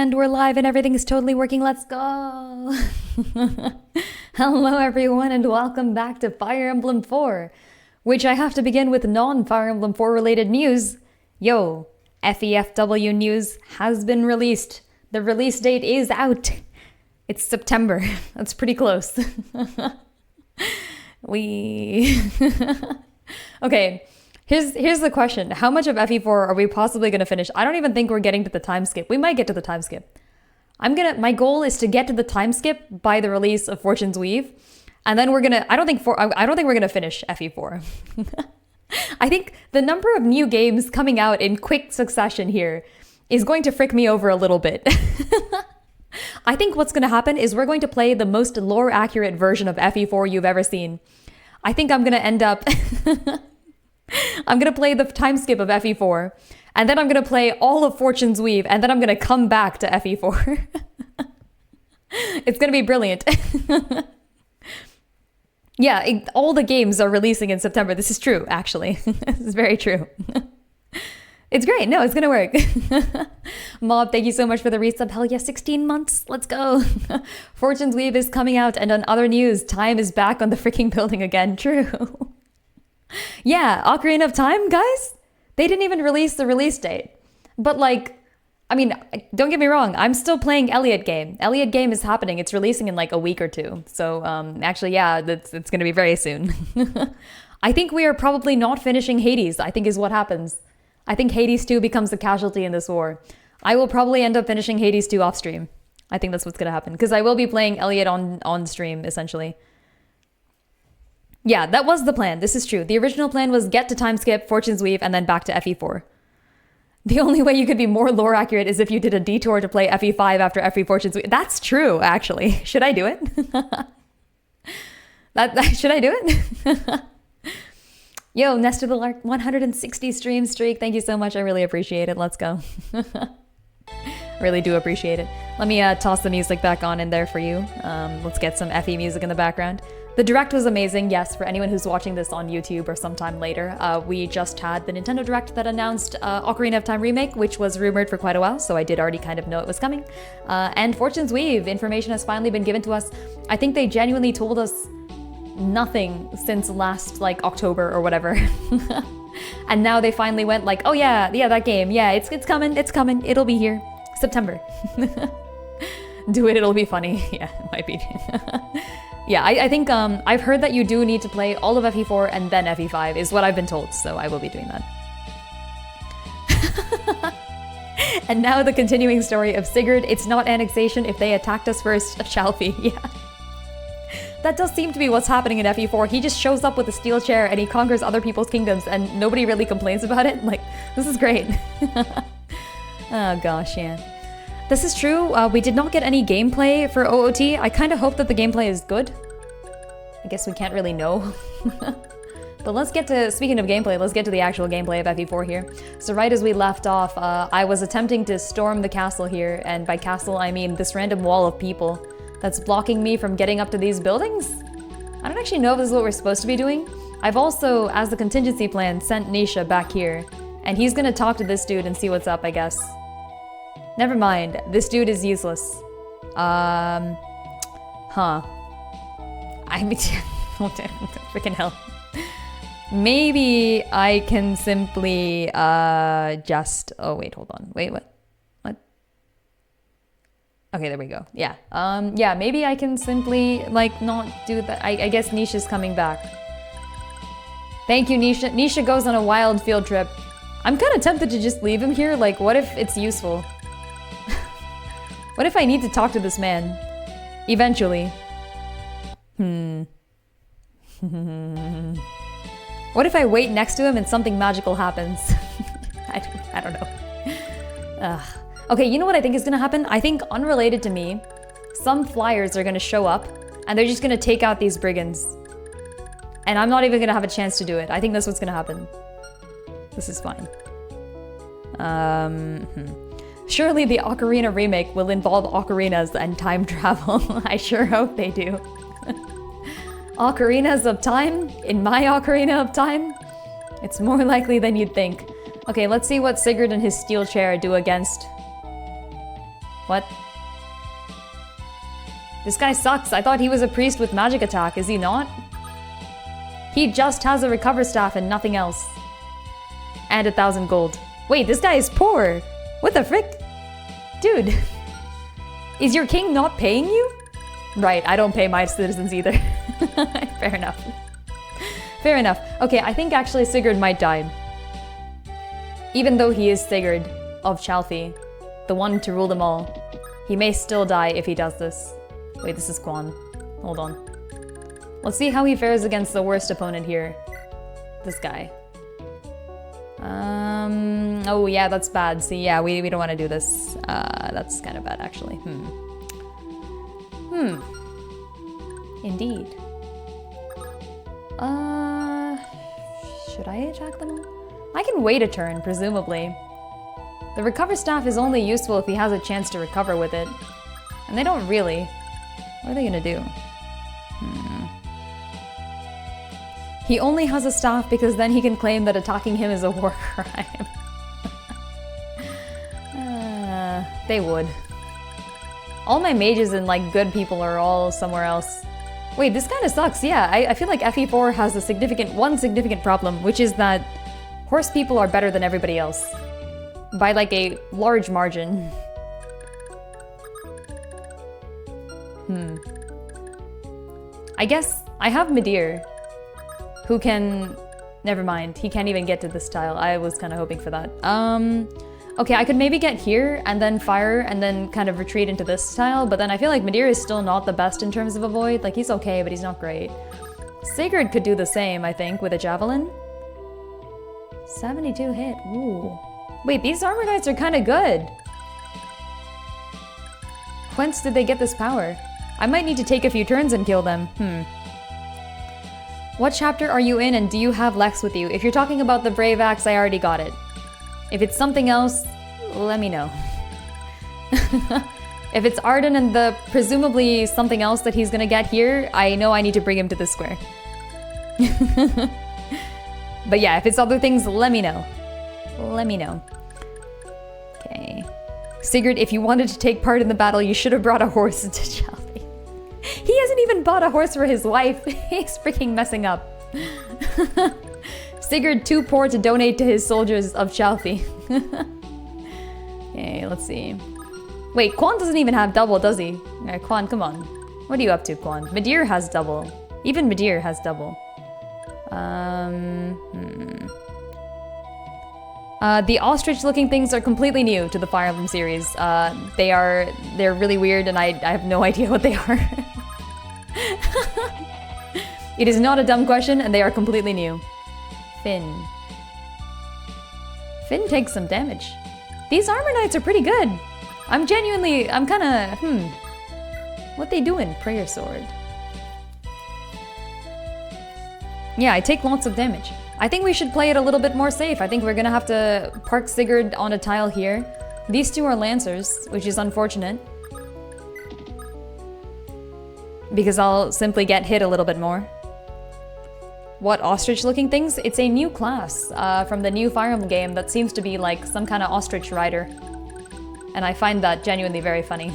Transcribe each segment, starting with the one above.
And we're live and everything is totally working. Let's go! Hello everyone and welcome back to Fire Emblem 4, which I have to begin with non-Fire Emblem 4 related news. Yo, FE4 news has been released. The release date is out. It's September. That's pretty close. Okay. Here's the question. How much of FE4 are we possibly going to finish? I don't even think we're getting to the time skip. We might get to the time skip. My goal is to get to the time skip by the release of Fortune's Weave. And then I don't think we're going to finish FE4. I think the number of new games coming out in quick succession here is going to frick me over a little bit. I think what's going to happen is we're going to play the most lore accurate version of FE4 you've ever seen. I think I'm going to end up I'm going to play the time skip of FE4, and then I'm going to play all of Fortune's Weave, and then I'm going to come back to FE4. It's going to be brilliant. Yeah, all the games are releasing in September. This is true, actually. This is very true. It's great. No, it's going to work. Mob, thank you so much for the resub. Hell yeah, 16 months. Let's go. Fortune's Weave is coming out, and on other news, time is back on the freaking building again. True. Yeah, Ocarina of Time, guys? They didn't even release the release date. But don't get me wrong, I'm still playing Elliot Game. Elliot Game is happening. It's releasing in like a week or two. So actually, yeah, it's going to be very soon. I think we are probably not finishing Hades, I think is what happens. I think Hades 2 becomes the casualty in this war. I will probably end up finishing Hades 2 off stream. I think that's what's going to happen. Because I will be playing Elliot on stream, essentially. Yeah, that was the plan. This is true. The original plan was get to time skip, Fortune's Weave, and then back to FE4. The only way you could be more lore accurate is if you did a detour to play FE5 after FE Fortune's Weave. That's true, actually. Should I do it? Should I do it? Yo, Nestor the Lark, 160 stream streak. Thank you so much. I really appreciate it. Let's go. Really do appreciate it. Let me toss the music back on in there for you. Let's get some FE music in the background. The Direct was amazing, yes, for anyone who's watching this on YouTube or sometime later. We just had the Nintendo Direct that announced Ocarina of Time Remake, which was rumored for quite a while, so I did already kind of know it was coming. And Fortune's Weave, information has finally been given to us. I think they genuinely told us nothing since last, October or whatever. And now they finally went like, oh yeah, that game, yeah, it's coming, it'll be here. September. Do it, it'll be funny. Yeah, it might be. Yeah, I think I've heard that you do need to play all of FE4 and then FE5 is what I've been told, so I will be doing that. And now the continuing story of Sigurd. It's not annexation if they attacked us first, Chalfie. Yeah. That does seem to be what's happening in FE4. He just shows up with a steel chair and he conquers other people's kingdoms and nobody really complains about it. Like, this is great. Oh gosh, yeah. This is true. We did not get any gameplay for OOT. I kind of hope that the gameplay is good. I guess we can't really know. But let's get to, speaking of gameplay, let's get to the actual gameplay of FE4 here. So right as we left off, I was attempting to storm the castle here. And by castle, I mean this random wall of people that's blocking me from getting up to these buildings. I don't actually know if this is what we're supposed to be doing. I've also, as the contingency plan, sent Nisha back here. And he's gonna talk to this dude and see what's up, I guess. Never mind. This dude is useless. I mean, freaking hell. Maybe I can simply, just... Oh, wait, hold on. Wait, what? What? Okay, there we go. Yeah. Yeah, maybe I can simply, not do that. I guess Nisha's coming back. Thank you, Nisha. Nisha goes on a wild field trip. I'm kind of tempted to just leave him here. Like, what if it's useful? What if I need to talk to this man? Eventually. What if I wait next to him and something magical happens? I don't know. Ugh. Okay, you know what I think is gonna happen? I think, unrelated to me, some flyers are gonna show up and they're just gonna take out these brigands. And I'm not even gonna have a chance to do it. I think that's what's gonna happen. This is fine. Surely the Ocarina remake will involve ocarinas and time travel. I sure hope they do. Ocarinas of time? In my Ocarina of Time? It's more likely than you'd think. Okay, let's see what Sigurd and his steel chair do against What? This guy sucks. I thought he was a priest with magic attack. Is he not? He just has a recover staff and nothing else. And 1,000 gold. Wait, this guy is poor. What the frick? Dude. Is your king not paying you? Right, I don't pay my citizens either. Fair enough. Fair enough. Okay, I think actually Sigurd might die. Even though he is Sigurd of Chalfie, the one to rule them all, he may still die if he does this. Wait, this is Quan. Hold on. Let's see how he fares against the worst opponent here. This guy. Oh yeah, that's bad. See, yeah, we don't want to do this. That's kind of bad, actually. Indeed. Should I attack them all? I can wait a turn, presumably. The recover staff is only useful if he has a chance to recover with it. And they don't really. What are they gonna do? He only has a staff because then he can claim that attacking him is a war crime. They would. All my mages and like good people are all somewhere else. Wait, this kind of sucks. Yeah, I feel like FE4 has a one significant problem, which is that horse people are better than everybody else. By like a large margin. I guess I have Midir, who can... Never mind, he can't even get to this tile. I was kind of hoping for that. Okay, I could maybe get here and then fire and then kind of retreat into this tile, but then I feel like Midir is still not the best in terms of avoid. Like, he's okay, but he's not great. Sigurd could do the same, I think, with a javelin. 72 hit, ooh. Wait, these armor knights are kind of good. Whence did they get this power? I might need to take a few turns and kill them. What chapter are you in and do you have Lex with you? If you're talking about the Brave Axe, I already got it. If it's something else, let me know. If it's Arden and the presumably something else that he's gonna get here, I know I need to bring him to this square. But yeah, if it's other things, let me know. Let me know. Okay. Sigurd, if you wanted to take part in the battle, you should have brought a horse into Chalfie. He hasn't even bought a horse for his wife. He's freaking messing up. Sigurd too poor to donate to his soldiers of Chalfie. Okay, let's see. Wait, Quan doesn't even have double, does he? Alright, Quan, come on. What are you up to, Quan? Midir has double. Even Midir has double. The ostrich-looking things are completely new to the Fire Emblem series. They're really weird, and I have no idea what they are. It is not a dumb question, and they are completely new. Finn. Finn takes some damage. These armor knights are pretty good. I'm kinda, What they doing? Prayer sword. Yeah, I take lots of damage. I think we should play it a little bit more safe. I think we're gonna have to park Sigurd on a tile here. These two are lancers, which is unfortunate. Because I'll simply get hit a little bit more. What ostrich-looking things? It's a new class from the new Fire Emblem game that seems to be like some kind of ostrich rider. And I find that genuinely very funny.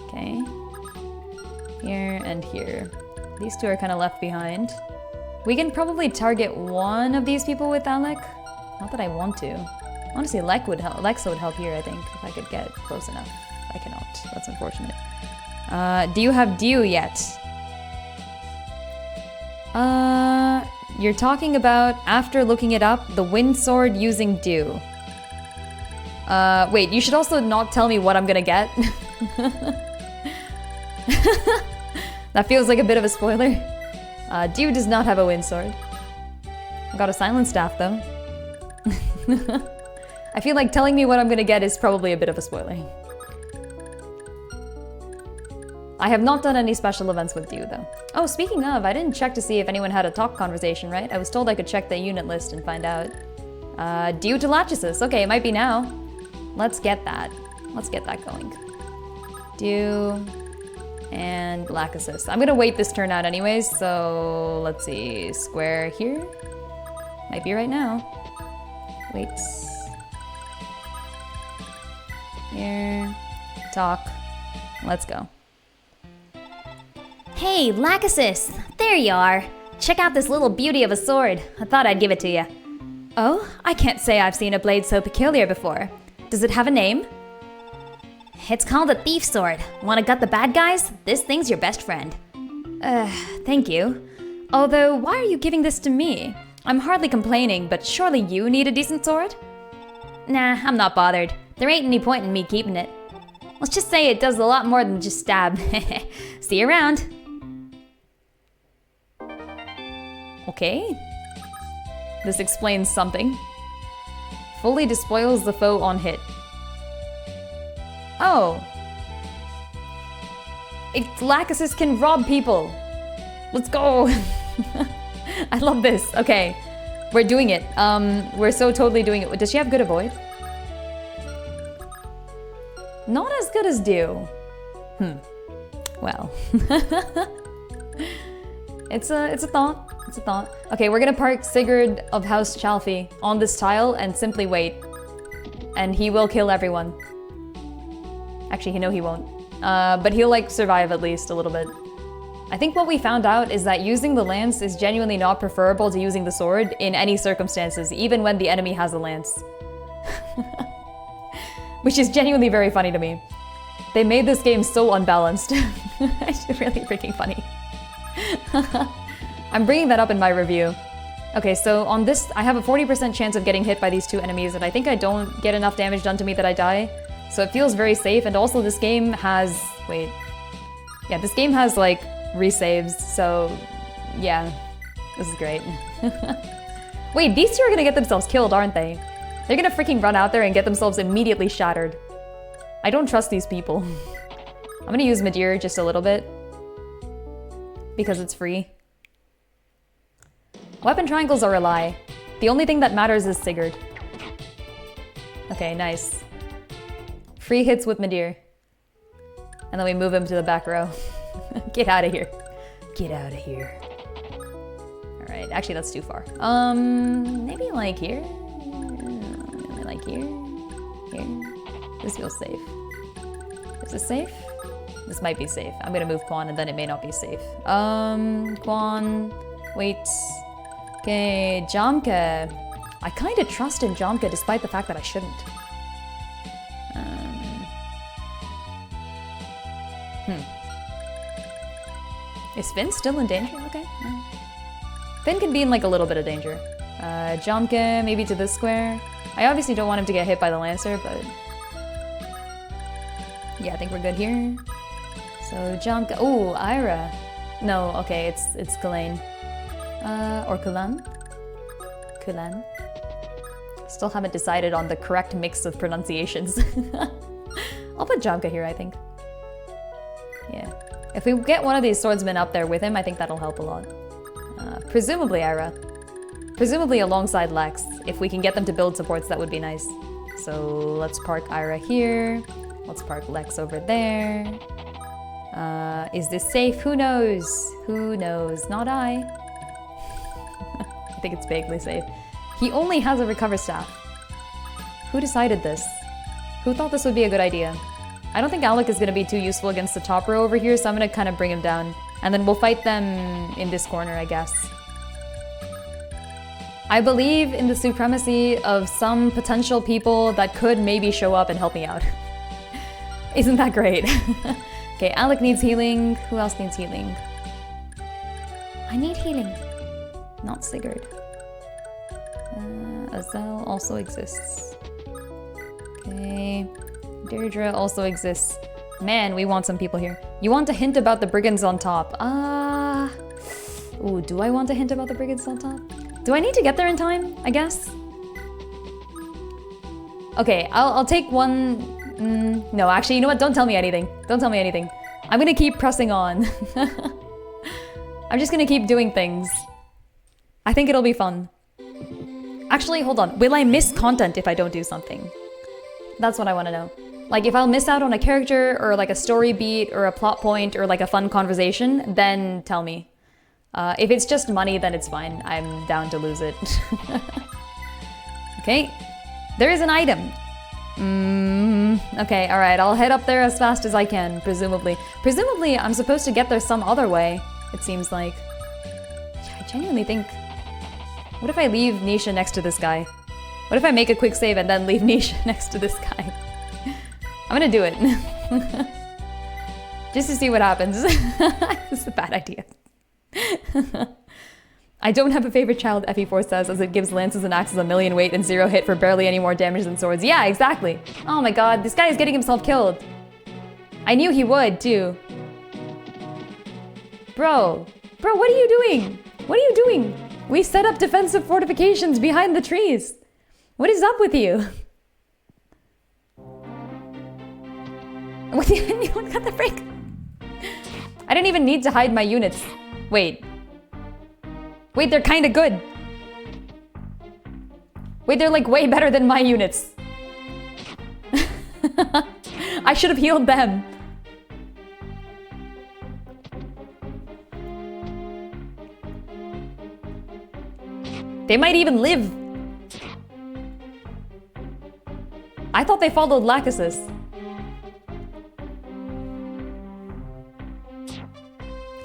Okay. Here and here. These two are kind of left behind. We can probably target one of these people with Alec. Not that I want to. Honestly, Lexa would help here, I think, if I could get close enough. I cannot. That's unfortunate. Do you have Dew yet? You're talking about, after looking it up, the wind sword using Dew. Wait, you should also not tell me what I'm gonna get. That feels like a bit of a spoiler. Dew does not have a wind sword. I got a silent staff, though. I feel like telling me what I'm gonna get is probably a bit of a spoiler. I have not done any special events with Dew, though. Oh, speaking of, I didn't check to see if anyone had a talk conversation, right? I was told I could check the unit list and find out. Dew to Lachesis. Okay, it might be now. Let's get that. Let's get that going. Dew and Lachesis. I'm gonna wait this turn out anyways, so let's see. Square here? Might be right now. Wait. Here. Talk. Let's go. Hey, Lachesis! There you are! Check out this little beauty of a sword. I thought I'd give it to you. Oh, I can't say I've seen a blade so peculiar before. Does it have a name? It's called a thief sword. Wanna gut the bad guys? This thing's your best friend. Thank you. Although, why are you giving this to me? I'm hardly complaining, but surely you need a decent sword? Nah, I'm not bothered. There ain't any point in me keeping it. Let's just say it does a lot more than just stab. See you around. Okay. This explains something. Fully despoils the foe on hit. Oh. Lachesis can rob people. Let's go. I love this. Okay. We're doing it. We're so totally doing it. Does she have good avoid? Not as good as do. Well. It's a thought. It's a thought. Okay, we're gonna park Sigurd of House Chalfie on this tile and simply wait. And he will kill everyone. Actually, no, he won't. But he'll like survive at least a little bit. I think what we found out is that using the lance is genuinely not preferable to using the sword in any circumstances, even when the enemy has a lance. Which is genuinely very funny to me. They made this game so unbalanced. It's really freaking funny. I'm bringing that up in my review. Okay, so on this, I have a 40% chance of getting hit by these two enemies, and I think I don't get enough damage done to me that I die. So it feels very safe, and also this game has... Wait. Yeah, this game has, like, resaves, so... Yeah. This is great. Wait, these two are gonna get themselves killed, aren't they? They're gonna freaking run out there and get themselves immediately shattered. I don't trust these people. I'm gonna use Madeir just a little bit. Because it's free. Weapon triangles are a lie. The only thing that matters is Sigurd. Okay, nice. Free hits with Madeir. And then we move him to the back row. Get out of here. Get out of here. Alright, actually that's too far. Maybe like here? Maybe like here? Here? This feels safe. Is this safe? This might be safe. I'm gonna move Quan and then it may not be safe. Quan... Wait... Okay, Jamke. I kinda trust in Jamke despite the fact that I shouldn't. Is Finn still in danger? Okay. Finn can be in like a little bit of danger. Jamke, maybe to this square. I obviously don't want him to get hit by the Lancer, but... Yeah, I think we're good here. So Jamke... Ooh, Ira. No, okay, it's Kulain. Or Kulan? Kulan? Still haven't decided on the correct mix of pronunciations. I'll put Jamke here, I think. Yeah. If we get one of these swordsmen up there with him, I think that'll help a lot. Presumably Ira. Presumably alongside Lex. If we can get them to build supports, that would be nice. So let's park Ira here. Let's park Lex over there. Is this safe? Who knows? Who knows? Not I. I think it's vaguely safe. He only has a recover staff. Who decided this? Who thought this would be a good idea? I don't think Alec is going to be too useful against the top row over here, so I'm going to kind of bring him down. And then we'll fight them in this corner, I guess. I believe in the supremacy of some potential people that could maybe show up and help me out. Isn't that great? Okay, Alec needs healing. Who else needs healing? I need healing. Not Sigurd. Azel also exists. Okay. Deirdre also exists. Man, we want some people here. You want a hint about the brigands on top? Ooh, do I want a hint about the brigands on top? Do I need to get there in time, I guess? Okay, I'll take one... no, actually, you know what? Don't tell me anything. Don't tell me anything. I'm gonna keep pressing on. I'm just gonna keep doing things. I think it'll be fun. Actually, hold on. Will I miss content if I don't do something? That's what I want to know. Like, if I'll miss out on a character, or like a story beat, or a plot point, or like a fun conversation, then tell me. If it's just money, then it's fine. I'm down to lose it. Okay. There is an item. Okay, alright, I'll head up there as fast as I can, presumably. Presumably, I'm supposed to get there some other way, it seems like. Yeah, I genuinely think... What if I leave Nisha next to this guy? What if I make a quick save and then leave Nisha next to this guy? I'm gonna do it. Just to see what happens. This is a bad idea. I don't have a favorite child, FE4 says, as it gives lances and axes a million weight and 0 hit for barely any more damage than swords. Yeah, exactly. Oh my god, this guy is getting himself killed. I knew he would, too. Bro, what are you doing? What are you doing? We set up defensive fortifications behind the trees. What is up with you? What the frick? I didn't even need to hide my units. Wait, they're kinda good. Wait, they're like way better than my units. I should have healed them. They might even live. I thought they followed Lachesis.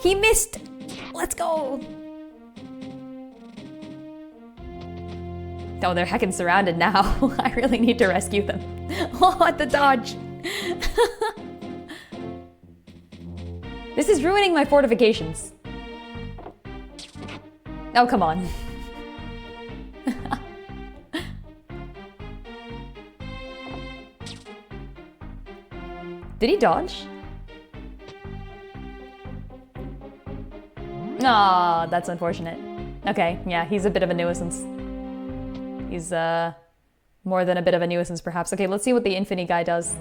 He missed! Let's go! Oh, they're heckin' surrounded now. I really need to rescue them. Oh, at the dodge! This is ruining my fortifications. Oh, come on. Did he dodge? Aw, that's unfortunate. Okay, yeah, he's a bit of a nuisance. He's, more than a bit of a nuisance, perhaps. Okay, let's see what the Infinity guy does.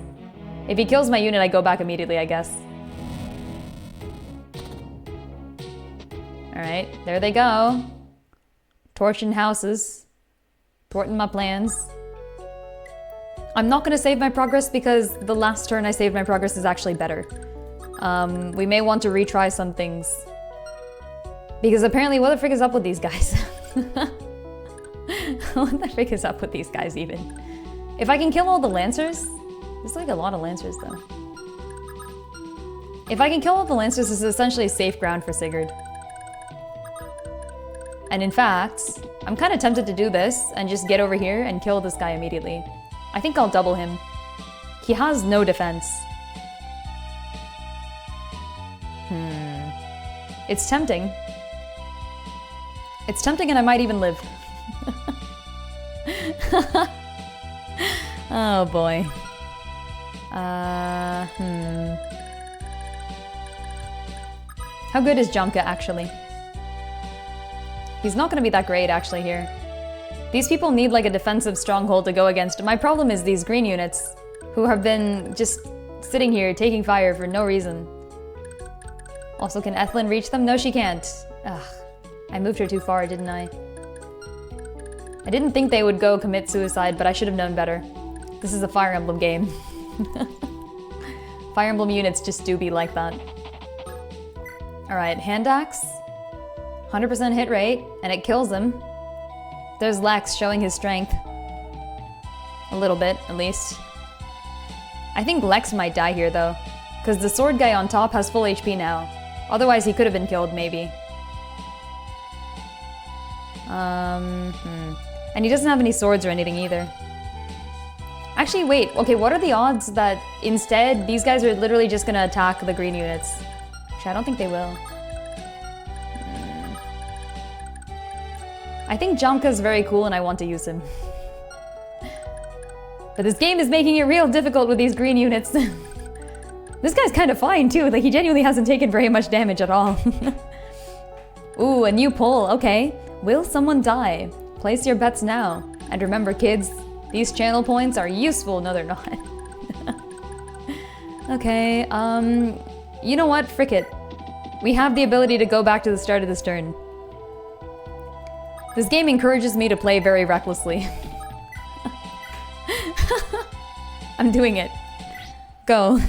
If he kills my unit, I go back immediately, I guess. Alright, there they go. Torching houses. Thwarting my plans. I'm not gonna save my progress because the last turn I saved my progress is actually better. We may want to retry some things. Because apparently, what the frick is up with these guys? What the frick is up with these guys, even? If I can kill all the Lancers... There's like a lot of Lancers, though. If I can kill all the Lancers, this is essentially safe ground for Sigurd. And in fact, I'm kind of tempted to do this and just get over here and kill this guy immediately. I think I'll double him. He has no defense. It's tempting. It's tempting and I might even live. Oh boy. How good is Jamka actually? He's not gonna be that great actually here. These people need like a defensive stronghold to go against. My problem is these green units who have been just sitting here taking fire for no reason. Also, can Ethlyn reach them? No, she can't. Ugh. I moved her too far, didn't I? I didn't think they would go commit suicide, but I should have known better. This is a Fire Emblem game. Fire Emblem units just do be like that. Alright, hand axe. 100% hit rate, and it kills him. There's Lex showing his strength. A little bit, at least. I think Lex might die here, though. Because the sword guy on top has full HP now. Otherwise, he could have been killed, maybe. And he doesn't have any swords or anything either. Actually, wait. Okay, what are the odds that instead these guys are literally just gonna attack the green units? Actually, I don't think they will. I think Jamka's very cool and I want to use him. But this game is making it real difficult with these green units. This guy's kind of fine too, like he genuinely hasn't taken very much damage at all. Ooh, a new poll, okay. Will someone die? Place your bets now. And remember kids, these channel points are useful. No, they're not. Okay, you know what? Frick it. We have the ability to go back to the start of this turn. This game encourages me to play very recklessly. I'm doing it. Go.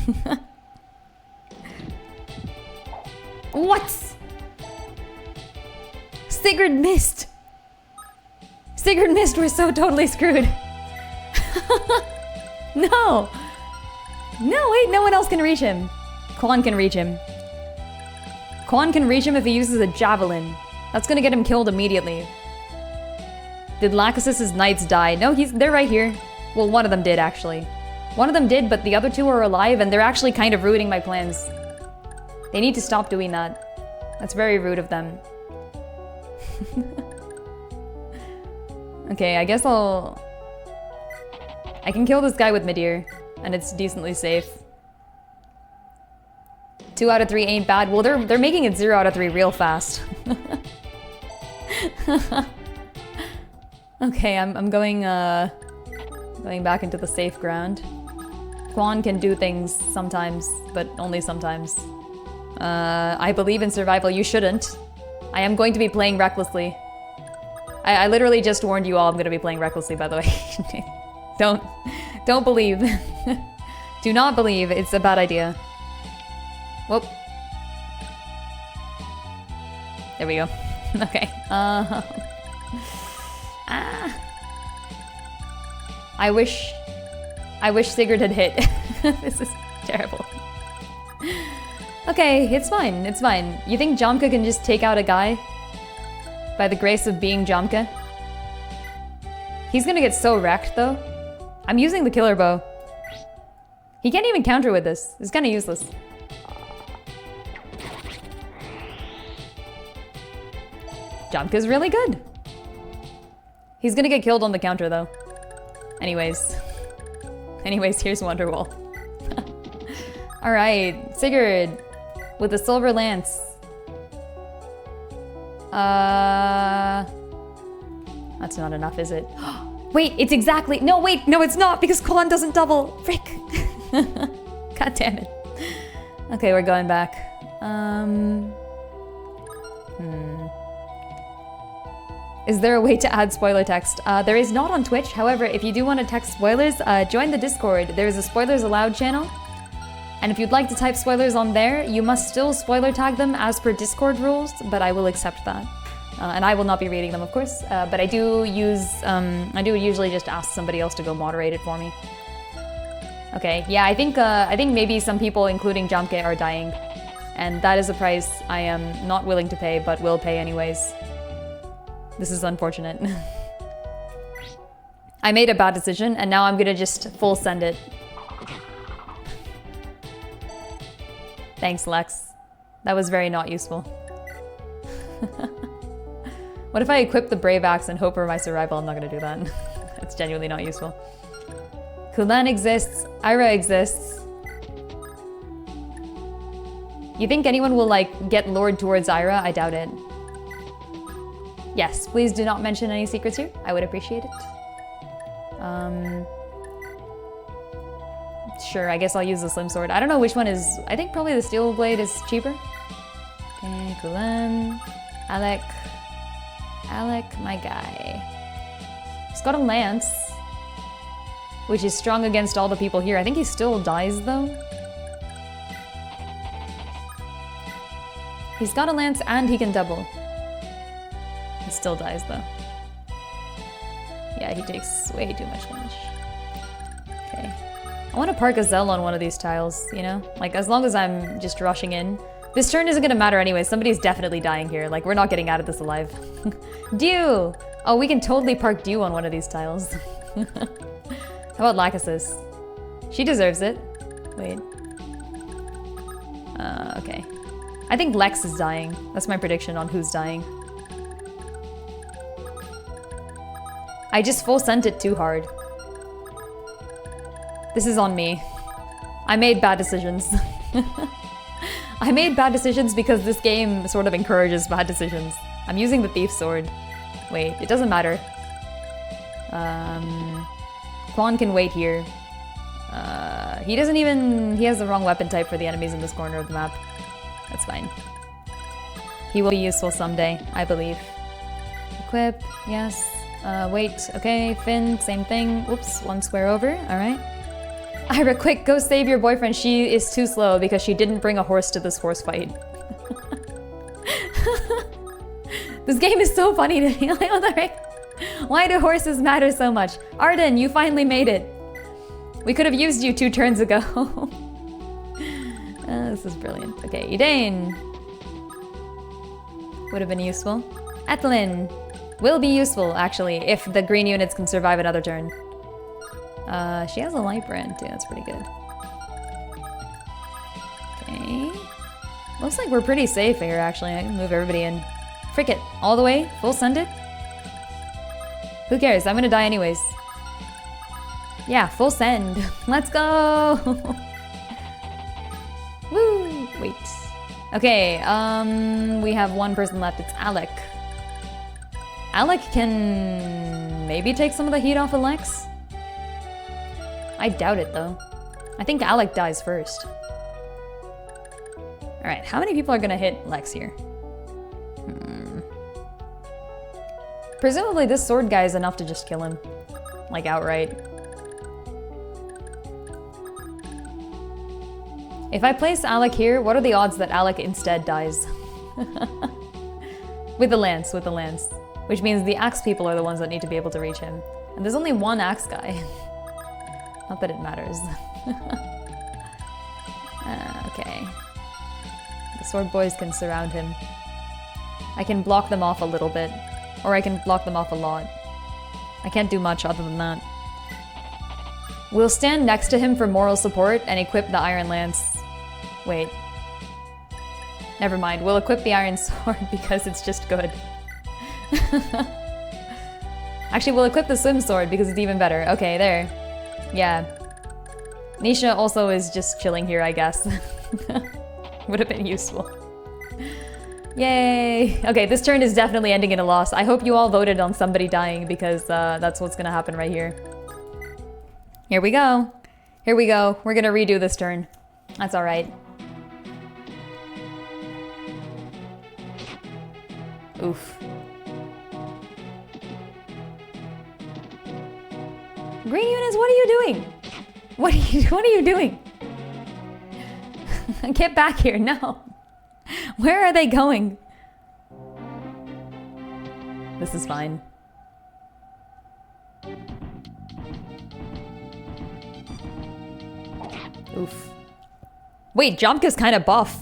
What? Sigurd missed. Sigurd missed. We're so totally screwed. No. No, wait, no one else can reach him. Quan can reach him. Quan can reach him if he uses a javelin. That's gonna get him killed immediately. Did Lachesis' knights die? No, they're right here. Well, one of them did, actually. One of them did, but the other two are alive, and they're actually kind of ruining my plans. They need to stop doing that. That's very rude of them. Okay, I guess I can kill this guy with Midir, and it's decently safe. 2 out of 3 ain't bad. Well, they're making it 0 out of 3 real fast. Okay, I'm going back into the safe ground. Quan can do things sometimes, but only sometimes. I believe in survival. You shouldn't. I am going to be playing recklessly. I literally just warned you all I'm going to be playing recklessly, by the way. Don't believe. Do not believe. It's a bad idea. Whoop. There we go. Okay. I wish Sigurd had hit. This is terrible. Okay, it's fine. It's fine. You think Jomka can just take out a guy? By the grace of being Jomka? He's gonna get so wrecked, though. I'm using the killer bow. He can't even counter with this. It's kinda useless. Jomka's really good. He's gonna get killed on the counter, though. Anyways, here's Wonderwall. Alright, Sigurd with the silver lance. That's not enough, is it? Wait, it's exactly... No, wait, no, it's not, because Quan doesn't double. Frick. God damn it. Okay, we're going back. Is there a way to add spoiler text? There is not on Twitch. However, if you do want to text spoilers, join the Discord. There's a Spoilers Allowed channel. And if you'd like to type spoilers on there, you must still spoiler tag them as per Discord rules, but I will accept that. And I will not be reading them, of course. But I do usually just ask somebody else to go moderate it for me. Okay, yeah, I think maybe some people, including Jomke, are dying. And that is a price I am not willing to pay, but will pay anyways. This is unfortunate. I made a bad decision, and now I'm gonna just full send it. Thanks, Lex. That was very not useful. What if I equip the Brave Axe and hope for my survival? I'm not gonna do that. That's genuinely not useful. Kulan exists. Ira exists. You think anyone will, like, get lured towards Ira? I doubt it. Yes, please do not mention any secrets here. I would appreciate it. Sure, I guess I'll use the Slim Sword. I don't know which one is... I think probably the Steel Blade is cheaper. Okay, Kulan. Alec, my guy. He's got a lance, which is strong against all the people here. I think he still dies, though. He's got a lance and he can double. He still dies, though. Yeah, he takes way too much damage. Okay. I want to park a Zell on one of these tiles, you know? Like, as long as I'm just rushing in. This turn isn't gonna matter anyway. Somebody's definitely dying here. Like, we're not getting out of this alive. Dew! Oh, we can totally park Dew on one of these tiles. How about Lachesis? She deserves it. Wait. Okay. I think Lex is dying. That's my prediction on who's dying. I just full sent it too hard. This is on me. I made bad decisions. I made bad decisions because this game sort of encourages bad decisions. I'm using the Thief's Sword. Wait, it doesn't matter. Quan can wait here. He doesn't even... He has the wrong weapon type for the enemies in this corner of the map. That's fine. He will be useful someday, I believe. Equip, yes. Wait, okay, Finn, same thing. Oops, one square over, alright. Ira, quick, go save your boyfriend. She is too slow because she didn't bring a horse to this horse fight. This game is so funny to me. Like, what the heck? Why do horses matter so much? Arden, you finally made it. We could have used you 2 turns ago. This is brilliant. Okay, Edain. Would have been useful. Etlin. Will be useful, actually, if the green units can survive another turn. She has a light brand, too. That's pretty good. Okay. Looks like we're pretty safe here, actually. I can move everybody in. Frick it. All the way? Full send it? Who cares? I'm gonna die anyways. Yeah, full send. Let's go! Woo! Wait. Okay, we have one person left. It's Alec. Alec can maybe take some of the heat off of Lex? I doubt it, though. I think Alec dies first. Alright, how many people are gonna hit Lex here? Presumably this sword guy is enough to just kill him. Like, outright. If I place Alec here, what are the odds that Alec instead dies? With the lance, with the lance. Which means the axe people are the ones that need to be able to reach him. And there's only one axe guy. Not that it matters. Okay. The sword boys can surround him. I can block them off a little bit. Or I can block them off a lot. I can't do much other than that. We'll stand next to him for moral support and equip the iron lance. Wait. Never mind, we'll equip the iron sword because it's just good. Actually, we'll equip the swim sword because it's even better. Okay, there. Yeah. Nisha also is just chilling here, I guess. Would have been useful. Yay! Okay, this turn is definitely ending in a loss. I hope you all voted on somebody dying because that's what's gonna happen right here. Here we go. Here we go. We're gonna redo this turn. That's alright. Oof. Green units, what are you doing? What are you doing? Get back here, no. Where are they going? This is fine. Oof. Wait, Jomka's kind of buff.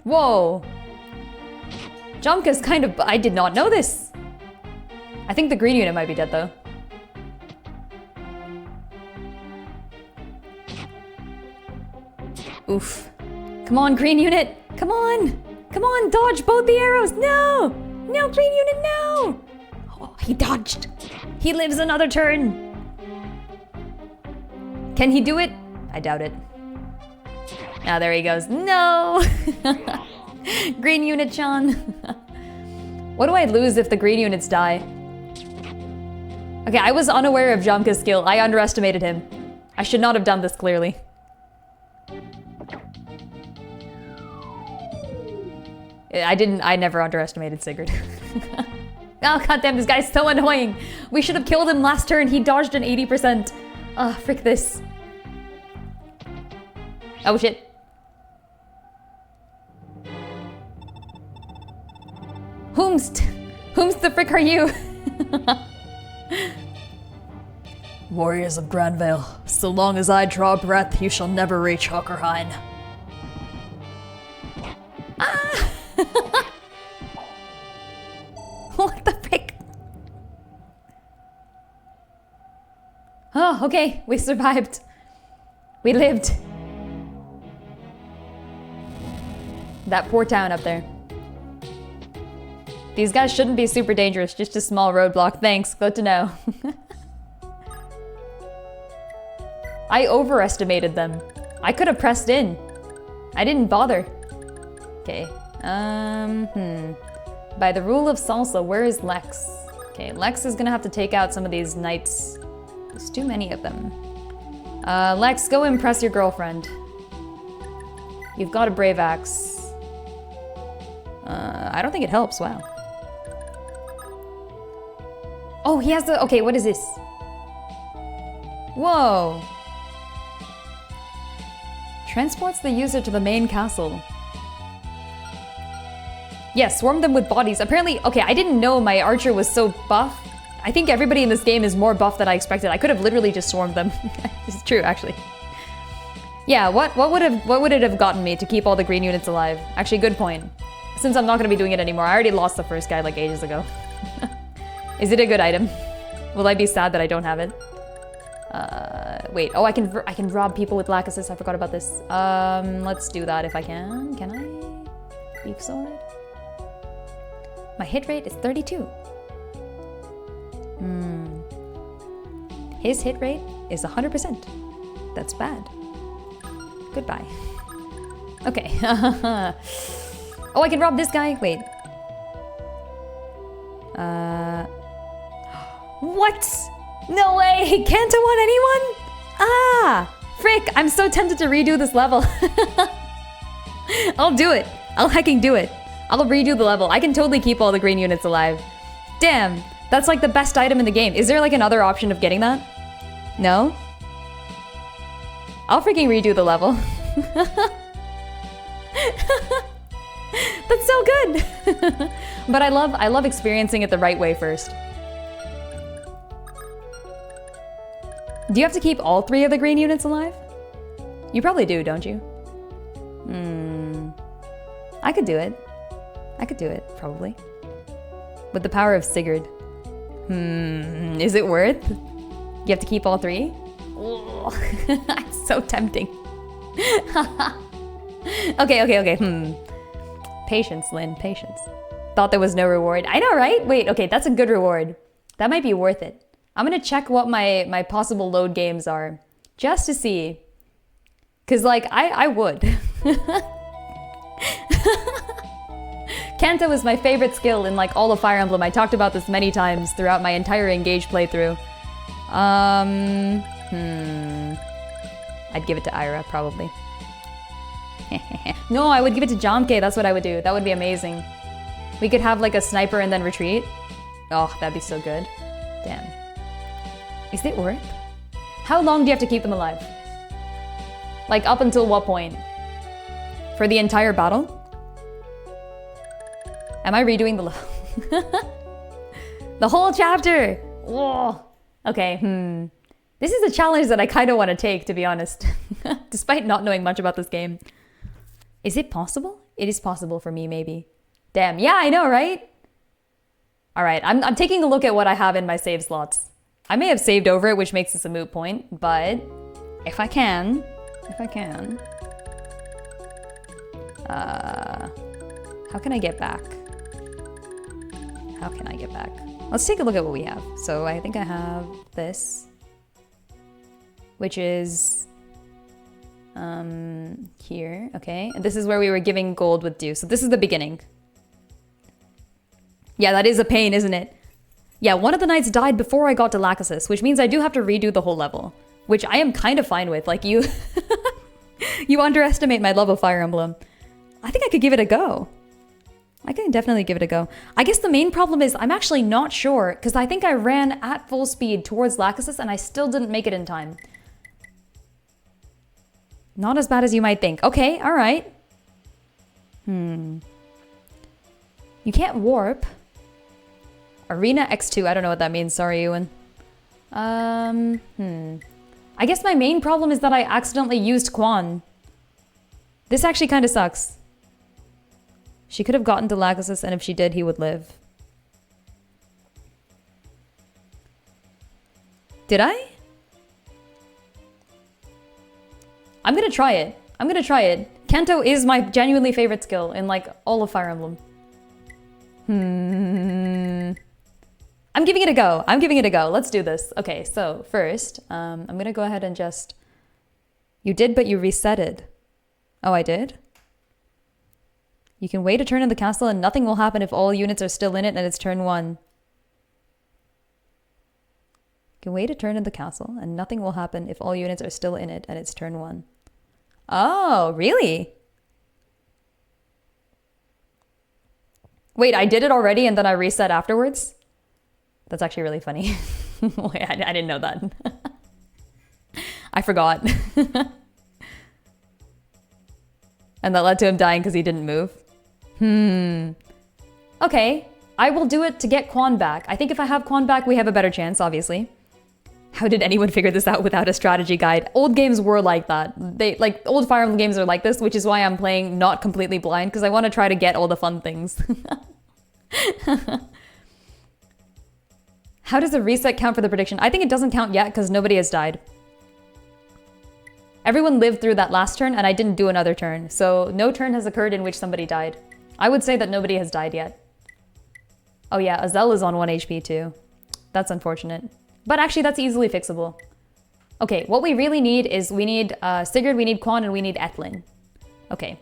Whoa. Jomka's kind of... I did not know this. I think the green unit might be dead, though. Oof. Come on, green unit. Come on. Come on, dodge both the arrows. No. No, green unit, no. Oh, he dodged. He lives another turn. Can he do it? I doubt it. Ah, there he goes. No. Green unit, Sean. What do I lose if the green units die? Okay, I was unaware of Jomka's skill. I underestimated him. I should not have done this, clearly. I never underestimated Sigurd. Oh, goddamn, this guy's so annoying. We should have killed him last turn. He dodged an 80%. Ugh, frick this. Oh, shit. Whomst the frick are you? Warriors of Granvale, so long as I draw breath, you shall never reach Hockerheim. Ah! What the frick? Oh, okay, we survived. We lived. That poor town up there. These guys shouldn't be super dangerous, just a small roadblock. Thanks, good to know. I overestimated them. I could have pressed in. I didn't bother. Okay, By the rule of salsa, where is Lex? Okay, Lex is gonna have to take out some of these knights. There's too many of them. Lex, go impress your girlfriend. You've got a brave axe. I don't think it helps, wow. Oh, he has the... Okay, what is this? Transports the user to the main castle. Yeah, swarm them with bodies. Apparently, okay, I didn't know my archer was so buff. I think everybody in this game is more buff than I expected. I could have literally just swarmed them. This is true, actually. Yeah, what would it have gotten me to keep all the green units alive? Actually, good point. Since I'm not going to be doing it anymore, I already lost the first guy like ages ago. Is it a good item? Will I be sad that I don't have it? Wait. Oh, I can rob people with Lachesis. I forgot about this. Let's do that if I can. Can I? Beef sword. My hit rate is 32. His hit rate is 100%. That's bad. Goodbye. Okay. Oh, I can rob this guy? Wait. What? No way! Can't I want anyone? Ah! Frick! I'm so tempted to redo this level. I'll do it. I'll hecking do it. I'll redo the level. I can totally keep all the green units alive. Damn! That's like the best item in the game. Is there like another option of getting that? No? I'll freaking redo the level. That's so good! But I love experiencing it the right way first. Do you have to keep all 3 of the green units alive? You probably do, don't you? I could do it. I could do it, probably. With the power of Sigurd. Is it worth? You have to keep all 3? It's so tempting. Okay. Patience, Lynn, patience. Thought there was no reward. I know, right? Wait, okay, that's a good reward. That might be worth it. I'm gonna check what my possible load games are. Just to see. Cause like, I would. Kanto is my favorite skill in like all of Fire Emblem. I talked about this many times throughout my entire Engage playthrough. I'd give it to Ira, probably. No, I would give it to Jomke, that's what I would do. That would be amazing. We could have like a sniper and then retreat. Oh, that'd be so good. Damn. Is it worth? How long do you have to keep them alive? Like up until what point? For the entire battle? Am I redoing the the whole chapter? Whoa. Okay, This is a challenge that I kind of want to take, to be honest. Despite not knowing much about this game. Is it possible? It is possible for me, maybe. Damn, yeah, I know, right? Alright, I'm taking a look at what I have in my save slots. I may have saved over it, which makes this a moot point, but if I can... how can I get back? How can I get back? Let's take a look at what we have. So I think I have this, which is here, okay. And this is where we were giving gold with dew. So this is the beginning. Yeah, that is a pain, isn't it? Yeah, one of the knights died before I got to Lachesis, which means I do have to redo the whole level, which I am kind of fine with. Like you, you underestimate my love of Fire Emblem. I think I could give it a go. I can definitely give it a go. I guess the main problem is I'm actually not sure, because I think I ran at full speed towards Lachesis and I still didn't make it in time. Not as bad as you might think. Okay, all right. You can't warp. Arena X2, I don't know what that means. Sorry, Ewan. I guess my main problem is that I accidentally used Quan. This actually kind of sucks. She could have gotten to Lachesis, and if she did, he would live. Did I? I'm gonna try it. I'm gonna try it. Kanto is my genuinely favorite skill in like all of Fire Emblem. I'm giving it a go. I'm giving it a go. Let's do this. Okay, so first, I'm gonna go ahead and just... You did, but you resetted. Oh, I did? You can wait a turn in the castle and nothing will happen if all units are still in it and it's turn 1. You can wait a turn in the castle and nothing will happen if all units are still in it and it's turn 1. Oh, really? Wait, I did it already and then I reset afterwards? That's actually really funny. Wait, I didn't know that. I forgot. And that led to him dying because he didn't move. Okay, I will do it to get Quan back. I think if I have Quan back, we have a better chance, obviously. How did anyone figure this out without a strategy guide? Old games were like that. Old Fire Emblem games are like this, which is why I'm playing not completely blind, because I want to try to get all the fun things. How does the reset count for the prediction? I think it doesn't count yet because nobody has died. Everyone lived through that last turn and I didn't do another turn. So no turn has occurred in which somebody died. I would say that nobody has died yet. Oh yeah, Azel is on 1 HP too. That's unfortunate. But actually that's easily fixable. Okay, what we really need is we need Sigurd, we need Quan, and we need Ethlin. Okay.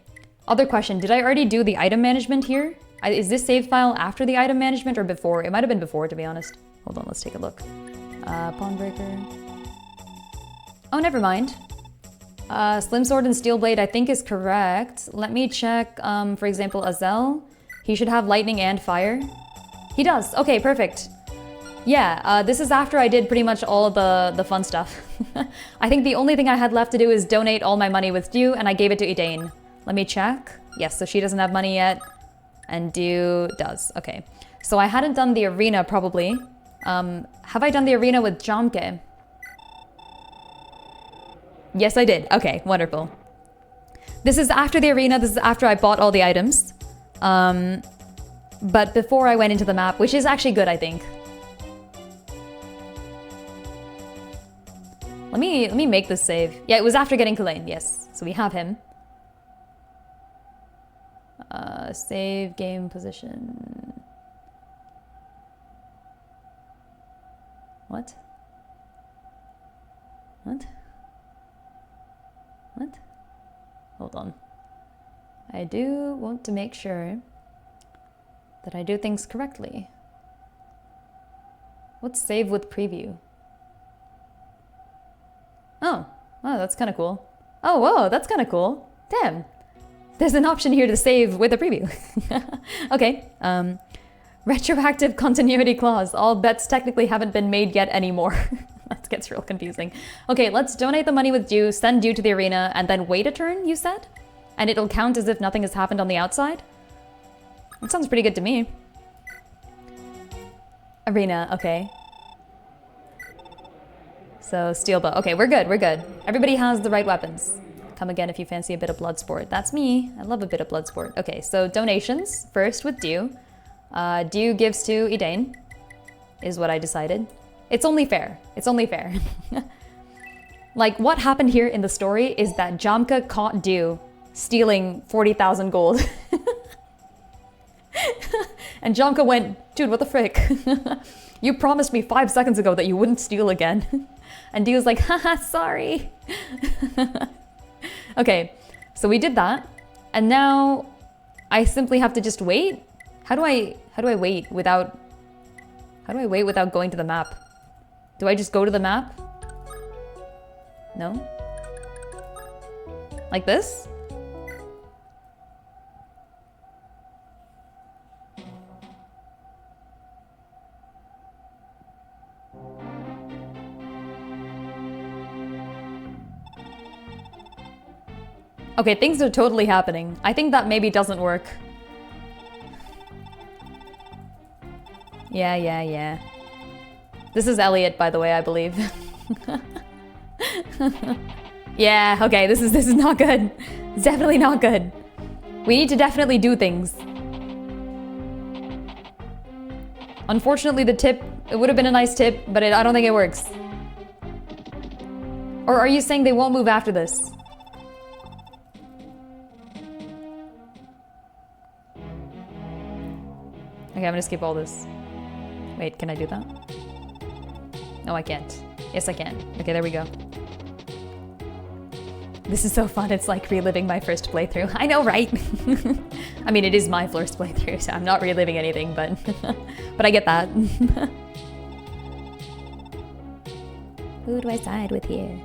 Other question, did I already do the item management here? Is this save file after the item management or before? It might have been before, to be honest. Hold on, let's take a look. Pawnbreaker. Oh, never mind. Slim Sword and Steel Blade I think is correct. Let me check, for example, Azel. He should have lightning and fire. He does. Okay, perfect. Yeah, this is after I did pretty much all of the fun stuff. I think the only thing I had left to do is donate all my money with Dew, and I gave it to Edane. Let me check. Yes, so she doesn't have money yet, and Dew does. Okay, so I hadn't done the arena probably. Have I done the arena with Jamke? Yes, I did. Okay, wonderful. This is after the arena. This is after I bought all the items. But before I went into the map, which is actually good, I think. Let me make this save. Yeah, it was after getting Kulain, yes. So we have him. Save game position. What? What? What? Hold on. I do want to make sure that I do things correctly. What's save with preview? Oh, that's kind of cool. Oh, whoa, that's kind of cool. Damn. There's an option here to save with a preview. Okay. Retroactive continuity clause. All bets technically haven't been made yet anymore. That gets real confusing. Okay, let's donate the money with Dew, send Dew to the arena, and then wait a turn, you said? And it'll count as if nothing has happened on the outside? That sounds pretty good to me. Arena, okay. So, steel bow. Okay, we're good, we're good. Everybody has the right weapons. Come again if you fancy a bit of blood sport. That's me. I love a bit of blood sport. Okay, so donations. First with Dew. Dew gives to Edane, is what I decided. It's only fair. It's only fair. Like, what happened here in the story is that Jamka caught Dew stealing 40,000 gold. And Jamka went, dude, what the frick? You promised me 5 seconds ago that you wouldn't steal again. And Dew's like, haha, sorry. Okay, so we did that. And now I simply have to just wait. How do I wait without going to the map? Do I just go to the map? No? Like this? Okay, things are totally happening. I think that maybe doesn't work. Yeah. This is Elliot, by the way, I believe. Yeah, okay, this is not good. It's definitely not good. We need to definitely do things. Unfortunately, the tip, it would have been a nice tip, but I don't think it works. Or are you saying they won't move after this? Okay, I'm gonna skip all this. Wait, can I do that? No, I can't. Yes, I can. Okay, there we go. This is so fun. It's like reliving my first playthrough. I know, right? I mean, it is my first playthrough, so I'm not reliving anything, but but I get that. Who do I side with here?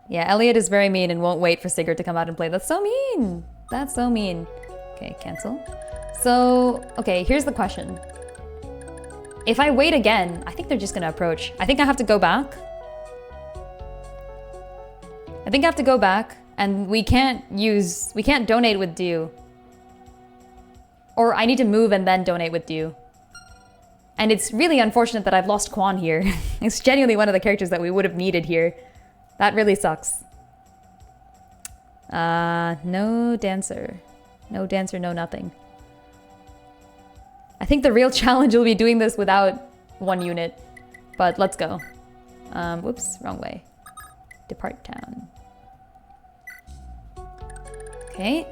Yeah, Elliot is very mean and won't wait for Sigurd to come out and play. That's so mean. That's so mean. Okay, cancel. So, okay, here's the question. If I wait again, I think they're just gonna approach. I think I have to go back. And we can't donate with due. Or I need to move and then donate with due. And it's really unfortunate that I've lost Quan here. It's genuinely one of the characters that we would have needed here. That really sucks. No dancer. No dancer, no nothing. I think the real challenge will be doing this without one unit. But let's go. Whoops, wrong way. Depart town. Okay.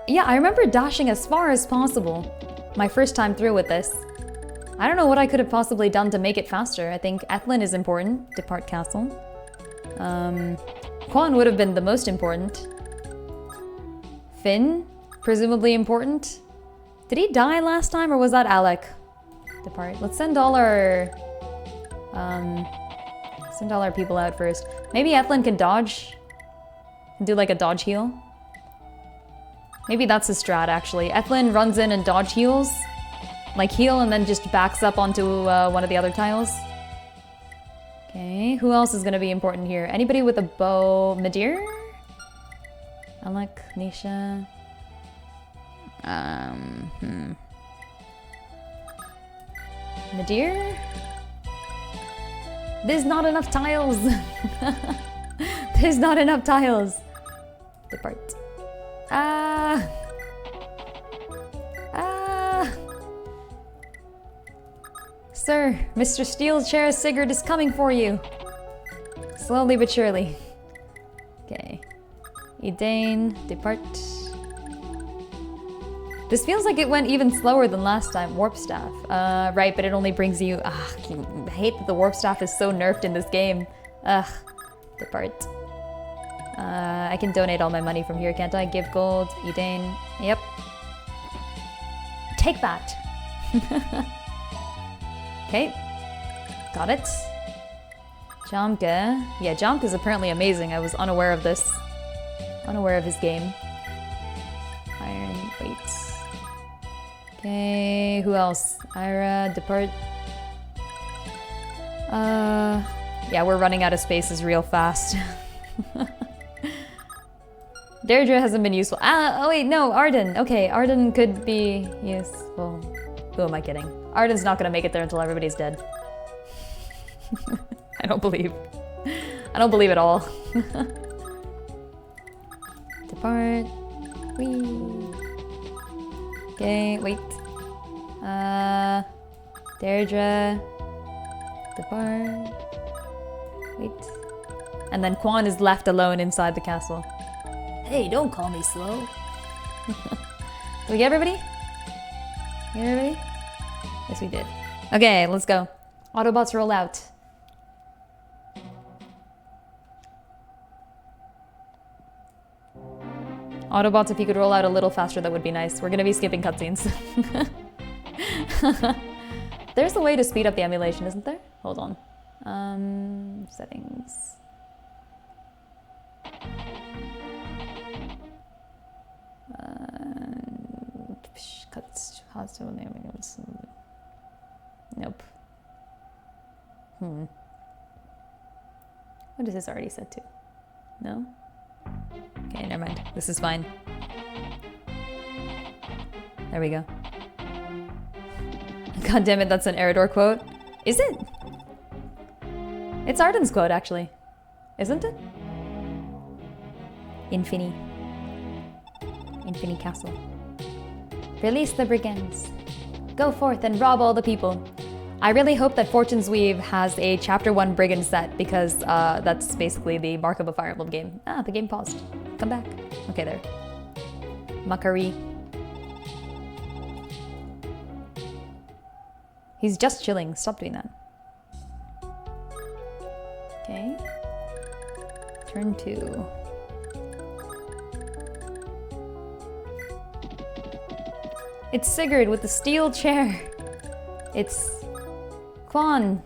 Yeah, I remember dashing as far as possible my first time through with this. I don't know what I could have possibly done to make it faster. I think Ethlin is important. Depart castle. Quan would have been the most important. Finn, presumably important. Did he die last time or was that Alec? Depart. Let's send all our people out first. Maybe Ethlin can dodge. Do like a dodge heal. Maybe that's his strat actually. Ethlin runs in and dodge heals. Like heal and then just backs up onto one of the other tiles. Okay, who else is gonna be important here? Anybody with a bow? Midir? Alec, Nisha. Midir? There's not enough tiles. There's not enough tiles. Depart. Sir, Mr. Steel Chair Sigurd is coming for you. Slowly but surely. Okay. Edane, depart. This feels like it went even slower than last time. Warp Staff. Right, but it only brings you... I hate that the Warp Staff is so nerfed in this game. Depart. I can donate all my money from here, can't I? Give gold. Edane. Yep. Take that. Okay. Got it. Jamke. Yeah, Jamke is apparently amazing. I was unaware of this. Unaware of his game. Iron. Wait. Okay, who else? Ira, depart. Yeah, we're running out of spaces real fast. Deirdre hasn't been useful. Oh wait, no, Arden. Okay, Arden could be useful. Who am I kidding? Arden's not gonna make it there until everybody's dead. I don't believe. I don't believe at all. Depart. Whee. Okay, wait. Deirdre. Depart. Wait. And then Quan is left alone inside the castle. Hey, don't call me slow. Did we get everybody? Get everybody? Yes, we did. Okay, let's go. Autobots roll out. Autobots, if you could roll out a little faster, that would be nice. We're gonna be skipping cutscenes. There's a way to speed up the emulation, isn't there? Hold on. Settings. Cuts. Nope. What is this already set to? No? Okay, never mind. This is fine. There we go. God damn it, that's an Eridor quote. Is it? It's Arden's quote, actually. Isn't it? Infini Castle. Release the brigands. Go forth and rob all the people. I really hope that Fortune's Weave has a Chapter 1 brigand set because that's basically the mark of a Fire Emblem game. Ah, the game paused. Come back. Okay, there. Makari. He's just chilling. Stop doing that. Okay. Turn 2. It's Sigurd with the steel chair. It's Quan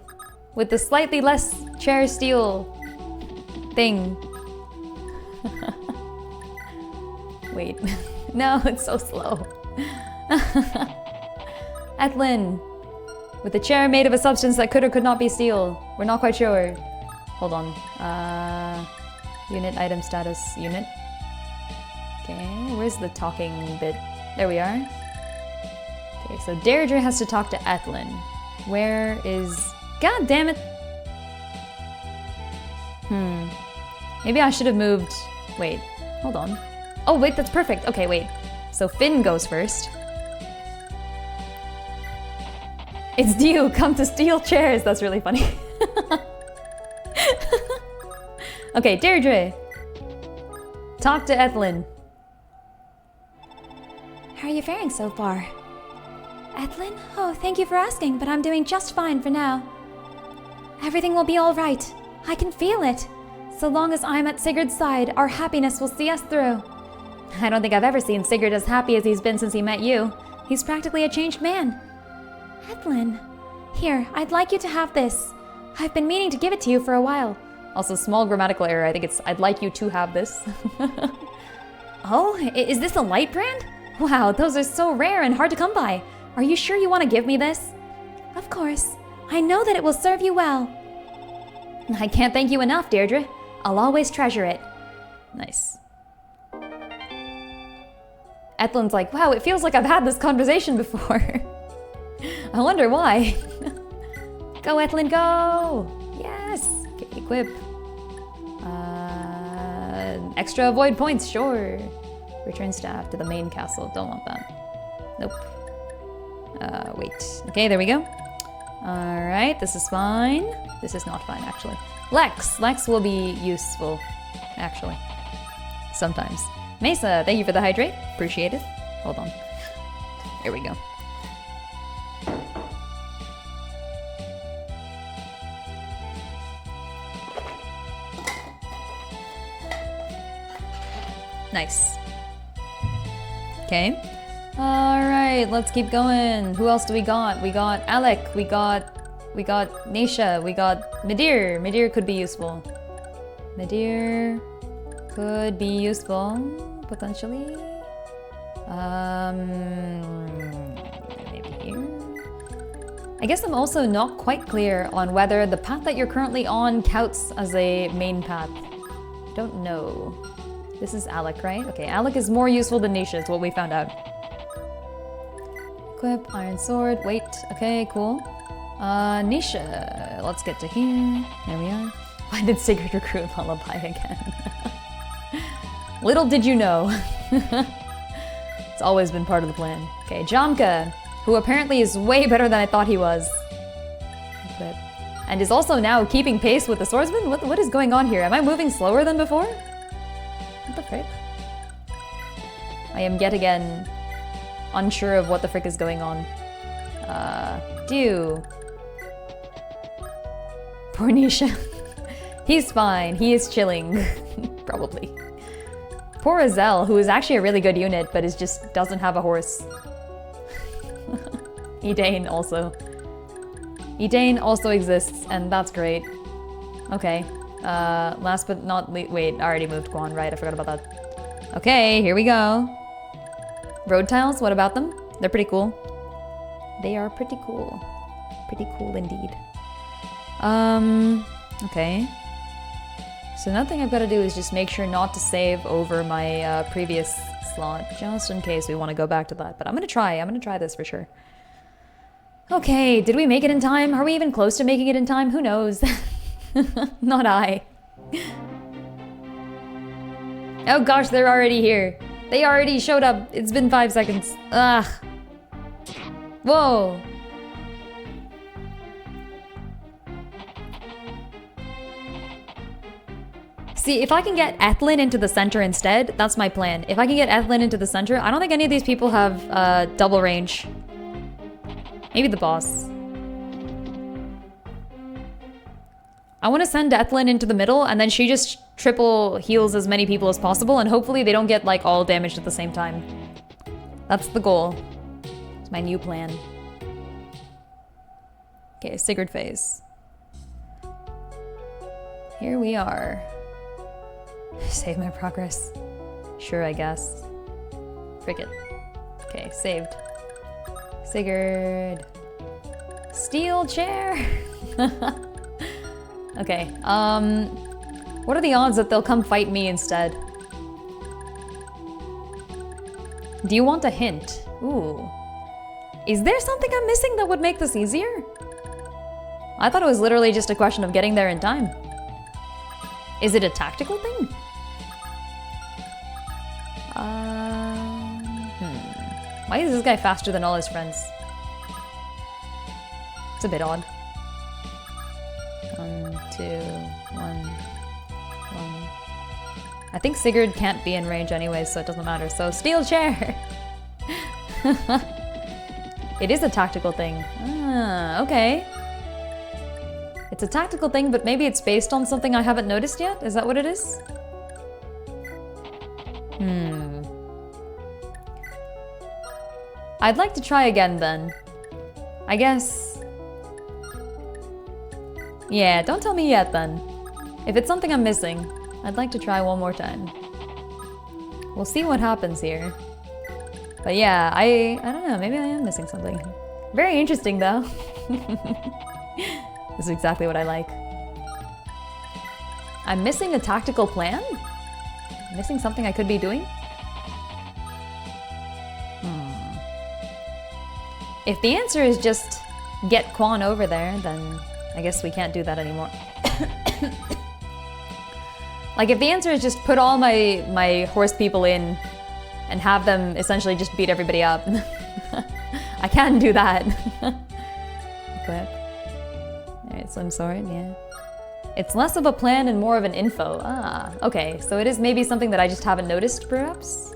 with the slightly less chair steel thing. Wait. No, it's so slow. Ethlin with the chair made of a substance that could or could not be steel. We're not quite sure. Hold on. Unit item status. Unit. Okay, where's the talking bit? There we are. Okay, so Deirdre has to talk to Ethlyn. Where is... God damn it! Maybe I should have moved... Wait, hold on. Oh, wait, that's perfect. Okay, wait. So Finn goes first. It's due, come to steal chairs. That's really funny. Okay, Deirdre. Talk to Ethlyn. How are you faring so far? Ethlyn? Oh, thank you for asking, but I'm doing just fine for now. Everything will be all right. I can feel it. So long as I'm at Sigurd's side, our happiness will see us through. I don't think I've ever seen Sigurd as happy as he's been since he met you. He's practically a changed man. Ethlyn, here, I'd like you to have this. I've been meaning to give it to you for a while. Also, small grammatical error. I think it's, I'd like you to have this. Oh, is this a light brand? Wow, those are so rare and hard to come by. Are you sure you want to give me this? Of course. I know that it will serve you well. I can't thank you enough, Deirdre. I'll always treasure it. Nice. Ethlyn's like, wow, it feels like I've had this conversation before. I wonder why. Go, Ethlyn, go! Yes! Okay, equip. Extra avoid points, sure. Return staff to the main castle. Don't want that. Nope. Wait. Okay, there we go. Alright, this is fine. This is not fine, actually. Lex! Lex will be useful, actually. Sometimes. Mesa, thank you for the hydrate. Appreciate it. Hold on. Here we go. Nice. Okay. Alright, let's keep going. Who else do we got? We got Alec, we got Naisha, we got Midir. Midir could be useful. Midir could be useful, potentially. Maybe here. I guess I'm also not quite clear on whether the path that you're currently on counts as a main path. I don't know. This is Alec, right? Okay, Alec is more useful than Nisha, is what we found out. Equip, iron sword, wait, okay, cool. Nisha, let's get to here. There we are. Why did Sigurd recruit Lullaby again? Little did you know. It's always been part of the plan. Okay, Jamka, who apparently is way better than I thought he was. Equip. And is also now keeping pace with the swordsman? What is going on here? Am I moving slower than before? What the frick? I am yet again unsure of what the frick is going on. Poor Nisha. He's fine. He is chilling. Probably. Poor Azel, who is actually a really good unit, but just doesn't have a horse. Edain also. Edain also exists, and that's great. Okay. Last but not least, wait, I already moved Guan, right? I forgot about that. Okay, here we go. Road tiles, what about them? They're pretty cool. They are pretty cool. Pretty cool indeed. Okay. So nothing I've got to do is just make sure not to save over my previous slot, just in case we want to go back to that. But I'm gonna try this for sure. Okay, did we make it in time? Are we even close to making it in time? Who knows? Not I. Oh gosh, they're already here. They already showed up. It's been 5 seconds. Ugh. Whoa. See, if I can get Ethlyn into the center instead, that's my plan. If I can get Ethlyn into the center, I don't think any of these people have double range. Maybe the boss. I want to send Ethlyn into the middle, and then she just triple heals as many people as possible, and hopefully they don't get, like, all damaged at the same time. That's the goal. It's my new plan. Okay, Sigurd phase. Here we are. Save my progress. Sure, I guess. Frick it. Okay, saved. Sigurd. Steel chair! Okay, what are the odds that they'll come fight me instead? Do you want a hint? Ooh. Is there something I'm missing that would make this easier? I thought it was literally just a question of getting there in time. Is it a tactical thing? Why is this guy faster than all his friends? It's a bit odd. 1, 2, 1, 1. I think Sigurd can't be in range anyways, so it doesn't matter. So, steel chair! It is a tactical thing. Ah, okay. It's a tactical thing, but maybe it's based on something I haven't noticed yet? Is that what it is? I'd like to try again then. I guess... Yeah, don't tell me yet then. If it's something I'm missing, I'd like to try one more time. We'll see what happens here. But yeah, I don't know, maybe I am missing something. Very interesting though. This is exactly what I like. I'm missing a tactical plan? Missing something I could be doing? If the answer is just get Quan over there, then I guess we can't do that anymore. Like if the answer is just put all my horse people in and have them essentially just beat everybody up. I can do that. Equip. Alright, Slim Sword, yeah. It's less of a plan and more of an info. Ah, okay. So it is maybe something that I just haven't noticed, perhaps?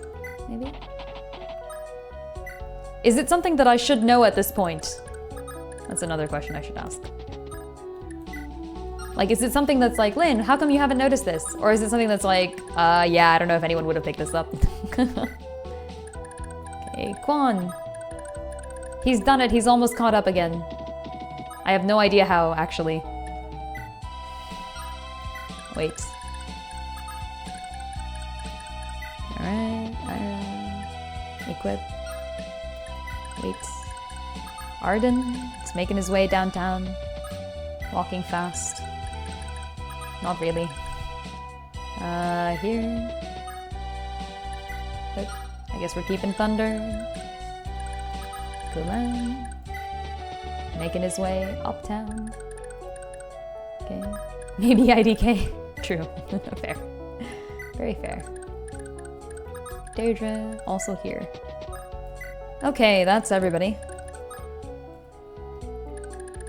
Maybe? Is it something that I should know at this point? That's another question I should ask. Like, is it something that's like, Lynn, how come you haven't noticed this? Or is it something that's like, yeah, I don't know if anyone would have picked this up. Okay, Quan. He's done it, he's almost caught up again. I have no idea how, actually. Wait. Alright, equip. Wait. Arden is making his way downtown. Walking fast. Not really. Here. But I guess we're keeping Thunder. Kulan. Making his way uptown. Okay. Maybe IDK. True. Fair. Very fair. Deirdre, also here. Okay, that's everybody.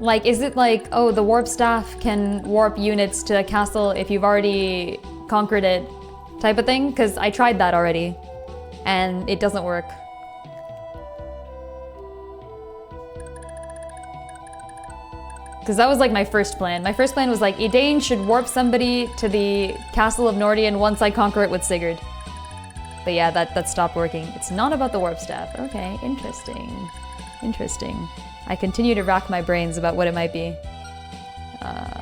Like, is it like, oh, the warp staff can warp units to a castle if you've already conquered it type of thing? Because I tried that already, and it doesn't work. Because that was like my first plan. My first plan was like, Edain should warp somebody to the castle of Nordion once I conquer it with Sigurd. But yeah, that stopped working. It's not about the warp staff. Okay, interesting. Interesting. I continue to rack my brains about what it might be.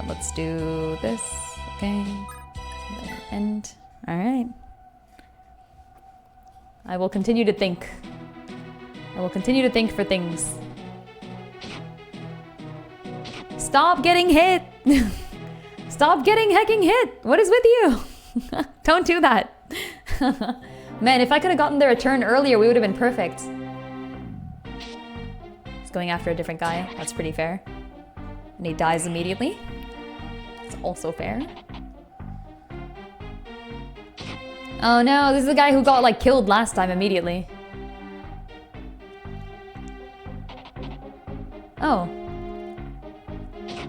Let's do this. Okay. End. Alright. I will continue to think. I will continue to think for things. Stop getting hit! Stop getting hecking hit! What is with you? Don't do that. Man, if I could have gotten there a turn earlier, we would have been perfect. He's going after a different guy. That's pretty fair. And he dies immediately. It's also fair. Oh no, this is the guy who got like killed last time immediately. Oh.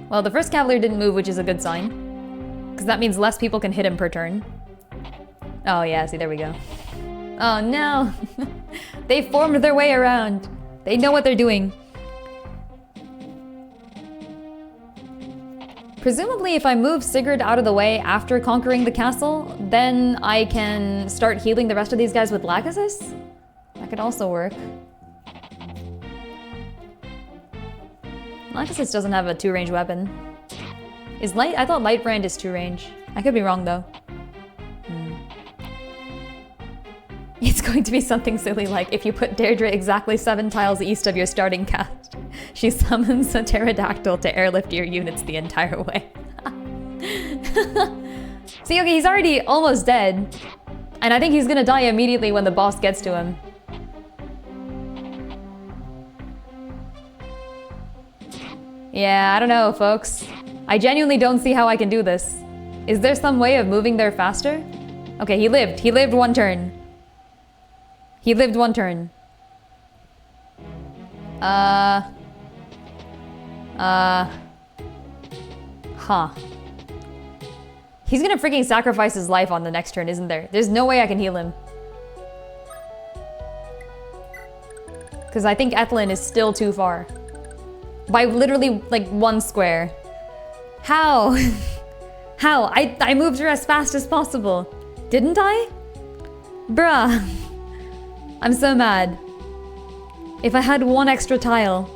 Well, the first Cavalier didn't move, which is a good sign. Because that means less people can hit him per turn. Oh yeah, see, there we go. Oh no! They formed their way around. They know what they're doing. Presumably if I move Sigurd out of the way after conquering the castle, then I can start healing the rest of these guys with Lachesis? That could also work. Lachesis doesn't have a 2-range weapon. Is light? I thought Light Brand is 2-range. I could be wrong though. It's going to be something silly like if you put Deirdre exactly 7 tiles east of your starting cast, she summons a pterodactyl to airlift your units the entire way. See, okay, he's already almost dead. And I think he's gonna die immediately when the boss gets to him. Yeah, I don't know, folks. I genuinely don't see how I can do this. Is there some way of moving there faster? Okay, he lived. He lived one turn. He lived one turn. Huh. He's gonna freaking sacrifice his life on the next turn, isn't there? There's no way I can heal him. Because I think Ethlyn is still too far. By literally, like, one square. How? How? I moved her as fast as possible. Didn't I? Bruh. I'm so mad. If I had one extra tile,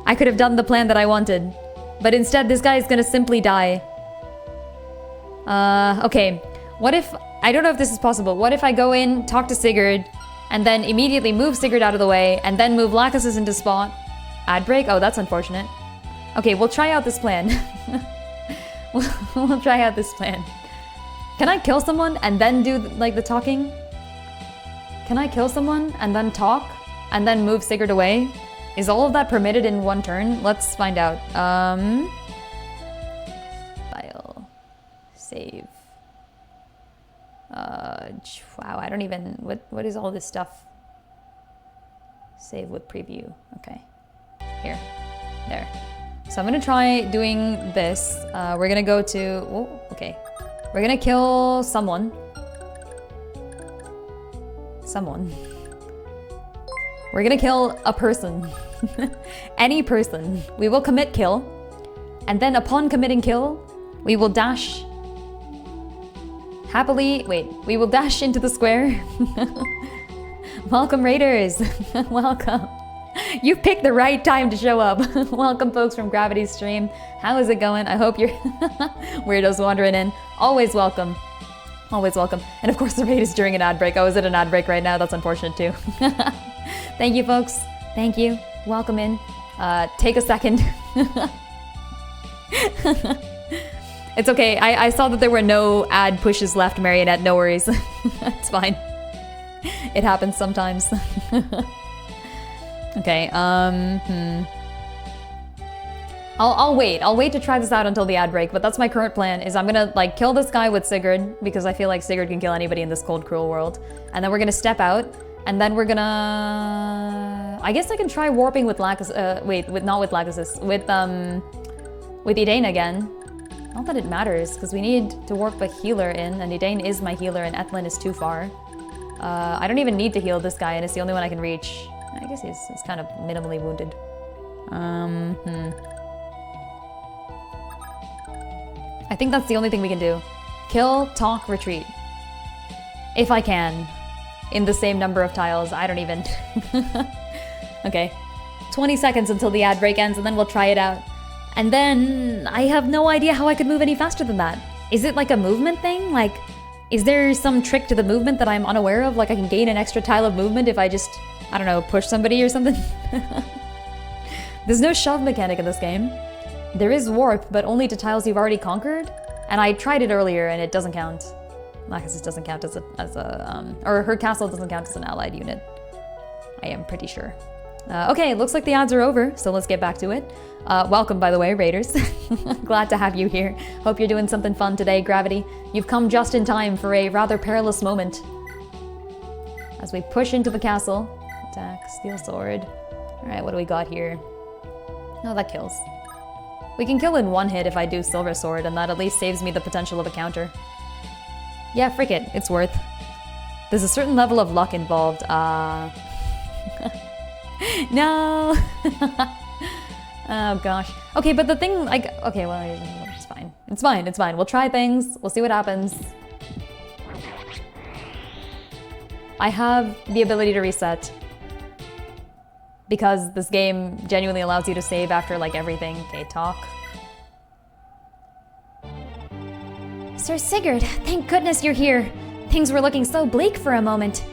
I could have done the plan that I wanted. But instead, this guy is gonna simply die. Okay. What if... I don't know if this is possible. What if I go in, talk to Sigurd, and then immediately move Sigurd out of the way, and then move Lachesis into spot? Ad break? Oh, that's unfortunate. Okay, we'll try out this plan. We'll try out this plan. Can I kill someone and then do, like, the talking? Can I kill someone and then talk? And then move Sigurd away? Is all of that permitted in one turn? Let's find out. File. Save. Wow, I don't even... What is all this stuff? Save with preview. Okay. Here. There. So I'm gonna try doing this. We're gonna go to... Oh, okay. We're gonna kill someone. Someone. We're gonna kill a person. Any person. We will commit kill. And then upon committing kill, we will dash... Happily... Wait. We will dash into the square. Welcome, Raiders. Welcome. You picked the right time to show up. Welcome, folks from Gravity's stream. How is it going? I hope you're... Weirdos wandering in. Always welcome. Always welcome. And of course the raid is during an ad break. Oh, is it an ad break right now? That's unfortunate too. Thank you, folks. Thank you. Welcome in. Take a second. It's okay. I saw that there were no ad pushes left, Marionette. No worries. It's fine. It happens sometimes. Okay, I'll wait. I'll wait to try this out until the ad break, but that's my current plan, is I'm gonna, like, kill this guy with Sigurd, because I feel like Sigurd can kill anybody in this cold, cruel world. And then we're gonna step out, and then we're gonna... I guess I can try warping with Lachesis, not with Lachesis, with Edain again. Not that it matters, because we need to warp a healer in, and Edain is my healer, and Ethlyn is too far. I don't even need to heal this guy, and it's the only one I can reach. I guess he's kind of minimally wounded. I think that's the only thing we can do. Kill, talk, retreat. If I can. In the same number of tiles. I don't even... Okay. 20 seconds until the ad break ends, and then we'll try it out. And then... I have no idea how I could move any faster than that. Is it like a movement thing? Like, is there some trick to the movement that I'm unaware of? Like I can gain an extra tile of movement if I just... I don't know, push somebody or something? There's no shove mechanic in this game. There is warp, but only to tiles you've already conquered. And I tried it earlier and it doesn't count. Lachesis doesn't count as or her castle doesn't count as an allied unit. I am pretty sure. Okay, looks like the ads are over, so let's get back to it. Welcome, by the way, Raiders. Glad to have you here. Hope you're doing something fun today, Gravity. You've come just in time for a rather perilous moment. As we push into the castle. Attack, steel sword. Alright, what do we got here? No, that kills. We can kill in one hit if I do silver sword, and that at least saves me the potential of a counter. Yeah, frick it. It's worth. There's a certain level of luck involved. No! Oh gosh. Okay, but the thing, like, okay, well, it's fine. It's fine, it's fine. We'll try things. We'll see what happens. I have the ability to reset. Because this game genuinely allows you to save after, like, everything. Okay, talk. Sir Sigurd, thank goodness you're here. Things were looking so bleak for a moment.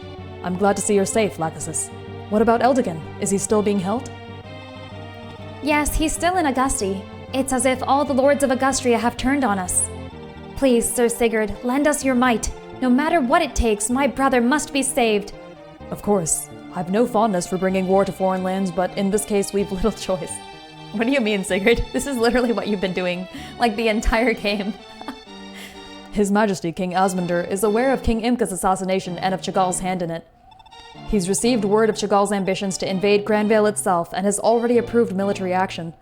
I'm glad to see you're safe, Lachesis. What about Eldigan? Is he still being held? Yes, he's still in Augusti. It's as if all the lords of Augustria have turned on us. Please, Sir Sigurd, lend us your might. No matter what it takes, my brother must be saved. Of course. I've no fondness for bringing war to foreign lands, but in this case we've little choice. What do you mean, Sigurd? This is literally what you've been doing, like, the entire game. His Majesty King Asmundr is aware of King Imka's assassination and of Chagall's hand in it. He's received word of Chagall's ambitions to invade Granvale itself and has already approved military action.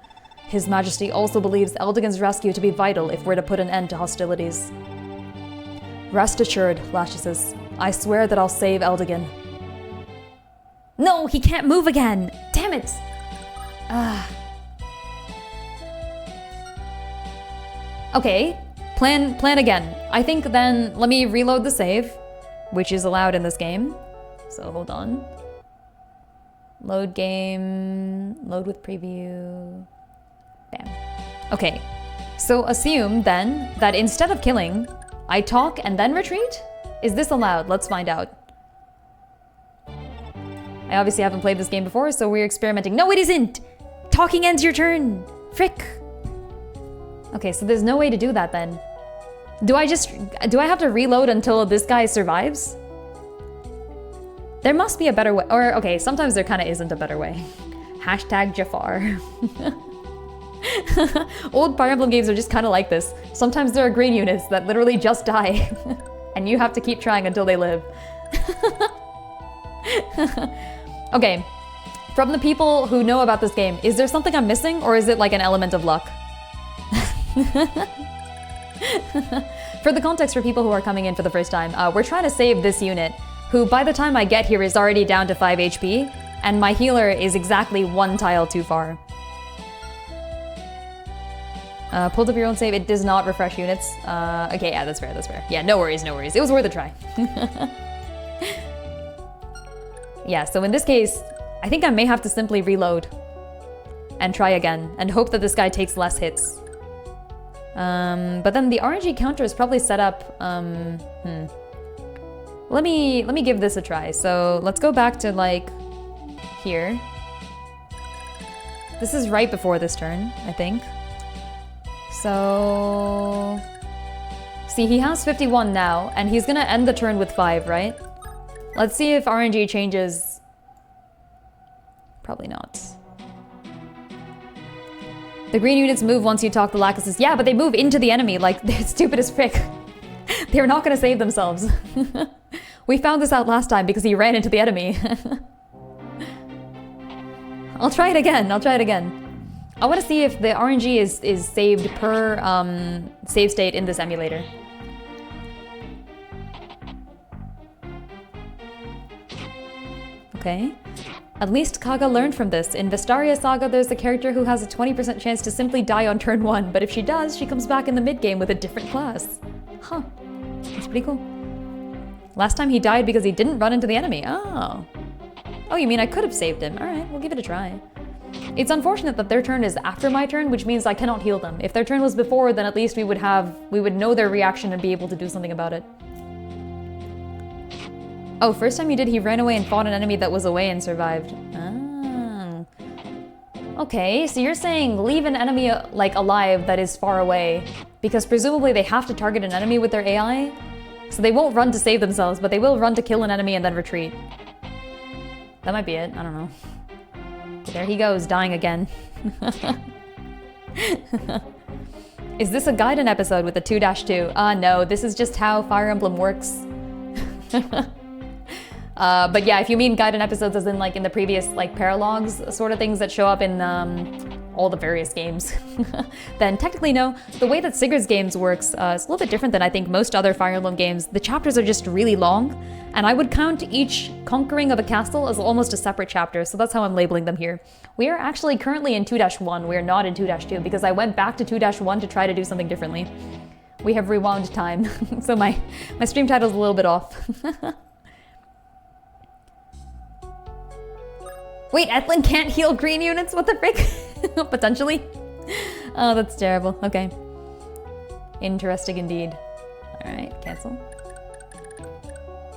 His Majesty also believes Eldigan's rescue to be vital if we're to put an end to hostilities. Rest assured, Lachesis, I swear that I'll save Eldigan. No, he can't move again! Damn it! Okay, plan again. I think then, let me reload the save, which is allowed in this game. So hold on. Load game, load with preview. Bam. Okay, so assume then that instead of killing, I talk and then retreat? Is this allowed? Let's find out. I obviously haven't played this game before, so we're experimenting. No, it isn't! Talking ends your turn! Frick! Okay, so there's no way to do that then. Do I have to reload until this guy survives? There must be a better way. Or, okay, sometimes there kind of isn't a better way. Hashtag Jafar. Old Fire Emblem games are just kind of like this. Sometimes there are green units that literally just die. And you have to keep trying until they live. Okay, from the people who know about this game, is there something I'm missing, or is it like an element of luck? For the context for people who are coming in for the first time, we're trying to save this unit, who by the time I get here is already down to 5 HP, and my healer is exactly 1 tile too far. Pulled up your own save, it does not refresh units. Okay, yeah, that's fair, that's fair. Yeah, no worries, no worries. It was worth a try. Yeah, so in this case, I think I may have to simply reload and try again and hope that this guy takes less hits. But then the RNG counter is probably set up, Let me give this a try. So let's go back to like here. This is right before this turn, I think. So see, he has 51 now, and he's gonna end the turn with 5, right? Let's see if RNG changes. Probably not. The green units move once you talk the Lachesis. Yeah, but they move into the enemy, like, they're stupid as frick. They're not gonna save themselves. We found this out last time because he ran into the enemy. I'll try it again, I'll try it again. I want to see if the RNG is saved per save state in this emulator. Okay. At least Kaga learned from this. In Vestaria Saga, there's a character who has a 20% chance to simply die on turn 1, but if she does, she comes back in the mid-game with a different class. Huh. That's pretty cool. Last time he died because he didn't run into the enemy. Oh. Oh, you mean I could have saved him. Alright, we'll give it a try. It's unfortunate that their turn is after my turn, which means I cannot heal them. If their turn was before, then at least we would know their reaction and be able to do something about it. Oh, first time you did, he ran away and fought an enemy that was away and survived. Ah. Okay, so you're saying leave an enemy, like, alive that is far away, because presumably they have to target an enemy with their AI? So they won't run to save themselves, but they will run to kill an enemy and then retreat. That might be it, I don't know. There he goes, dying again. Is this a Gaiden episode with the 2-2? No, this is just how Fire Emblem works. But yeah, if you mean Gaiden episodes as in like in the previous like paralogs sort of things that show up in all the various games, then technically no. The way that Sigurd's games works is a little bit different than I think most other Fire Emblem games. The chapters are just really long, and I would count each conquering of a castle as almost a separate chapter, so that's how I'm labeling them here. We are actually currently in 2-1, we are not in 2-2, because I went back to 2-1 to try to do something differently. We have rewound time, so my stream title's a little bit off. Wait, Etlin can't heal green units? What the frick? Potentially? Oh, that's terrible. Okay. Interesting indeed. Alright, cancel.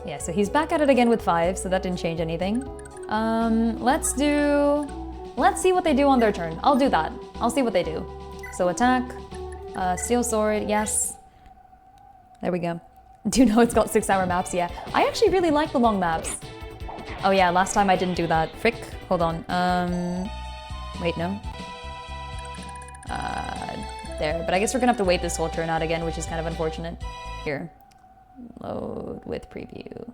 Yeah, so he's back at it again with 5, so that didn't change anything. Let's see what they do on their turn. I'll do that. I'll see what they do. So attack, steel sword, yes. There we go. Do you know it's got 6-hour maps? Yeah. I actually really like the long maps. Oh yeah, last time I didn't do that. Frick. Hold on. Wait, no. there. But I guess we're gonna have to wait this whole turn out again, which is kind of unfortunate. Here. Load with preview.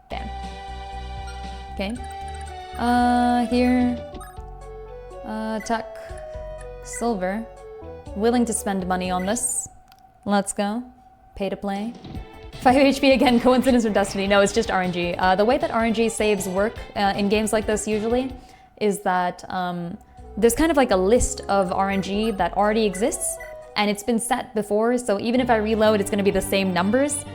Bam. Okay. Here. Tuck. Silver. Willing to spend money on this. Let's go. Pay to play. 5 HP again, coincidence or destiny? No, it's just RNG. The way that RNG saves work in games like this usually is that there's kind of like a list of RNG that already exists, and it's been set before, so even if I reload, it's going to be the same numbers.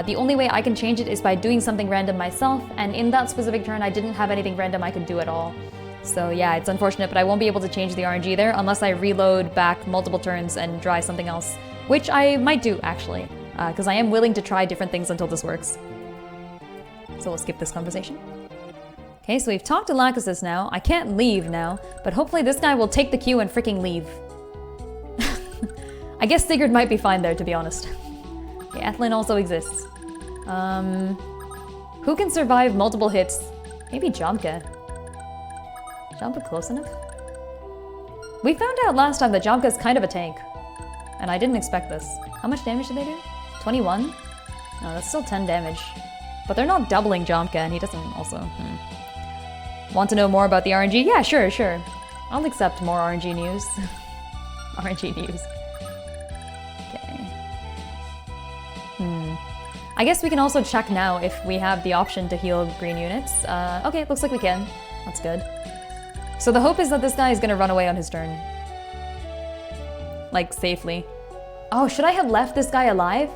The only way I can change it is by doing something random myself, and in that specific turn, I didn't have anything random I could do at all. So yeah, it's unfortunate, but I won't be able to change the RNG there unless I reload back multiple turns and try something else, which I might do, actually, because I am willing to try different things until this works. So we'll skip this conversation. Okay, so we've talked to Lachesis now. I can't leave now, but hopefully this guy will take the cue and freaking leave. I guess Sigurd might be fine there, to be honest. Okay, Ethlin also exists. Who can survive multiple hits? Maybe Jomka. Jomka close enough? We found out last time that Jomka is kind of a tank. And I didn't expect this. How much damage did they do? 21? No, that's still 10 damage. But they're not doubling Jomka, and he doesn't also... Want to know more about the RNG? Yeah, sure. I'll accept more RNG news. RNG news. Okay. I guess we can also check now if we have the option to heal green units. Okay, it looks like we can. That's good. So the hope is that this guy is gonna run away on his turn. Like, safely. Oh, should I have left this guy alive?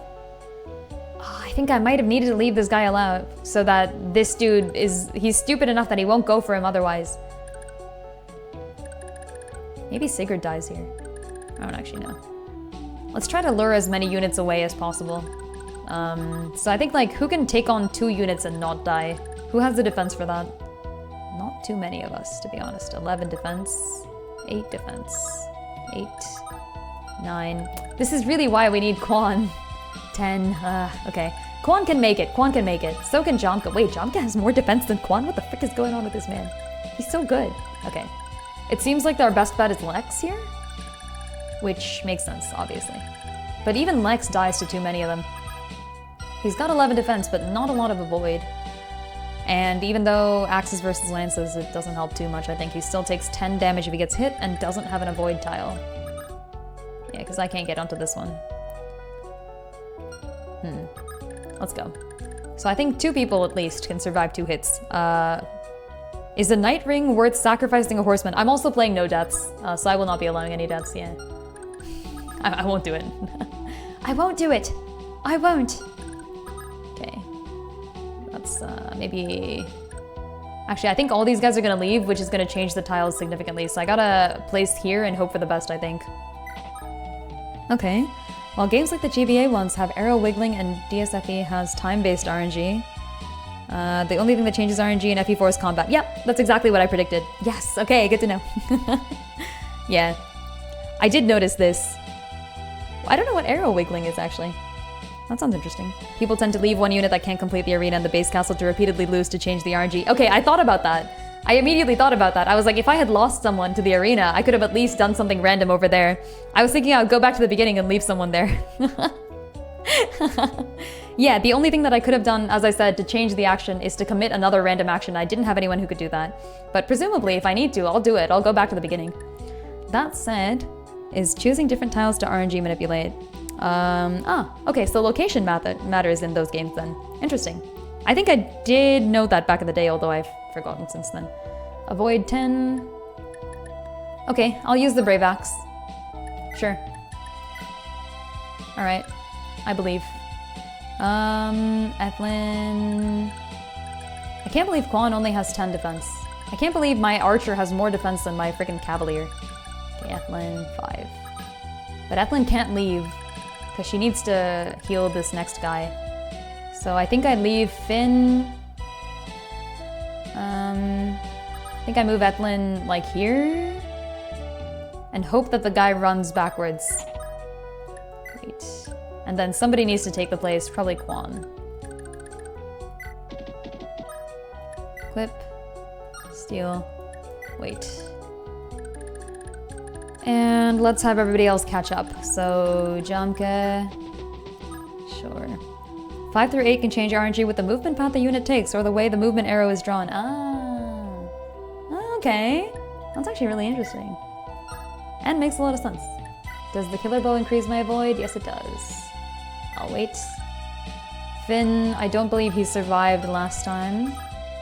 Oh, I think I might have needed to leave this guy alive so that this dude he's stupid enough that he won't go for him otherwise. Maybe Sigurd dies here. I don't actually know. Let's try to lure as many units away as possible. So I think, like, who can take on 2 units and not die? Who has the defense for that? Not too many of us, to be honest. 11 defense, 8 defense, 8, 9. This is really why we need Quan. 10, okay. Quan can make it, So can Jomka. Wait, Jomka has more defense than Quan? What the frick is going on with this man? He's so good. Okay. It seems like our best bet is Lex here, which makes sense, obviously. But even Lex dies to too many of them. He's got 11 defense, but not a lot of avoid. And even though axes versus lances, it doesn't help too much, I think. He still takes 10 damage if he gets hit and doesn't have an avoid tile. Yeah, because I can't get onto this one. Let's go. So I think 2 people at least can survive 2 hits. Is a Night Ring worth sacrificing a horseman? I'm also playing no deaths, so I will not be allowing any deaths, yeah. I won't do it. I won't do it. I won't. Okay. That's maybe... Actually, I think all these guys are gonna leave, which is gonna change the tiles significantly, so I gotta place here and hope for the best, I think. Okay. While games like the GBA ones have arrow wiggling and DSFE has time-based RNG, the only thing that changes RNG in FE4 is combat. Yep, that's exactly what I predicted. Yes, okay, good to know. Yeah. I did notice this. I don't know what arrow wiggling is, actually. That sounds interesting. People tend to leave one unit that can't complete the arena and the base castle to repeatedly lose to change the RNG. Okay, I thought about that. I immediately thought about that. I was like, if I had lost someone to the arena, I could have at least done something random over there. I was thinking I would go back to the beginning and leave someone there. Yeah, the only thing that I could have done, as I said, to change the action is to commit another random action. I didn't have anyone who could do that. But presumably, if I need to, I'll do it. I'll go back to the beginning. That said, is choosing different tiles to RNG manipulate. Okay, so location matters in those games then. Interesting. I think I did know that back in the day, although I've forgotten since then. Avoid 10. Okay, I'll use the Brave Axe. Sure. Alright, I believe. Ethlin... I can't believe Quan only has 10 defense. I can't believe my archer has more defense than my freaking cavalier. Okay, Ethlin, 5. But Ethlin can't leave, because she needs to heal this next guy. So I think I'd leave Finn. I think I move Ethlin, like, here? And hope that the guy runs backwards. Wait. And then somebody needs to take the place, probably Quan. Equip. Steal. Wait. And let's have everybody else catch up. So, Jamke. Sure. 5 through 8 can change RNG with the movement path the unit takes or the way the movement arrow is drawn. Ah. Okay. That's actually really interesting. And makes a lot of sense. Does the killer bow increase my avoid? Yes, it does. I'll wait. Finn, I don't believe he survived last time,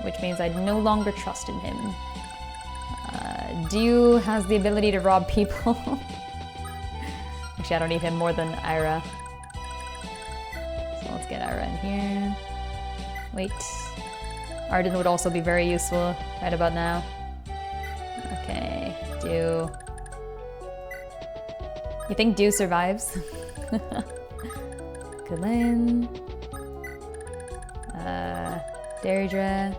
which means I no longer trust in him. Dew has the ability to rob people. Actually, I don't need him more than Ira. So let's get Ira in here. Wait. Arden would also be very useful right about now. Okay, Dew. You think Dew survives? Kulin. Deirdre.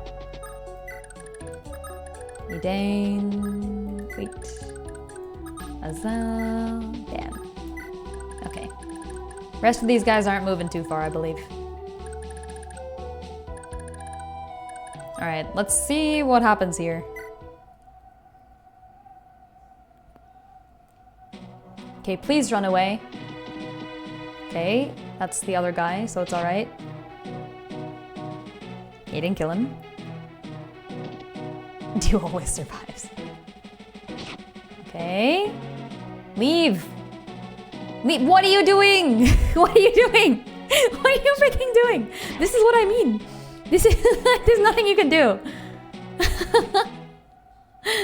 Edane. Wait. Azal. Damn. Okay. Rest of these guys aren't moving too far, I believe. Alright, let's see what happens here. Okay, please run away. Okay, that's the other guy, so it's alright. He didn't kill him. Dew always survives. Okay. Leave! Leave! What are you doing? What are you doing? What are you freaking doing? This is what I mean. This is there's nothing you can do.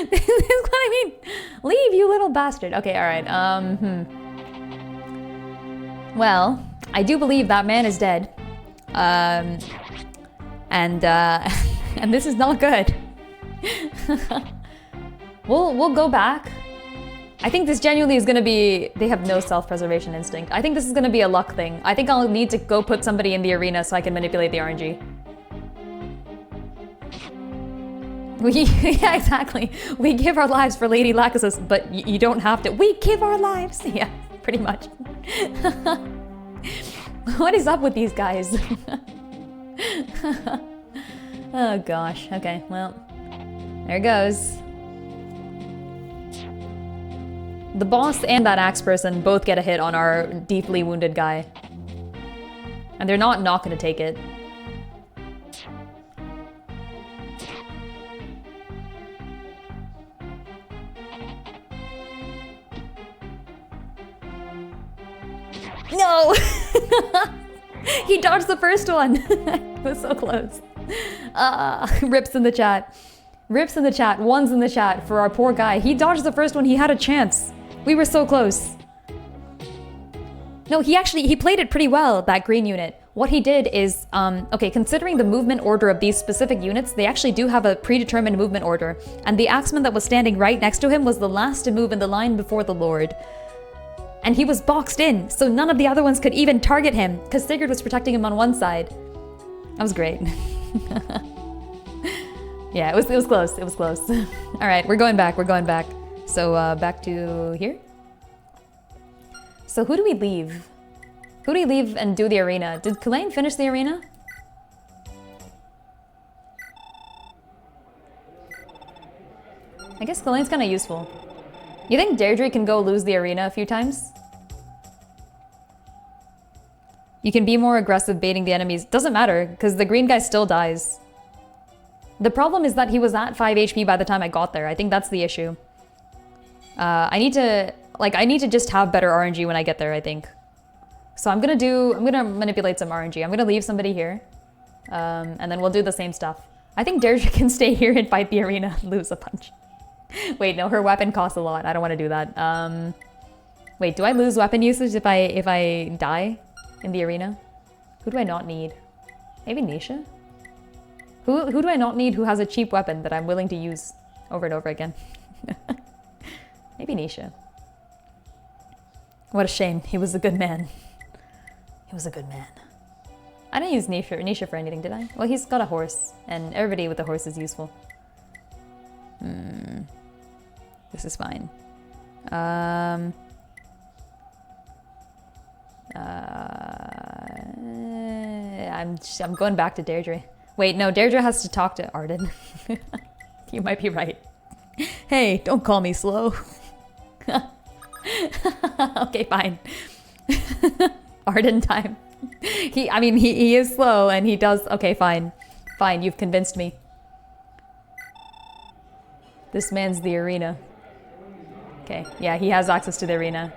This is what I mean. Leave, you little bastard. Okay, alright. Well, I do believe that man is dead. And this is not good. We'll go back. I think this genuinely is gonna be... They have no self-preservation instinct. I think this is gonna be a luck thing. I think I'll need to go put somebody in the arena so I can manipulate the RNG. Yeah, exactly. We give our lives for Lady Lachesis, but you don't have to. We give our lives! Yeah, pretty much. What is up with these guys? Oh gosh, okay, well, there goes. The boss and that axe person both get a hit on our deeply wounded guy. And they're not gonna take it. No! He dodged the first one. It was so close. Rips in the chat. Rips in the chat. Ones in the chat for our poor guy. He dodged the first one. He had a chance. We were so close. No, he played it pretty well, that green unit. What he did is, okay, considering the movement order of these specific units, they actually do have a predetermined movement order. And the axeman that was standing right next to him was the last to move in the line before the Lord. And he was boxed in, so none of the other ones could even target him, because Sigurd was protecting him on one side. That was great. Yeah, it was close, it was close. Alright, we're going back. So, back to here. So who do we leave? Who do we leave and do the arena? Did Kulain finish the arena? I guess Kulain's kind of useful. You think Deirdre can go lose the arena a few times? You can be more aggressive baiting the enemies. Doesn't matter, because the green guy still dies. The problem is that he was at 5 HP by the time I got there. I think that's the issue. I need to just have better RNG when I get there, I think. So I'm gonna manipulate some RNG. I'm gonna leave somebody here. And then we'll do the same stuff. I think Deirdre can stay here and fight the arena and lose a bunch. Wait, no, her weapon costs a lot. I don't want to do that. Wait, do I lose weapon usage if I die in the arena? Who do I not need? Maybe Nisha? Who do I not need who has a cheap weapon that I'm willing to use over and over again? Maybe Nisha. What a shame. He was a good man. He was a good man. I didn't use Nisha for anything, did I? Well, he's got a horse, and everybody with a horse is useful. This is fine. I'm going back to Deirdre. Wait, no, Deirdre has to talk to Arden. You might be right. Hey, don't call me slow. Okay, fine. Arden time. He is slow and he does... Okay, fine. Fine, you've convinced me. This man's the arena. Okay, yeah, he has access to the arena.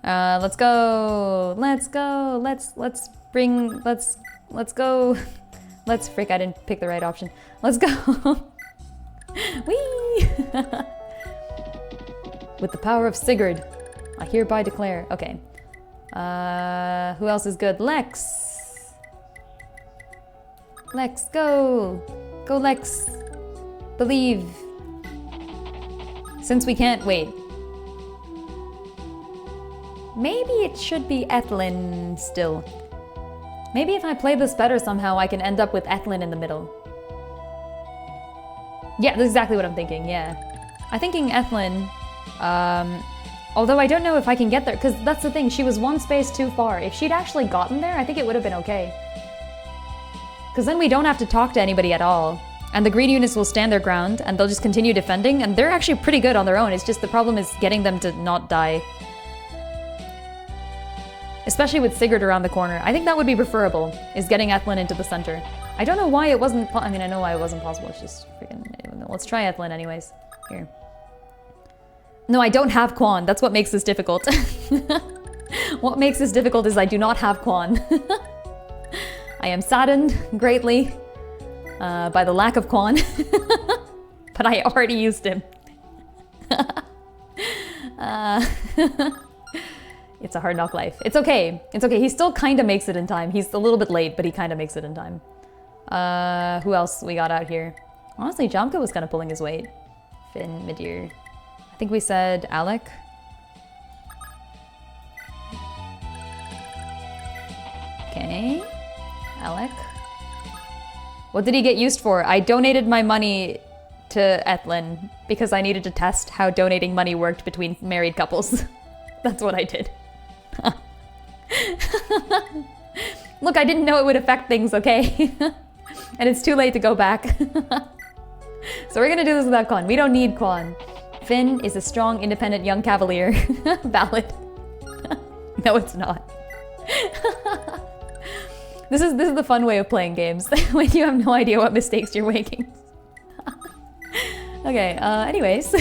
Let's go. Let's go. Let's go. Frick, I didn't pick the right option. Let's go. Whee! With the power of Sigurd, I hereby declare. Okay. Who else is good? Lex. Lex, go. Go, Lex. Believe. Since we can't wait. Maybe it should be Ethlin still. Maybe if I play this better somehow, I can end up with Ethlin in the middle. Yeah, that's exactly what I'm thinking, yeah. I'm thinking Ethlin, although I don't know if I can get there, because that's the thing, she was one space too far. If she'd actually gotten there, I think it would have been okay. Because then we don't have to talk to anybody at all. And the green units will stand their ground, and they'll just continue defending, and they're actually pretty good on their own. It's just the problem is getting them to not die. Especially with Sigurd around the corner. I think that would be preferable, is getting Ethlin into the center. I don't know why it wasn't... I mean, I know why it wasn't possible. It's just freaking... Let's try Ethlin anyways. Here. No, I don't have Quan. That's what makes this difficult. What makes this difficult is I do not have Quan. I am saddened greatly by the lack of Quan. But I already used him. It's a hard knock life. It's okay. It's okay. He still kind of makes it in time. He's a little bit late, but he kind of makes it in time. Who else we got out here? Honestly, Jamka was kind of pulling his weight. Finn, Midir. I think we said Alec. Okay. Alec. What did he get used for? I donated my money to Ethlin because I needed to test how donating money worked between married couples. That's what I did. Look, I didn't know it would affect things, okay? And it's too late to go back. So we're gonna do this without Quan. We don't need Quan. Finn is a strong, independent young cavalier. Valid. No, it's not. This is the fun way of playing games, when you have no idea what mistakes you're making. Okay, anyways.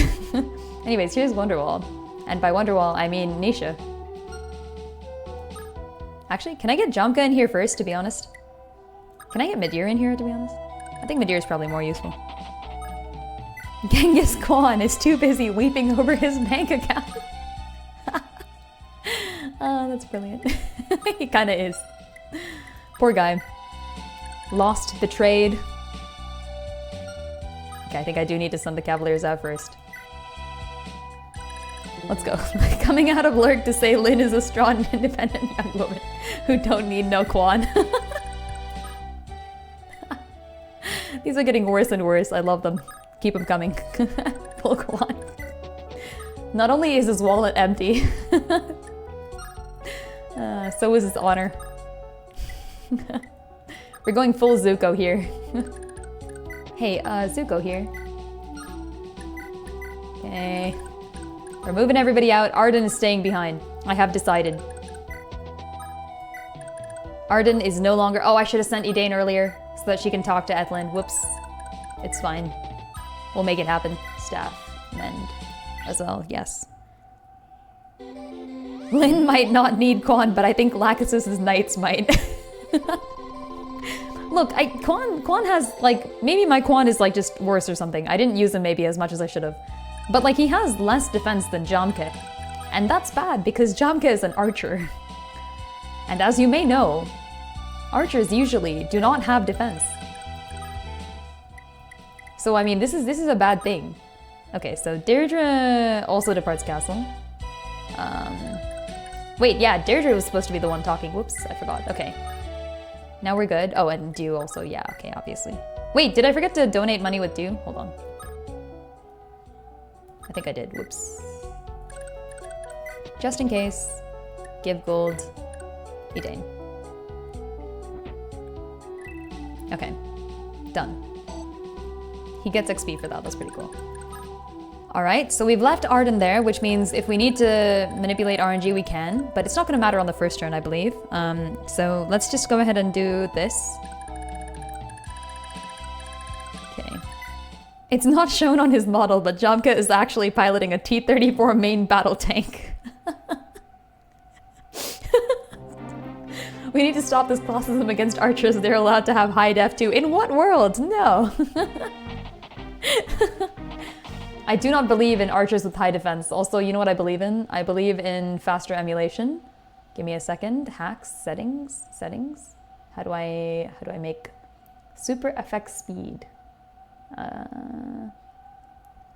Anyways, here's Wonderwall. And by Wonderwall, I mean Nisha. Actually, can I get Jamka in here first, to be honest? Can I get Midir in here, to be honest? I think Midir is probably more useful. Genghis Khan is too busy weeping over his bank account. Oh, that's brilliant. He kinda is. Poor guy. Lost, betrayed. Okay, I think I do need to send the Cavaliers out first. Let's go. Coming out of Lurk to say Lynn is a strong, independent young woman who don't need no Quan. These are getting worse and worse. I love them. Keep them coming. Full Quan. Not only is his wallet empty, so is his honor. We're going full Zuko here. Hey, Zuko here. Okay. We're moving everybody out. Arden is staying behind. I have decided. Arden is no longer... Oh, I should have sent Edain earlier so that she can talk to Ethlin. Whoops. It's fine. We'll make it happen. Staff. Mend. As well, yes. Lynn might not need Quan, but I think Lachesis' knights might. Look, Quan has, like... Maybe my Quan is, like, just worse or something. I didn't use him maybe as much as I should have. But, like, he has less defense than Jamke. And that's bad, because Jamke is an archer. And as you may know, archers usually do not have defense. So, I mean, this is a bad thing. Okay, so Deirdre also departs castle. Wait, yeah, Deirdre was supposed to be the one talking. Whoops, I forgot. Okay. Now we're good. Oh, and Dew also. Yeah, okay, obviously. Wait, did I forget to donate money with Dew? Hold on. I think I did. Whoops. Just in case. Give gold. Edain. Okay. Done. He gets XP for that. That's pretty cool. Alright, so we've left Arden there, which means if we need to manipulate RNG, we can. But it's not going to matter on the first turn, I believe. So let's just go ahead and do this. Okay. It's not shown on his model, but Jamka is actually piloting a T-34 main battle tank. We need to stop this classism against archers. They're allowed to have high def too. In what world? No. I do not believe in archers with high defense. Also, you know what I believe in? I believe in faster emulation. Give me a second. Hacks, settings. How do I make super FX speed?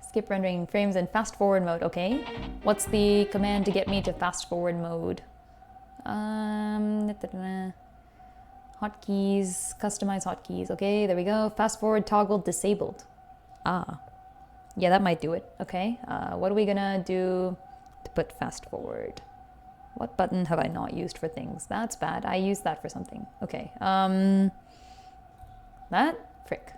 Skip rendering frames in fast forward mode. Okay. What's the command to get me to fast forward mode? Hotkeys, customize hotkeys. Okay, there we go. Fast forward toggle disabled. Ah. Yeah, that might do it. Okay, what are we gonna do to put fast forward? What button have I not used for things? That's bad. I used that for something. Okay, that? Frick.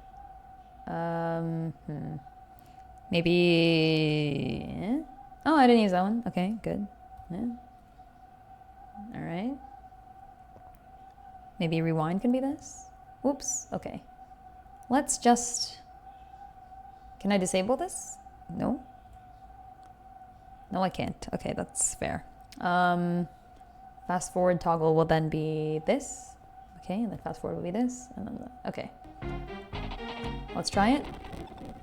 Maybe... Oh, I didn't use that one. Okay, good. Yeah. Alright. Maybe rewind can be this? Whoops, okay. Let's just... Can I disable this? No? No, I can't. Okay, that's fair. Fast forward toggle will then be this. Okay, and then fast forward will be this. And then okay. Let's try it.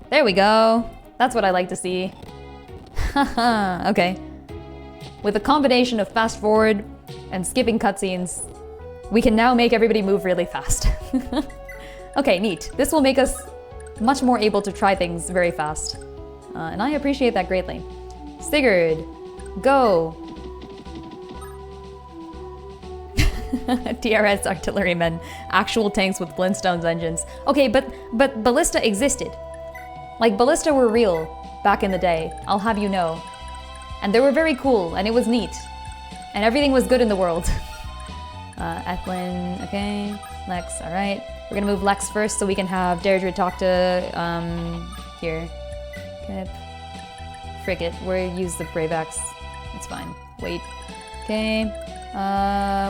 There we go. That's what I like to see. Haha, okay. With a combination of fast forward and skipping cutscenes, we can now make everybody move really fast. Okay, neat. This will make us much more able to try things very fast. And I appreciate that greatly. Sigurd, go! TRS artillerymen, actual tanks with Flintstones engines. Okay, but ballista existed. Like, ballista were real back in the day, I'll have you know. And they were very cool, and it was neat. And everything was good in the world. Ethlin, okay. Lex, alright. We're gonna move Lex first so we can have Deirdre talk to, here. Kip. Frigate, we'll use the Brave Axe. It's fine. Wait. Okay.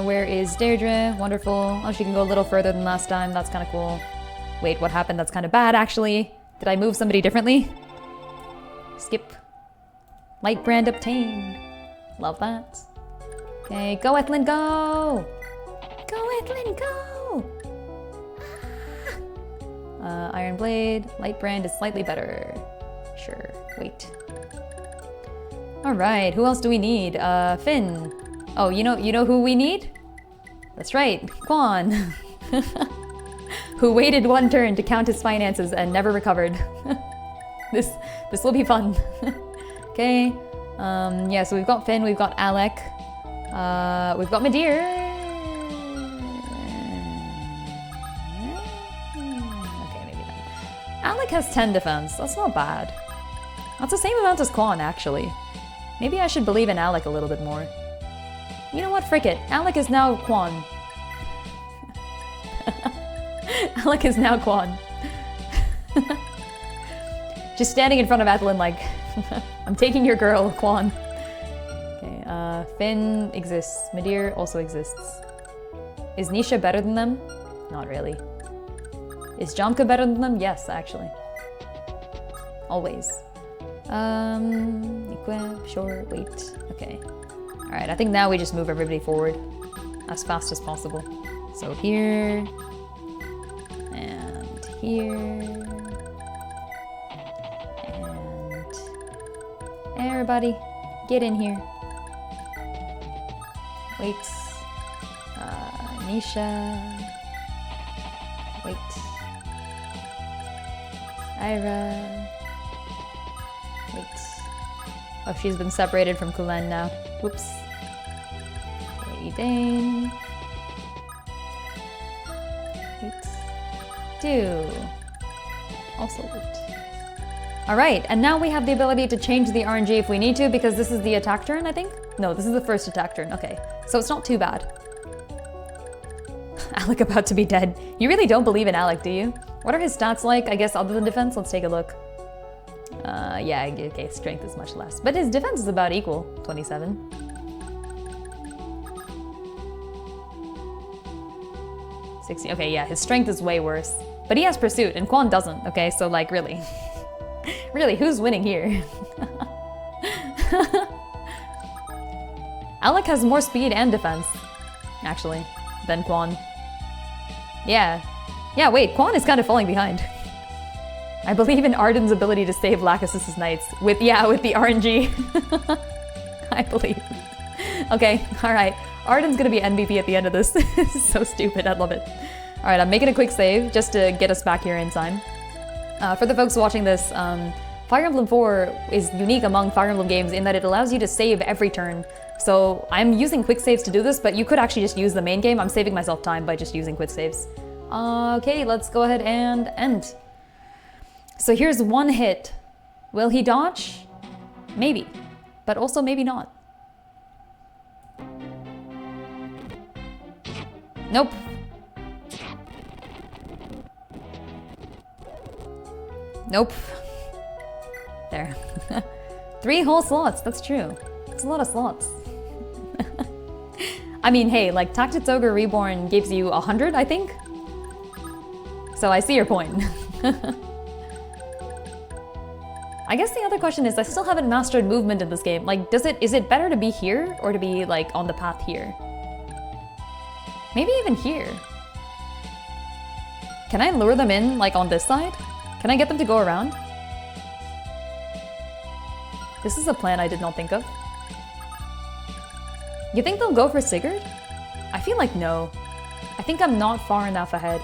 Where is Deirdre? Wonderful. Oh, she can go a little further than last time. That's kind of cool. Wait, what happened? That's kind of bad, actually. Did I move somebody differently? Skip. Light brand obtained. Love that. Okay, go Ethlin, go! Go Ethlin, go! Iron Blade, Light Brand is slightly better. Sure, wait. Alright, who else do we need? Finn. Oh, you know who we need? That's right, Quan. Who waited one turn to count his finances and never recovered. This will be fun. Okay, yeah, so we've got Finn, we've got Alec, we've got Madeir. Alec has 10 defense. That's not bad. That's the same amount as Quan, actually. Maybe I should believe in Alec a little bit more. You know what? Frick it. Alec is now Quan. Alec is now Quan. Just standing in front of Ethelyn like, I'm taking your girl, Quan. Okay, Finn exists. Madeir also exists. Is Nisha better than them? Not really. Is Jamka better than them? Yes, actually. Always. Equip, sure, wait. Okay. Alright, I think now we just move everybody forward as fast as possible. So here, and here, and everybody, get in here. Wait. Nisha. Wait. Ira. Wait. Oh, she's been separated from Kulen now. Whoops. Okay, Dane. Wait. Do. Also wait. Alright, and now we have the ability to change the RNG if we need to, because this is the attack turn, I think? No, this is the first attack turn. Okay, so it's not too bad. Alec about to be dead. You really don't believe in Alec, do you? What are his stats like, I guess, other than defense? Let's take a look. Yeah, okay, strength is much less. But his defense is about equal, 27. Okay, yeah, his strength is way worse. But he has pursuit, and Quan doesn't, okay? So, like, really. Really, who's winning here? Alec has more speed and defense, actually, than Quan. Yeah. Yeah, wait, Quan is kind of falling behind. I believe in Arden's ability to save Lachesis' knights. With the RNG. I believe. Okay, alright. Arden's gonna be MVP at the end of this. This is so stupid, I love it. Alright, I'm making a quick save just to get us back here in time. For the folks watching this, Fire Emblem 4 is unique among Fire Emblem games in that it allows you to save every turn. So I'm using quick saves to do this, but you could actually just use the main game. I'm saving myself time by just using quick saves. Okay, let's go ahead and end. So here's one hit. Will he dodge? Maybe, but also maybe not. Nope. Nope. There. 3 whole slots, that's true. It's a lot of slots. I mean, hey, like Tactics Ogre Reborn gives you 100, I think? So I see your point. I guess the other question is, I still haven't mastered movement in this game. Like, is it better to be here or to be like on the path here? Maybe even here. Can I lure them in like on this side? Can I get them to go around? This is a plan I did not think of. You think they'll go for Sigurd? I feel like no. I think I'm not far enough ahead.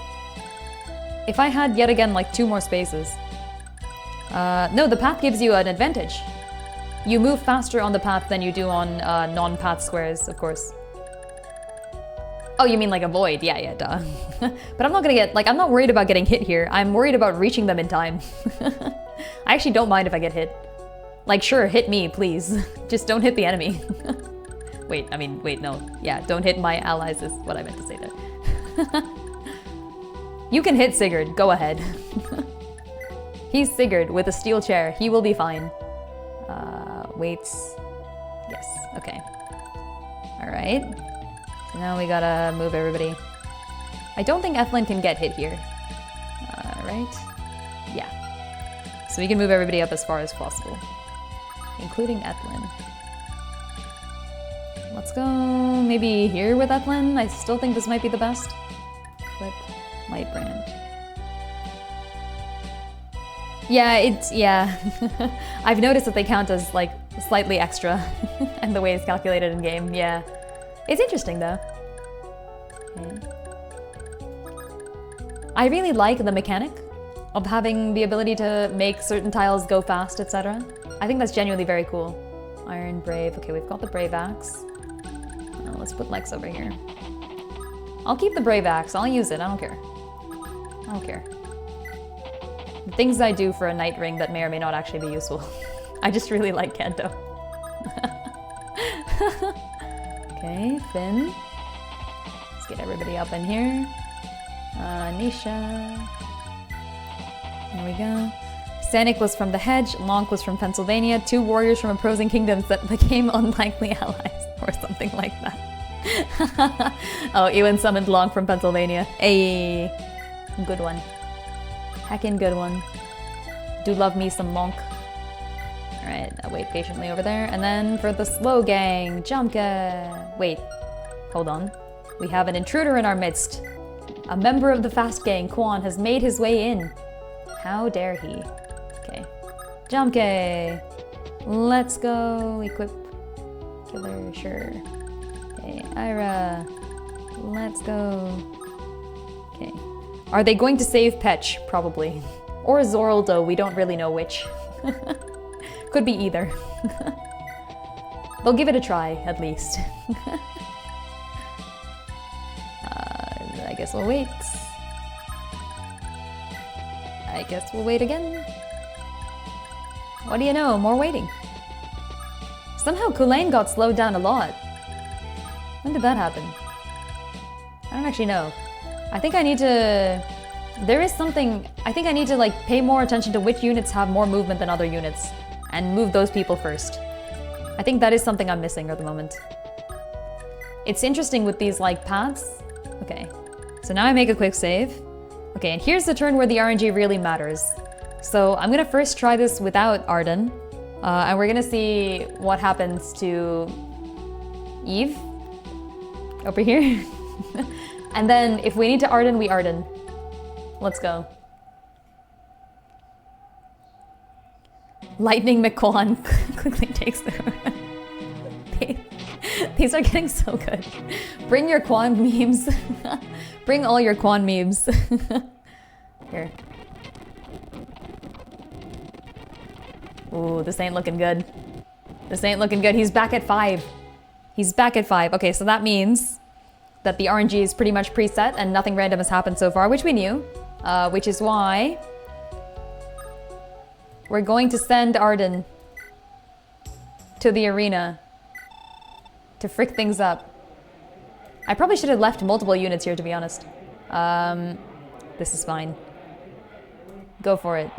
If I had yet again like 2 more spaces. No, the path gives you an advantage. You move faster on the path than you do on non-path squares, of course. Oh, you mean like avoid? Yeah, duh. But I'm not gonna get, like, I'm not worried about getting hit here. I'm worried about reaching them in time. I actually don't mind if I get hit. Like, sure, hit me, please. Just don't hit the enemy. Wait, no. Yeah, don't hit my allies is what I meant to say there. You can hit Sigurd, go ahead. He's Sigurd with a steel chair. He will be fine. Waits. Yes, okay. Alright. So now we gotta move everybody. I don't think Ethlin can get hit here. Right? Yeah. So we can move everybody up as far as possible. Including Ethlin. Let's go maybe here with Ethlin. I still think this might be the best. Clip, light brand. Yeah. I've noticed that they count as like slightly extra and the way it's calculated in game, yeah. It's interesting though. Okay. I really like the mechanic of having the ability to make certain tiles go fast, etc. I think that's genuinely very cool. Iron, Brave, okay, we've got the Brave Axe. Let's put Lex over here. I'll keep the Brave Axe, I'll use it, I don't care. I don't care. The things I do for a Night Ring that may or may not actually be useful. I just really like Kanto. Okay, Finn. Let's get everybody up in here. Nisha. There we go. Sanic was from the Hedge, Lonk was from Pennsylvania, 2 warriors from opposing kingdoms that became unlikely allies, or something like that. Oh, Ewan summoned Lonk from Pennsylvania. Ayy. Good one. Heckin' good one. Do love me some Lonk. Alright, I'll wait patiently over there. And then for the slow gang, Jamka. Wait, hold on. We have an intruder in our midst. A member of the fast gang, Quan, has made his way in. How dare he? Okay. Jamke! Let's go. Equip. Killer, sure. Okay, Ira. Let's go. Okay. Are they going to save Petch? Probably. Or Zoraldo, we don't really know which. Could be either. They'll give it a try, at least. I guess we'll wait. I guess we'll wait again. What do you know? More waiting. Somehow Kulain got slowed down a lot. When did that happen? I don't actually know. I think I need to There is something... I think I need to like pay more attention to which units have more movement than other units. And move those people first. I think that is something I'm missing at the moment. It's interesting with these like paths. Okay. So now I make a quick save. Okay, and here's the turn where the RNG really matters. So I'm gonna first try this without Arden. And we're gonna see what happens to Eve. Over here. And then if we need to Arden, we Arden. Let's go. Lightning McQuan quickly takes the... These are getting so good. Bring your Quan memes. Bring all your Quan memes. Here. Ooh, this ain't looking good. This ain't looking good. He's back at 5. He's back at 5. Okay, so that means that the RNG is pretty much preset and nothing random has happened so far, which we knew. Which is why we're going to send Arden to the arena to frick things up. I probably should have left multiple units here, to be honest. This is fine. Go for it.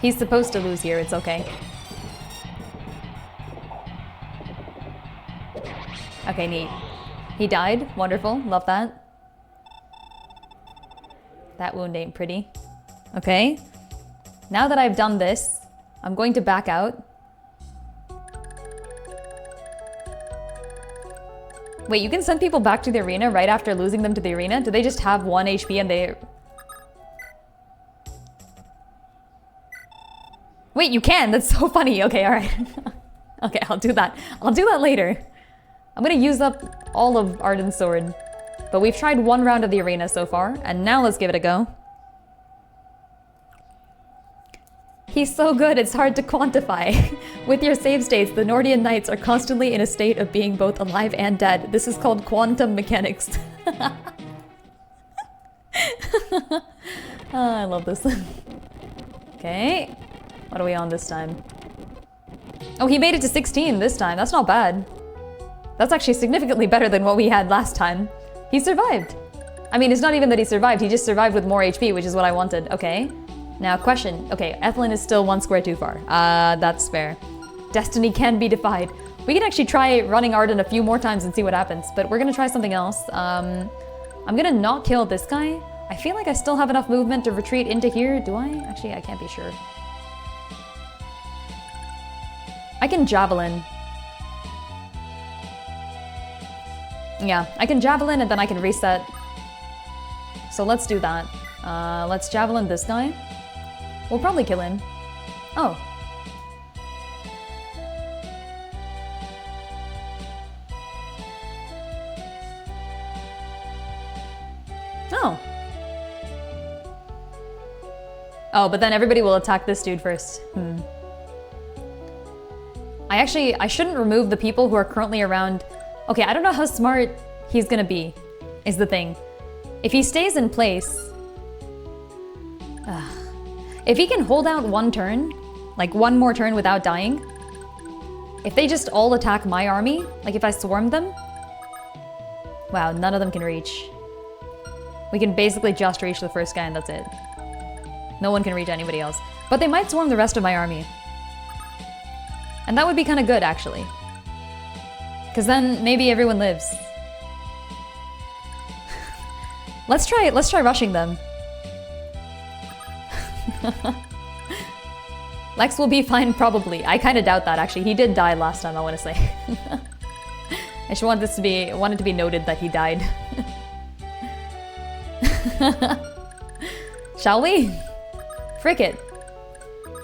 He's supposed to lose here, it's okay. Okay, neat. He died, wonderful, love that. That wound ain't pretty. Okay. Now that I've done this, I'm going to back out. Wait, you can send people back to the arena right after losing them to the arena? Do they just have 1 HP and they... Wait, you can? That's so funny. Okay, alright. Okay, I'll do that. I'll do that later. I'm gonna use up all of Arden's sword. But we've tried 1 round of the arena so far, and now let's give it a go. He's so good, it's hard to quantify. With your save states, the Nordian Knights are constantly in a state of being both alive and dead. This is called quantum mechanics. Oh, I love this. Okay. What are we on this time? Oh, he made it to 16 this time. That's not bad. That's actually significantly better than what we had last time. He survived. I mean, it's not even that he survived. He just survived with more HP, which is what I wanted. Okay. Now, question. Okay, Ethelyn is still 1 square too far. That's fair. Destiny can be defied. We can actually try running Arden a few more times and see what happens, but we're gonna try something else. I'm gonna not kill this guy. I feel like I still have enough movement to retreat into here. Do I? Actually, I can't be sure. I can Javelin. Yeah, I can Javelin and then I can reset. So let's do that. Let's Javelin this guy. We'll probably kill him. Oh. Oh. Oh, but then everybody will attack this dude first. I shouldn't remove the people who are currently around. Okay, I don't know how smart he's gonna be, is the thing. If he stays in place... If he can hold out 1 turn, like 1 more turn without dying, if they just all attack my army, like if I swarm them... Wow, none of them can reach. We can basically just reach the first guy and that's it. No one can reach anybody else. But they might swarm the rest of my army. And that would be kind of good, actually. Because then maybe everyone lives. Let's try rushing them. Lex will be fine, probably. I kind of doubt that, actually. He did die last time, I want to say. I just want it to be noted that he died. Shall we? Frick it.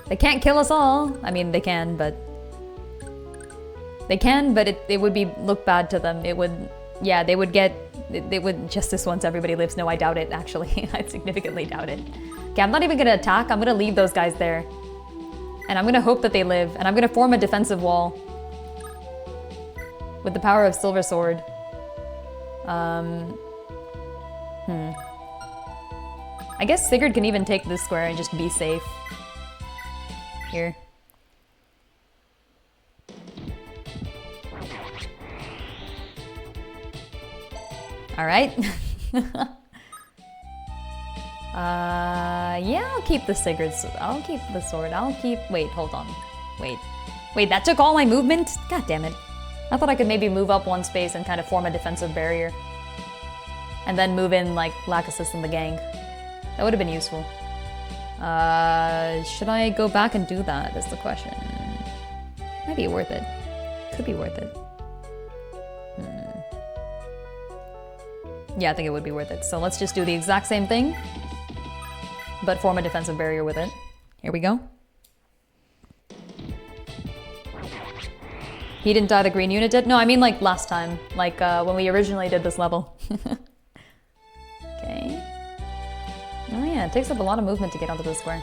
They can't kill us all. I mean, they can, but... They can, but it would look bad to them. It would... Yeah, they would justice once everybody lives. No, I doubt it, actually. I significantly doubt it. Okay, I'm not even gonna attack. I'm gonna leave those guys there. And I'm gonna hope that they live. And I'm gonna form a defensive wall. With the power of Silver Sword. I guess Sigurd can even take this square and just be safe. Here. Alright. Yeah, I'll keep the Sigurd. I'll keep the sword. Wait, hold on. Wait, that took all my movement? God damn it. I thought I could maybe move up one space and kind of form a defensive barrier. And then move in, like, Lachesis and the gang. That would have been useful. Should I go back and do that, is the question. Might be worth it. Could be worth it. Yeah, I think it would be worth it. So let's just do the exact same thing, but form a defensive barrier with it. Here we go. He didn't die, the green unit did? No, I mean like last time. Like when we originally did this level. Okay. Oh yeah, it takes up a lot of movement to get onto the square.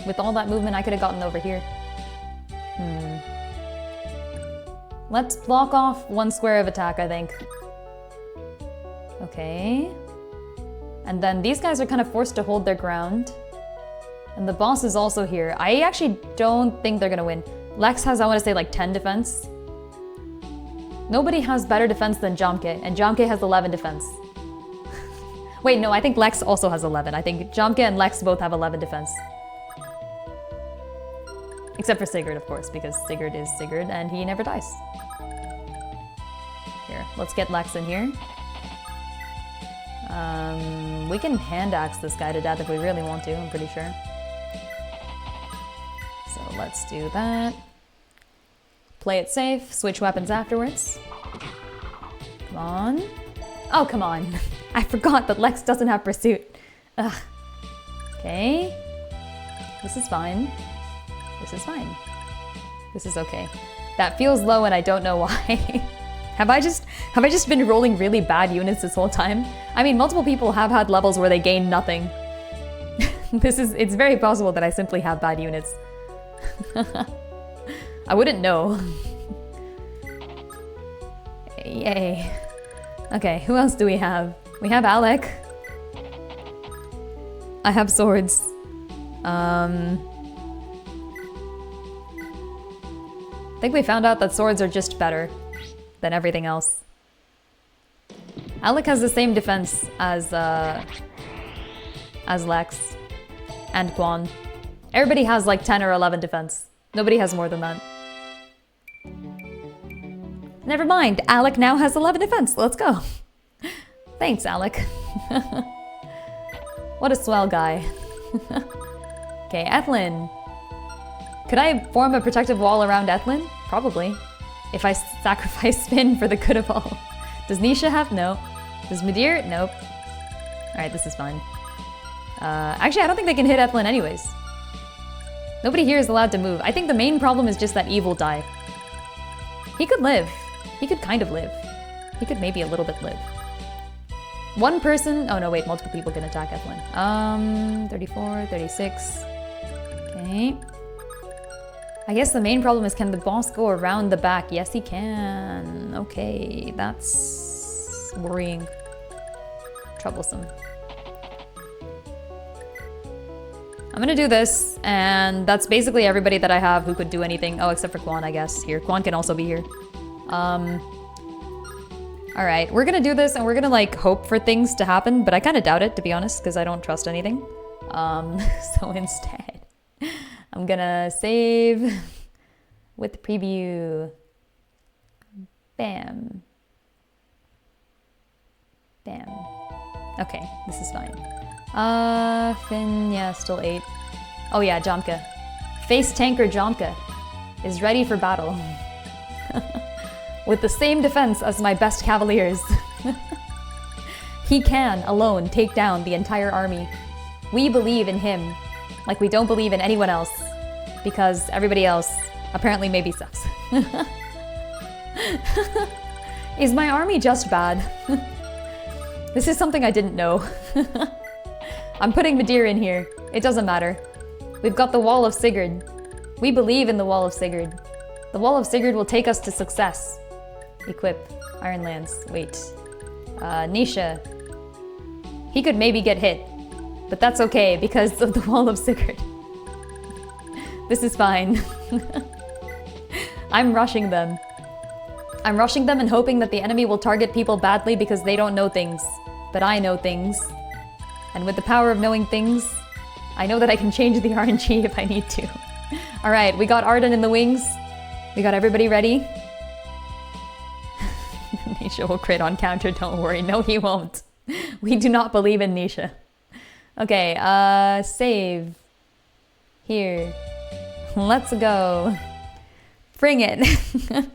With all that movement, I could have gotten over here. Let's block off one square of attack, I think. Okay. And then these guys are kind of forced to hold their ground. And the boss is also here. I actually don't think they're gonna win. Lex has, I want to say, like 10 defense. Nobody has better defense than Jomke, and Jomke has 11 defense. Wait, no, I think Lex also has 11. I think Jomke and Lex both have 11 defense. Except for Sigurd, of course, because Sigurd is Sigurd and he never dies. Here, let's get Lex in here. We can hand axe this guy to death if we really want to, I'm pretty sure. So let's do that. Play it safe, switch weapons afterwards. Come on. Oh, come on. I forgot that Lex doesn't have pursuit. Ugh. Okay. This is fine. This is fine. This is okay. That feels low and I don't know why. Have I just been rolling really bad units this whole time? I mean, multiple people have had levels where they gain nothing. It's very possible that I simply have bad units. I wouldn't know. Yay. Okay, who else do we have? We have Alec. I have swords. I think we found out that swords are just better than everything else. Alec has the same defense as Lex and Quan. Everybody has like 10 or 11 defense. Nobody has more than that. Never mind, Alec now has 11 defense. Let's go. Thanks, Alec. What a swell guy. Okay, Ethlyn. Could I form a protective wall around Ethlyn? Probably. If I sacrifice Spin for the good of all. Does Nisha have? No. Does Midir? Nope. Alright, this is fine. Actually, I don't think they can hit Ethlyn anyways. Nobody here is allowed to move. I think the main problem is just that Eve will die. He could live. He could kind of live. He could maybe a little bit live. One person... Oh no, wait, multiple people can attack Ethlyn. 34, 36. Okay. I guess the main problem is, can the boss go around the back? Yes, he can. Okay, that's worrying. Troublesome. I'm gonna do this, and that's basically everybody that I have who could do anything. Oh, except for Quan, I guess. Here, Quan can also be here. Alright, we're gonna do this, and we're gonna, like, hope for things to happen, but I kind of doubt it, to be honest, because I don't trust anything. So instead, I'm gonna save with the preview. Bam. Bam. Okay, this is fine. Finn, yeah, still 8. Oh yeah, Jomka. Face tanker Jomka is ready for battle. With the same defense as my best cavaliers. He can, alone, take down the entire army. We believe in him, like we don't believe in anyone else, because everybody else apparently maybe sucks. Is my army just bad? This is something I didn't know. I'm putting Midir in here. It doesn't matter. We've got the Wall of Sigurd. We believe in the Wall of Sigurd. The Wall of Sigurd will take us to success. Equip. Iron Lance. Wait. Nisha. He could maybe get hit. But that's okay because of the Wall of Sigurd. This is fine. I'm rushing them. I'm rushing them and hoping that the enemy will target people badly because they don't know things. But I know things. And with the power of knowing things, I know that I can change the RNG if I need to. Alright, we got Arden in the wings. We got everybody ready. Nisha will crit on counter, don't worry. No, he won't. We do not believe in Nisha. Okay, save. Here. Let's go. Bring it.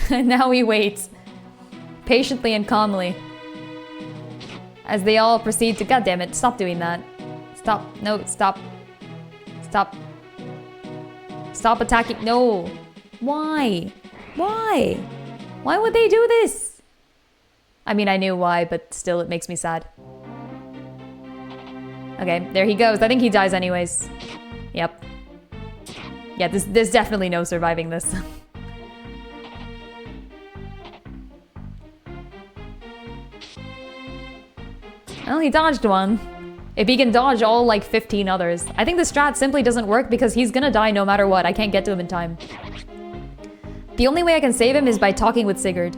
And now we wait. Patiently and calmly. As they all proceed to... God damn it, stop doing that. Stop. No, stop. Stop. Stop attacking. No. Why? Why? Why would they do this? I mean, I knew why, but still it makes me sad. Okay, there he goes. I think he dies anyways. Yep. Yeah, there's definitely no surviving this. Well, he dodged one. If he can dodge all, like, 15 others. I think the strat simply doesn't work because he's gonna die no matter what. I can't get to him in time. The only way I can save him is by talking with Sigurd.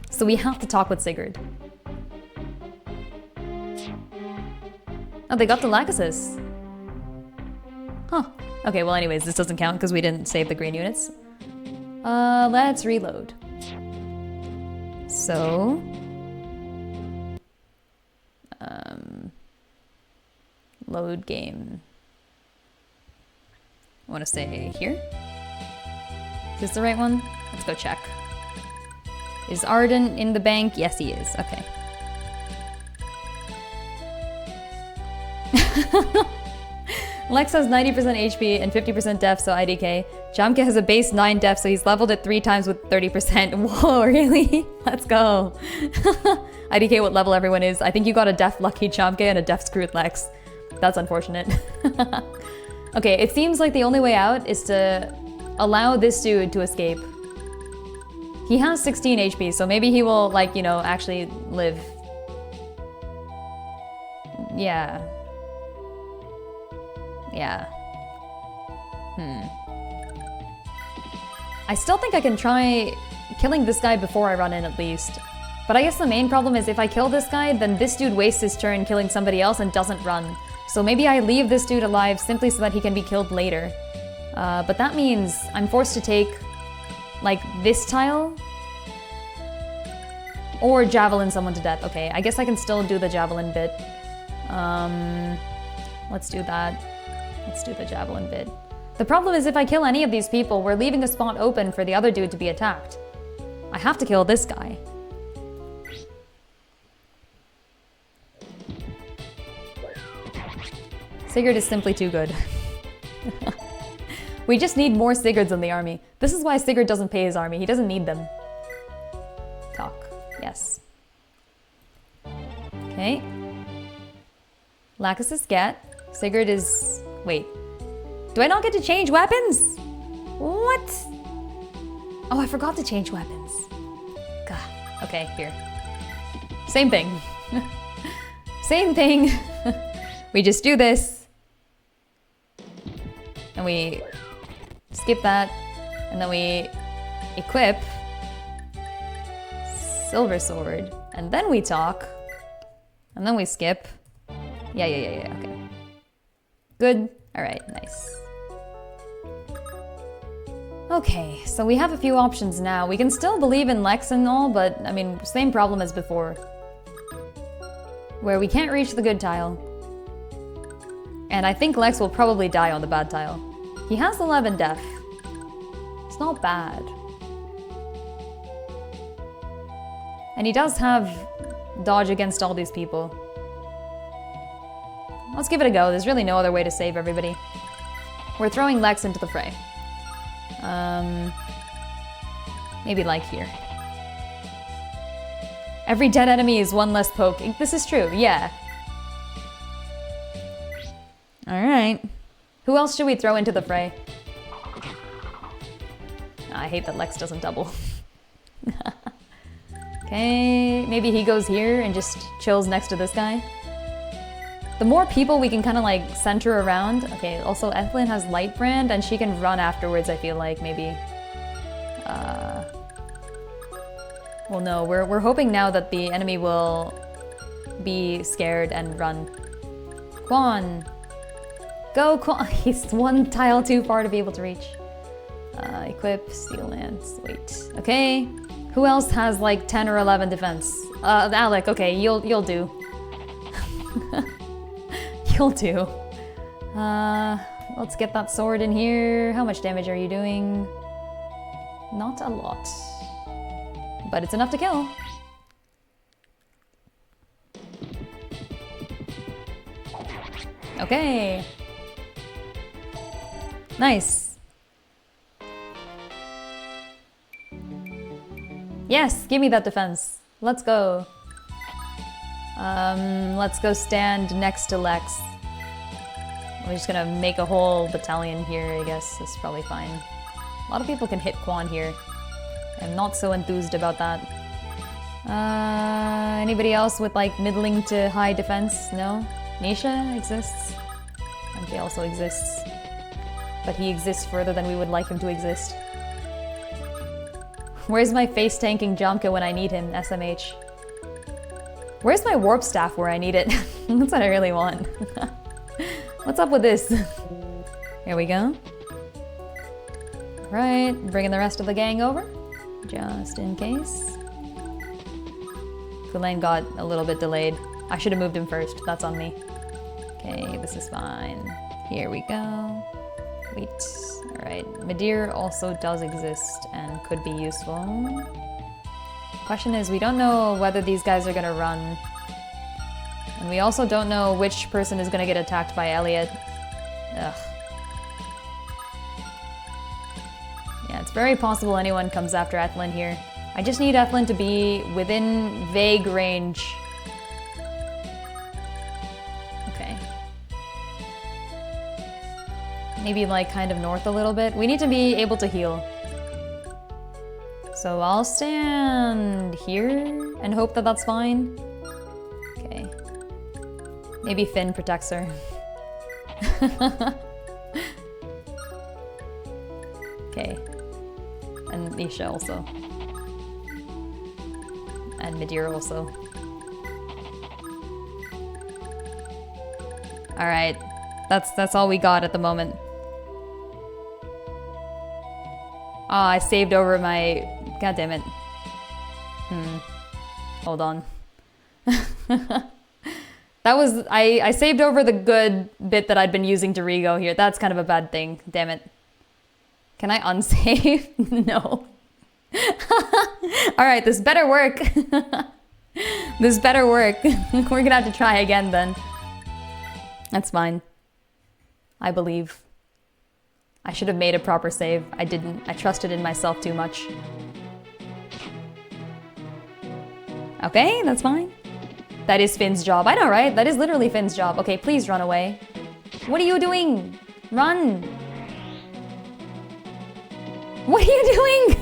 So we have to talk with Sigurd. Oh, they got the Lachesis. Huh. Okay, well anyways, this doesn't count because we didn't save the green units. Let's reload. So... load game. I want to say here. Is this the right one? Let's go check. Is Arden in the bank? Yes, he is. Okay. Lex has 90% HP and 50% def, so IDK. Jamke has a base 9 def, so he's leveled it 3 times with 30%. Whoa, really? Let's go. IDK what level everyone is. I think you got a def lucky Jamke and a def screwed Lex. That's unfortunate. Okay, it seems like the only way out is to allow this dude to escape. He has 16 HP, so maybe he will, like, you know, actually live. Yeah. Yeah. I still think I can try killing this guy before I run in at least. But I guess the main problem is if I kill this guy, then this dude wastes his turn killing somebody else and doesn't run. So maybe I leave this dude alive simply so that he can be killed later. But that means I'm forced to take, like, this tile. Or javelin someone to death. Okay, I guess I can still do the javelin bit. Let's do that. Let's do the javelin bit. The problem is if I kill any of these people, we're leaving a spot open for the other dude to be attacked. I have to kill this guy. Sigurd is simply too good. We just need more Sigurds in the army. This is why Sigurd doesn't pay his army. He doesn't need them. Talk. Yes. Okay. Lachesis get. Sigurd is... Wait. Do I not get to change weapons? What? Oh, I forgot to change weapons. God. Okay, here. Same thing. Same thing. We just do this. And we skip that. And then we equip Silver Sword. And then we talk. And then we skip. Yeah, okay. Good. Alright, nice. Okay, so we have a few options now. We can still believe in Lex and all, but, I mean, same problem as before. Where we can't reach the good tile. And I think Lex will probably die on the bad tile. He has 11 def. It's not bad. And he does have dodge against all these people. Let's give it a go. There's really no other way to save everybody. We're throwing Lex into the fray. Maybe like here. Every dead enemy is one less poke. This is true, yeah. Alright. Who else should we throw into the fray? I hate that Lex doesn't double. Okay, maybe he goes here and just chills next to this guy. The more people we can kind of like center around. Okay, also Ethlyn has Light Brand and she can run afterwards, I feel like, maybe. Well, no, we're hoping now that the enemy will be scared and run. Quan! Go, Quan! He's one tile too far to be able to reach. Equip, Steel Lance, wait. Okay. Who else has like 10 or 11 defense? Alec, okay, you'll do. You'll do. Let's get that sword in here. How much damage are you doing? Not a lot. But it's enough to kill. Okay. Nice. Yes, give me that defense. Let's go. Let's go stand next to Lex. I'm just gonna make a whole battalion here, I guess. It's probably fine. A lot of people can hit Quan here. I'm not so enthused about that. Anybody else with like middling to high defense? No? Nisha exists. He also exists. But he exists further than we would like him to exist. Where's my face tanking Jomka when I need him, SMH? Where's my warp staff where I need it? That's what I really want. What's up with this? Here we go. Right, bringing the rest of the gang over. Just in case. Kulain got a little bit delayed. I should have moved him first. That's on me. Okay, this is fine. Here we go. Wait. Alright. Midir also does exist and could be useful. Question is, we don't know whether these guys are gonna run. And we also don't know which person is gonna get attacked by Elliot. Ugh. Yeah, it's very possible anyone comes after Ethlyn here. I just need Ethlyn to be within vague range. Okay. Maybe like kind of north a little bit. We need to be able to heal. So I'll stand here and hope that that's fine. Okay. Maybe Finn protects her. Okay. And Nisha also. And Midir also. Alright. That's all we got at the moment. Ah, I saved over my... God damn it. Hold on. That was... I saved over the good bit that I'd been using to Rigo here. That's kind of a bad thing. Damn it. Can I unsave? No. Alright, this better work. This better work. We're gonna have to try again then. That's fine. I believe. I should have made a proper save. I didn't. I trusted in myself too much. Okay, that's fine. That is Finn's job. I know, right? That is literally Finn's job. Okay, please run away. What are you doing? Run! What are you doing?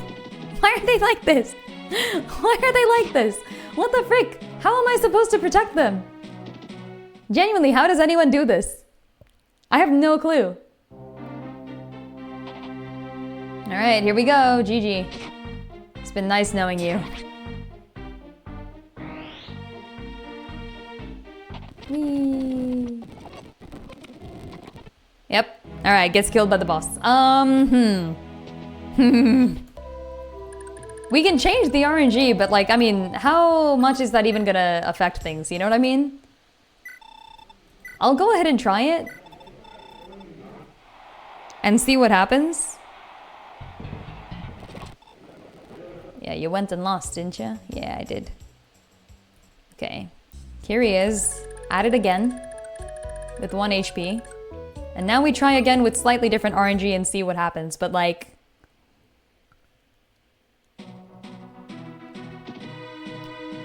Why are they like this? Why are they like this? What the frick? How am I supposed to protect them? Genuinely, how does anyone do this? I have no clue. Alright, here we go. GG. It's been nice knowing you. Whee. Yep. Alright, gets killed by the boss. We can change the RNG, but like, I mean, how much is that even gonna affect things? You know what I mean? I'll go ahead and try it. And see what happens. Yeah, you went and lost, didn't you? Yeah, I did. Okay. Here he is. At it again. With 1 HP. And now we try again with slightly different RNG and see what happens. But like...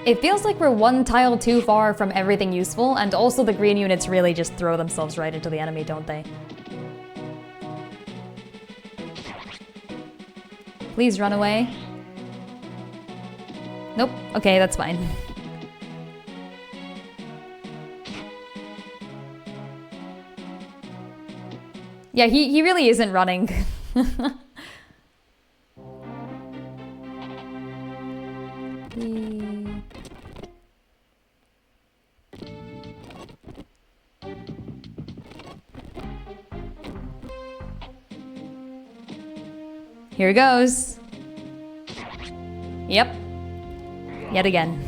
it feels like we're one tile too far from everything useful, and also the green units really just throw themselves right into the enemy, don't they? Please run away. Nope. Okay, that's fine. Yeah, he really isn't running. Here goes. Yep. Yet again.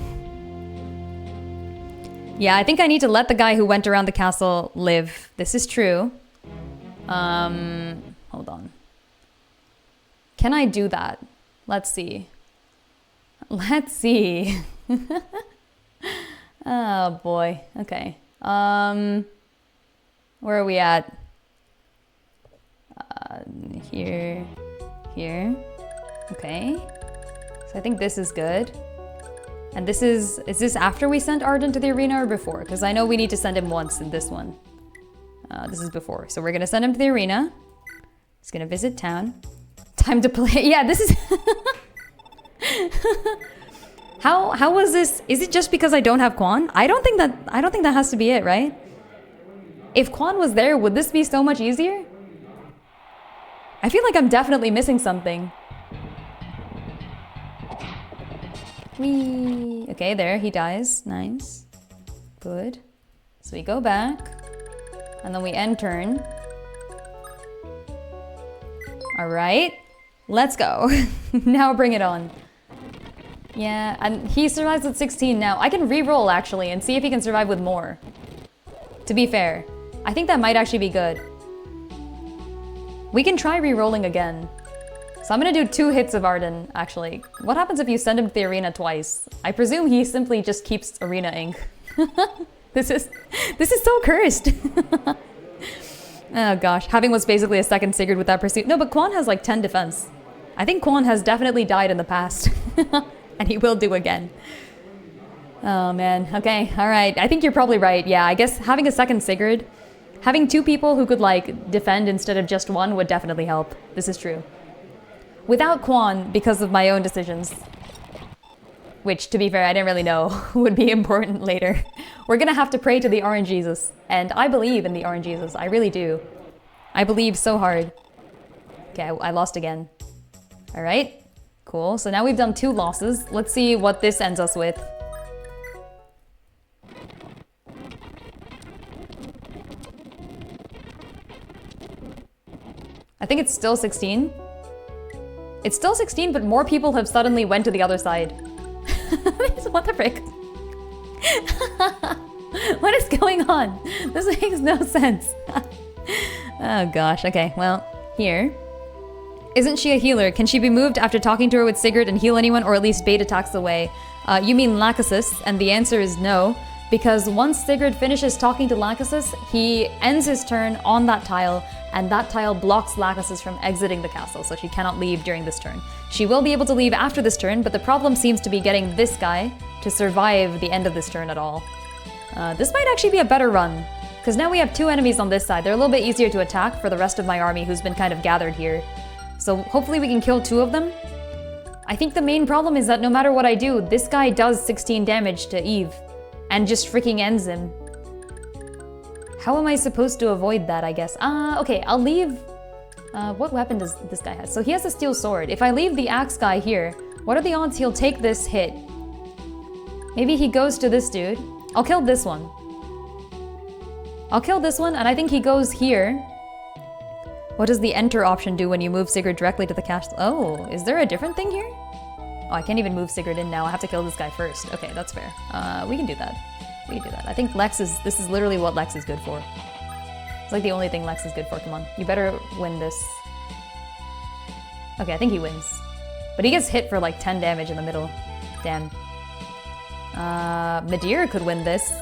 Yeah, I think I need to let the guy who went around the castle live. This is true. Hold on. Can I do that? Let's see. Let's see. Oh boy. Okay. Where are we at? Here. Here. Okay. So I think this is good. And this is this after we sent Arden to the arena or before? Because I know we need to send him once in this one. This is before. So we're gonna send him to the arena. He's gonna visit town. Time to play. Yeah, this is... How was this? Is it just because I don't have Quan? I don't think that has to be it, right? If Quan was there, would this be so much easier? I feel like I'm definitely missing something. Whee. Okay, there, he dies. Nice. Good. So we go back. And then we end turn. Alright. Let's go. Now bring it on. Yeah, and he survives with 16 now. I can re-roll, actually, and see if he can survive with more. To be fair. I think that might actually be good. We can try re-rolling again. So I'm gonna do 2 hits of Arden, actually. What happens if you send him to the arena twice? I presume he simply just keeps arena ink. This is so cursed. Oh gosh, having what's basically a second Sigurd with that pursuit. No, but Quan has like 10 defense. I think Quan has definitely died in the past. And he will do again. Oh man, okay, alright. I think you're probably right. Yeah, I guess having a second Sigurd, having 2 people who could like defend instead of just one would definitely help. This is true. Without Quan, because of my own decisions. Which, to be fair, I didn't really know would be important later. We're gonna have to pray to the Orange Jesus. And I believe in the Orange Jesus. I really do. I believe so hard. Okay, I lost again. Alright. Cool. So now we've done 2 losses. Let's see what this ends us with. I think it's still 16. It's still 16, but more people have suddenly went to the other side. What the frick? What is going on? This makes no sense. Oh gosh, okay, well, here. Isn't she a healer? Can she be moved after talking to her with Sigurd and heal anyone, or at least bait attacks away? You mean Lachesis, and the answer is no, because once Sigurd finishes talking to Lachesis, he ends his turn on that tile, and that tile blocks Lachesis from exiting the castle, so she cannot leave during this turn. She will be able to leave after this turn, but the problem seems to be getting this guy to survive the end of this turn at all. This might actually be a better run, because now we have 2 enemies on this side. They're a little bit easier to attack for the rest of my army who's been kind of gathered here. So hopefully we can kill 2 of them. I think the main problem is that no matter what I do, this guy does 16 damage to Eve, and just freaking ends him. How am I supposed to avoid that, I guess? Okay, I'll leave... what weapon does this guy have? So he has a steel sword. If I leave the axe guy here, what are the odds he'll take this hit? Maybe he goes to this dude. I'll kill this one. I'll kill this one, and I think he goes here. What does the enter option do when you move Sigurd directly to the castle? Oh, is there a different thing here? Oh, I can't even move Sigurd in now. I have to kill this guy first. Okay, that's fair. We can do that. We can do that. I think this is literally what Lex is good for. It's like the only thing Lex is good for. Come on. You better win this. Okay, I think he wins. But he gets hit for like 10 damage in the middle. Damn. Madeira could win this.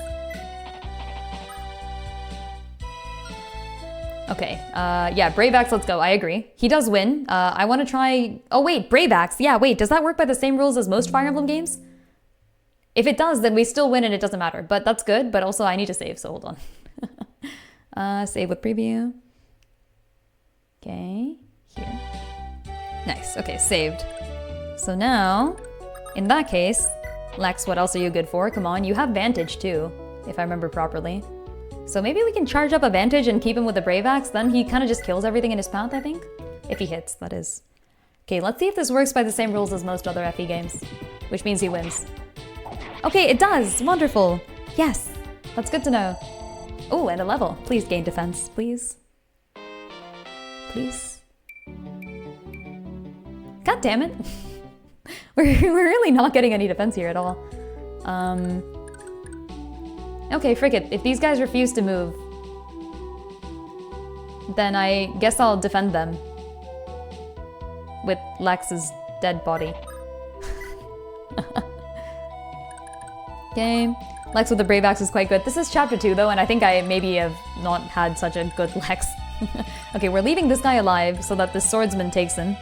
Okay, yeah, Brave Axe, let's go. I agree. He does win. I want to try... Oh, wait, Brave Axe. Yeah, wait, does that work by the same rules as most Fire Emblem games? If it does, then we still win and it doesn't matter. But that's good, but also I need to save, so hold on. Save with preview. Okay, here. Nice, okay, saved. So now, in that case, Lex, what else are you good for? Come on, you have Vantage too, if I remember properly. So maybe we can charge up a Vantage and keep him with the Brave Axe, then he kind of just kills everything in his path, I think. If he hits, that is. Okay, let's see if this works by the same rules as most other FE games. Which means he wins. Okay, it does! Wonderful! Yes! That's good to know. Oh, and a level. Please gain defense, please. Please. God damn it. We're really not getting any defense here at all. Okay, frick it. If these guys refuse to move, then I guess I'll defend them with Lex's dead body. Okay. Lex with the Brave Axe is quite good. This is chapter 2 though, and I think I maybe have not had such a good Lex. Okay, we're leaving this guy alive so that the swordsman takes him.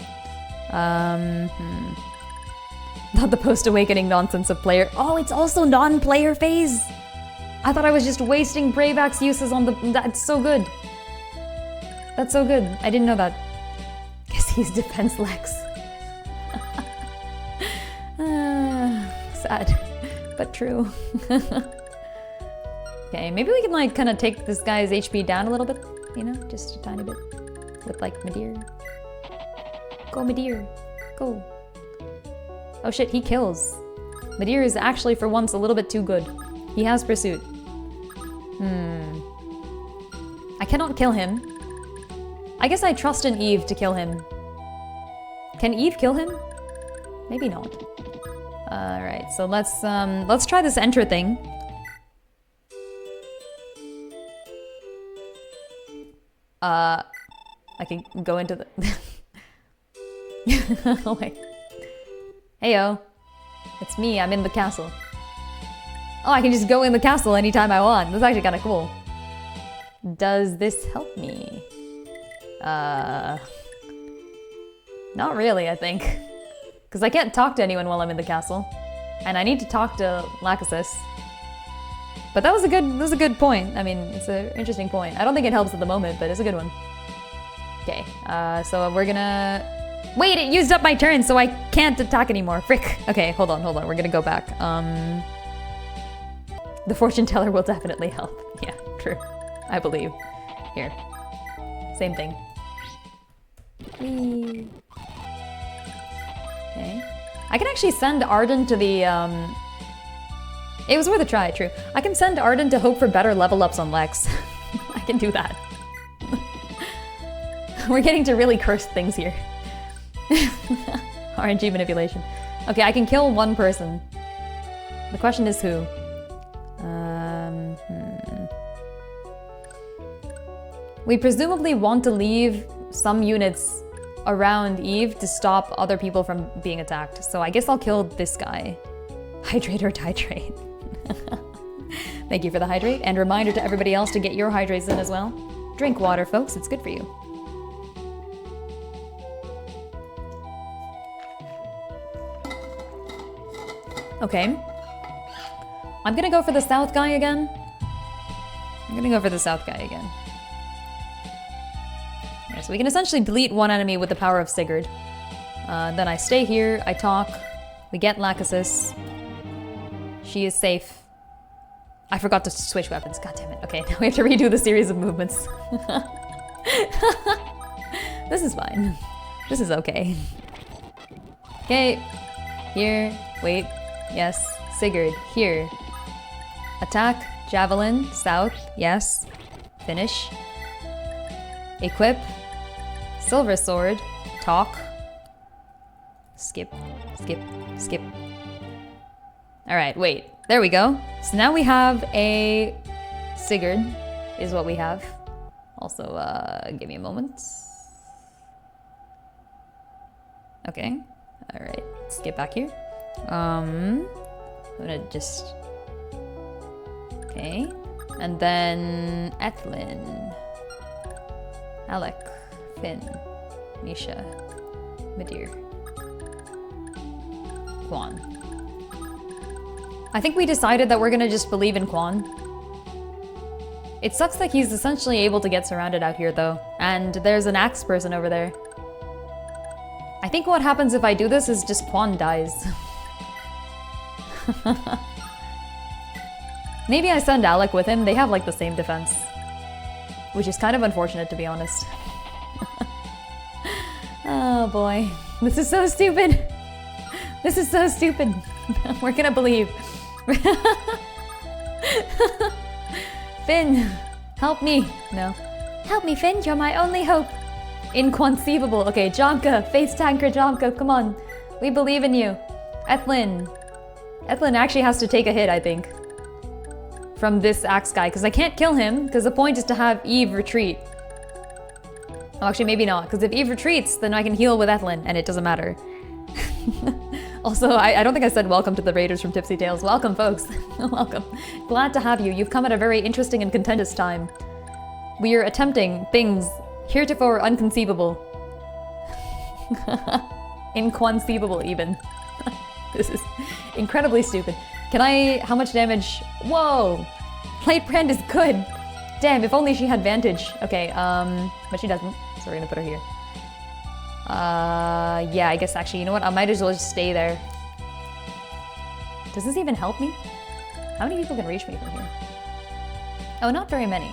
Not the post-awakening nonsense of player. Oh, it's also non-player phase! I thought I was just wasting Brave Axe uses on the... That's so good. That's so good. I didn't know that. Guess he's defense Lex. Sad, but true. Okay, maybe we can like kind of take this guy's HP down a little bit, you know, just a tiny bit with like Midir. Go Midir, go. Oh shit, he kills. Midir is actually for once a little bit too good. He has pursuit. I cannot kill him. I guess I trust in Eve to kill him. Can Eve kill him? Maybe not. Alright, so let's try this enter thing. I can go into the... Oh wait. Heyo. It's me, I'm in the castle. Oh, I can just go in the castle anytime I want. That's actually kind of cool. Does this help me? Not really, I think. Because I can't talk to anyone while I'm in the castle. And I need to talk to Lachesis. But that was a good point. I mean, it's an interesting point. I don't think it helps at the moment, but it's a good one. Okay, so we're gonna... Wait, it used up my turn, so I can't attack anymore. Frick. Okay, hold on. We're gonna go back. The fortune teller will definitely help. Yeah, true. I believe. Here. Same thing. Whee. Okay. I can actually send Arden to the, It was worth a try, true. I can send Arden to hope for better level ups on Lex. I can do that. We're getting to really cursed things here. RNG manipulation. Okay, I can kill one person. The question is who? We presumably want to leave some units around Eve to stop other people from being attacked. So I guess I'll kill this guy. Hydrate or titrate. Thank you for the hydrate, and reminder to everybody else to get your hydrates in as well. Drink water, folks, it's good for you. Okay. I'm gonna go for the south guy again. Yeah, so we can essentially delete one enemy with the power of Sigurd. Then I stay here, I talk, we get Lachesis. She is safe. I forgot to switch weapons, god damn it. Okay, now we have to redo the series of movements. This is fine. This is okay. Okay, here, wait, yes, Sigurd, here. Attack, javelin, south, yes. Finish. Equip. Silver sword, talk. Skip, skip, skip. Alright, wait. There we go. So now we have a Sigurd, is what we have. Also, give me a moment. Okay. Alright, let's get back here. I'm gonna just... Okay. And then Ethlin. Alec. Finn. Misha. Midir. Quan. I think we decided that we're gonna just believe in Quan. It sucks that he's essentially able to get surrounded out here though, and there's an axe person over there. I think what happens if I do this is just Quan dies. Maybe I send Alec with him, they have like the same defense. Which is kind of unfortunate to be honest. Oh boy, this is so stupid. This is so stupid. We're gonna believe. Finn, help me. No. Help me, Finn, you're my only hope. Inconceivable. Okay, Jomka, face tanker Jomka, come on. We believe in you. Ethlin. Ethlin actually has to take a hit, I think. From this axe guy, because I can't kill him, because the point is to have Eve retreat. Oh, actually, maybe not, because if Eve retreats, then I can heal with Ethlin, and it doesn't matter. Also, I don't think I said welcome to the Raiders from Tipsy Tales. Welcome, folks. Welcome. Glad to have you. You've come at a very interesting and contentious time. We are attempting things heretofore unconceivable. Inconceivable, even. This is incredibly stupid. Can I... How much damage? Whoa! Lightbrand is good! Damn, if only she had Vantage. Okay, but she doesn't, so we're gonna put her here. Yeah, I guess actually, you know what? I might as well just stay there. Does this even help me? How many people can reach me from here? Oh, not very many.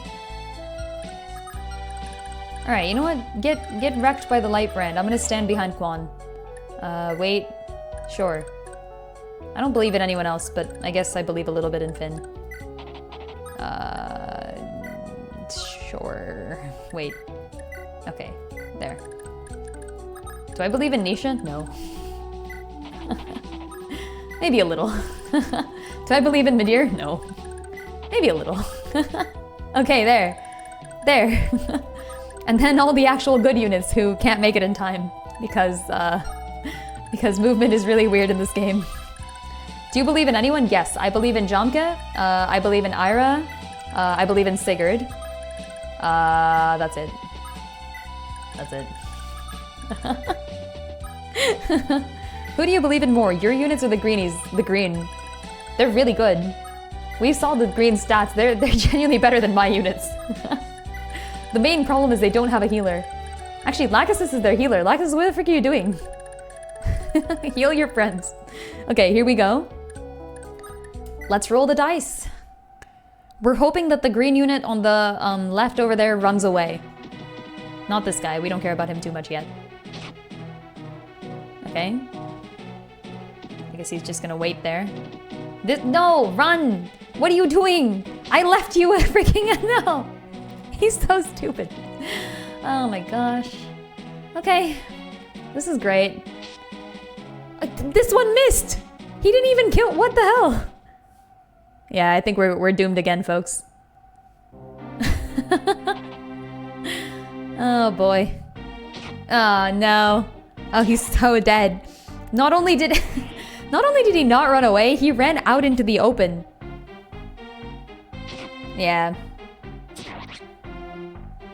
Alright, you know what? Get wrecked by the Lightbrand. I'm gonna stand behind Quan. Wait. Sure. I don't believe in anyone else, but I guess I believe a little bit in Finn. Sure. Wait. Okay, there. Do I believe in Nisha? No. Maybe a little. Do I believe in Midir? No. Maybe a little. Okay, there. There. And then all the actual good units who can't make it in time because movement is really weird in this game. Do you believe in anyone? Yes, I believe in Jomka. I believe in Ira. I believe in Sigurd. That's it. That's it. Who do you believe in more? Your units or the greenies? The green. They're really good. We saw the green stats. They're genuinely better than my units. The main problem is they don't have a healer. Actually, Lachesis is their healer. Lachesis, what the frick are you doing? Heal your friends. Okay, here we go. Let's roll the dice. We're hoping that the green unit on the left over there runs away. Not this guy. We don't care about him too much yet. Okay. I guess he's just gonna wait there. No, run! What are you doing? I left you a freaking no. He's so stupid. Oh my gosh. Okay. This is great. This one missed! He didn't even kill- what the hell? Yeah, I think we're doomed again, folks. Oh boy. Oh no. Oh, he's so dead. Not only did he not run away, he ran out into the open. Yeah.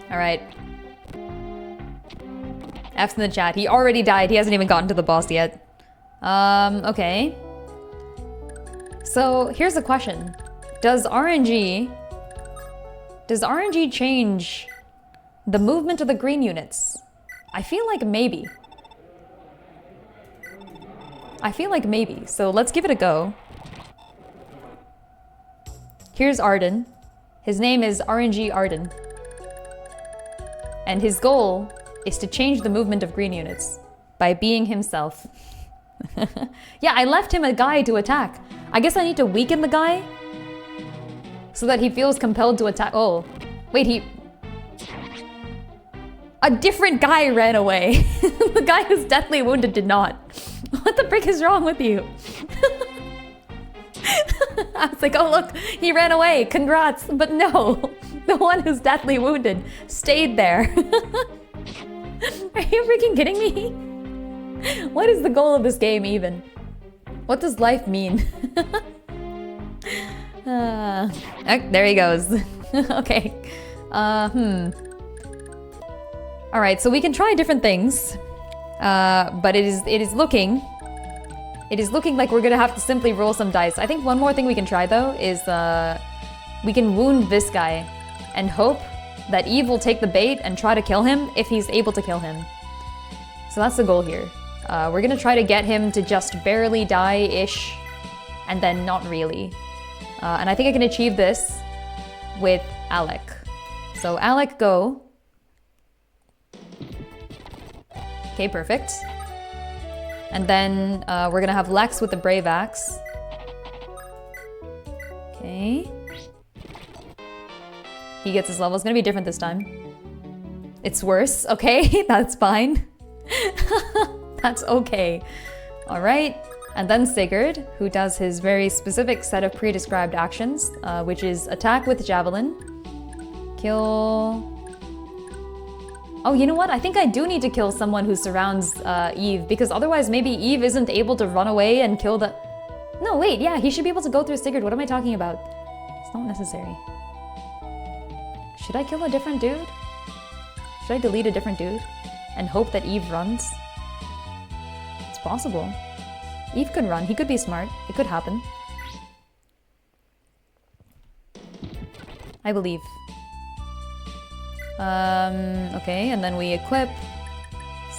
Alright. F's in the chat. He already died. He hasn't even gotten to the boss yet. Okay. So, here's a question. Does RNG change the movement of the green units? I feel like maybe. So let's give it a go. Here's Arden. His name is RNG Arden. And his goal is to change the movement of green units by being himself. Yeah, I left him a guy to attack. I guess I need to weaken the guy so that he feels compelled to attack. Oh, wait, a different guy ran away. The guy who's deathly wounded did not. What the frick is wrong with you? I was like, oh look, he ran away, congrats. But no, the one who's deathly wounded stayed there. Are you freaking kidding me? What is the goal of this game even? What does life mean? Oh, there he goes. Okay. Alright, so we can try different things. But it is looking like we're gonna have to simply roll some dice. I think one more thing we can try though is we can wound this guy and hope that Eve will take the bait and try to kill him if he's able to kill him. So that's the goal here. We're gonna try to get him to just barely die-ish and then not really. And I think I can achieve this with Alec. So Alec, go. Okay, perfect. And then we're gonna have Lex with the Brave Axe. Okay. He gets his level. It's gonna be different this time. It's worse, okay? That's fine. That's okay. Alright. And then Sigurd, who does his very specific set of pre-described actions, which is attack with javelin, kill... Oh, you know what? I think I do need to kill someone who surrounds Eve, because otherwise maybe Eve isn't able to run away and kill the... No, wait, yeah, he should be able to go through Sigurd. What am I talking about? It's not necessary. Should I kill a different dude? Should I delete a different dude and hope that Eve runs? It's possible. Eve could run. He could be smart. It could happen. I believe. Okay, and then we equip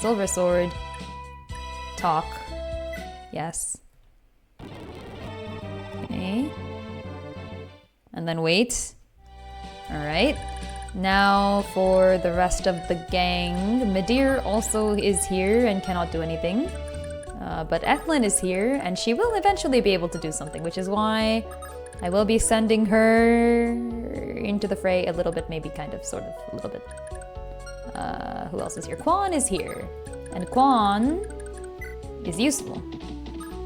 Silver Sword. Talk. Yes. Okay. And then wait. Alright. Now for the rest of the gang. Midir also is here and cannot do anything. But Ethlyn is here and she will eventually be able to do something, which is why I will be sending her into the fray a little bit, maybe kind of, sort of, a little bit. Who else is here? Quan is here. And Quan is useful,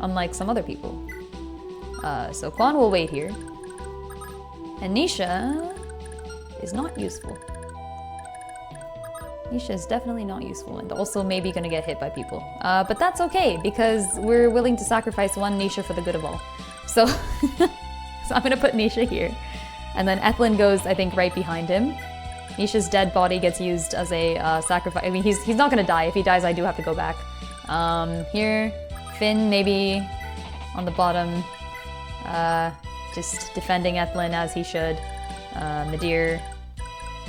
unlike some other people. So Quan will wait here. And Nisha is not useful. Nisha is definitely not useful and also maybe gonna get hit by people. But that's okay because we're willing to sacrifice one Nisha for the good of all. So, so I'm gonna put Nisha here. And then Ethlyn goes, I think, right behind him. Nisha's dead body gets used as a sacrifice. I mean, he's not gonna die. If he dies, I do have to go back. Here, Finn maybe on the bottom. Just defending Ethlyn as he should. Midir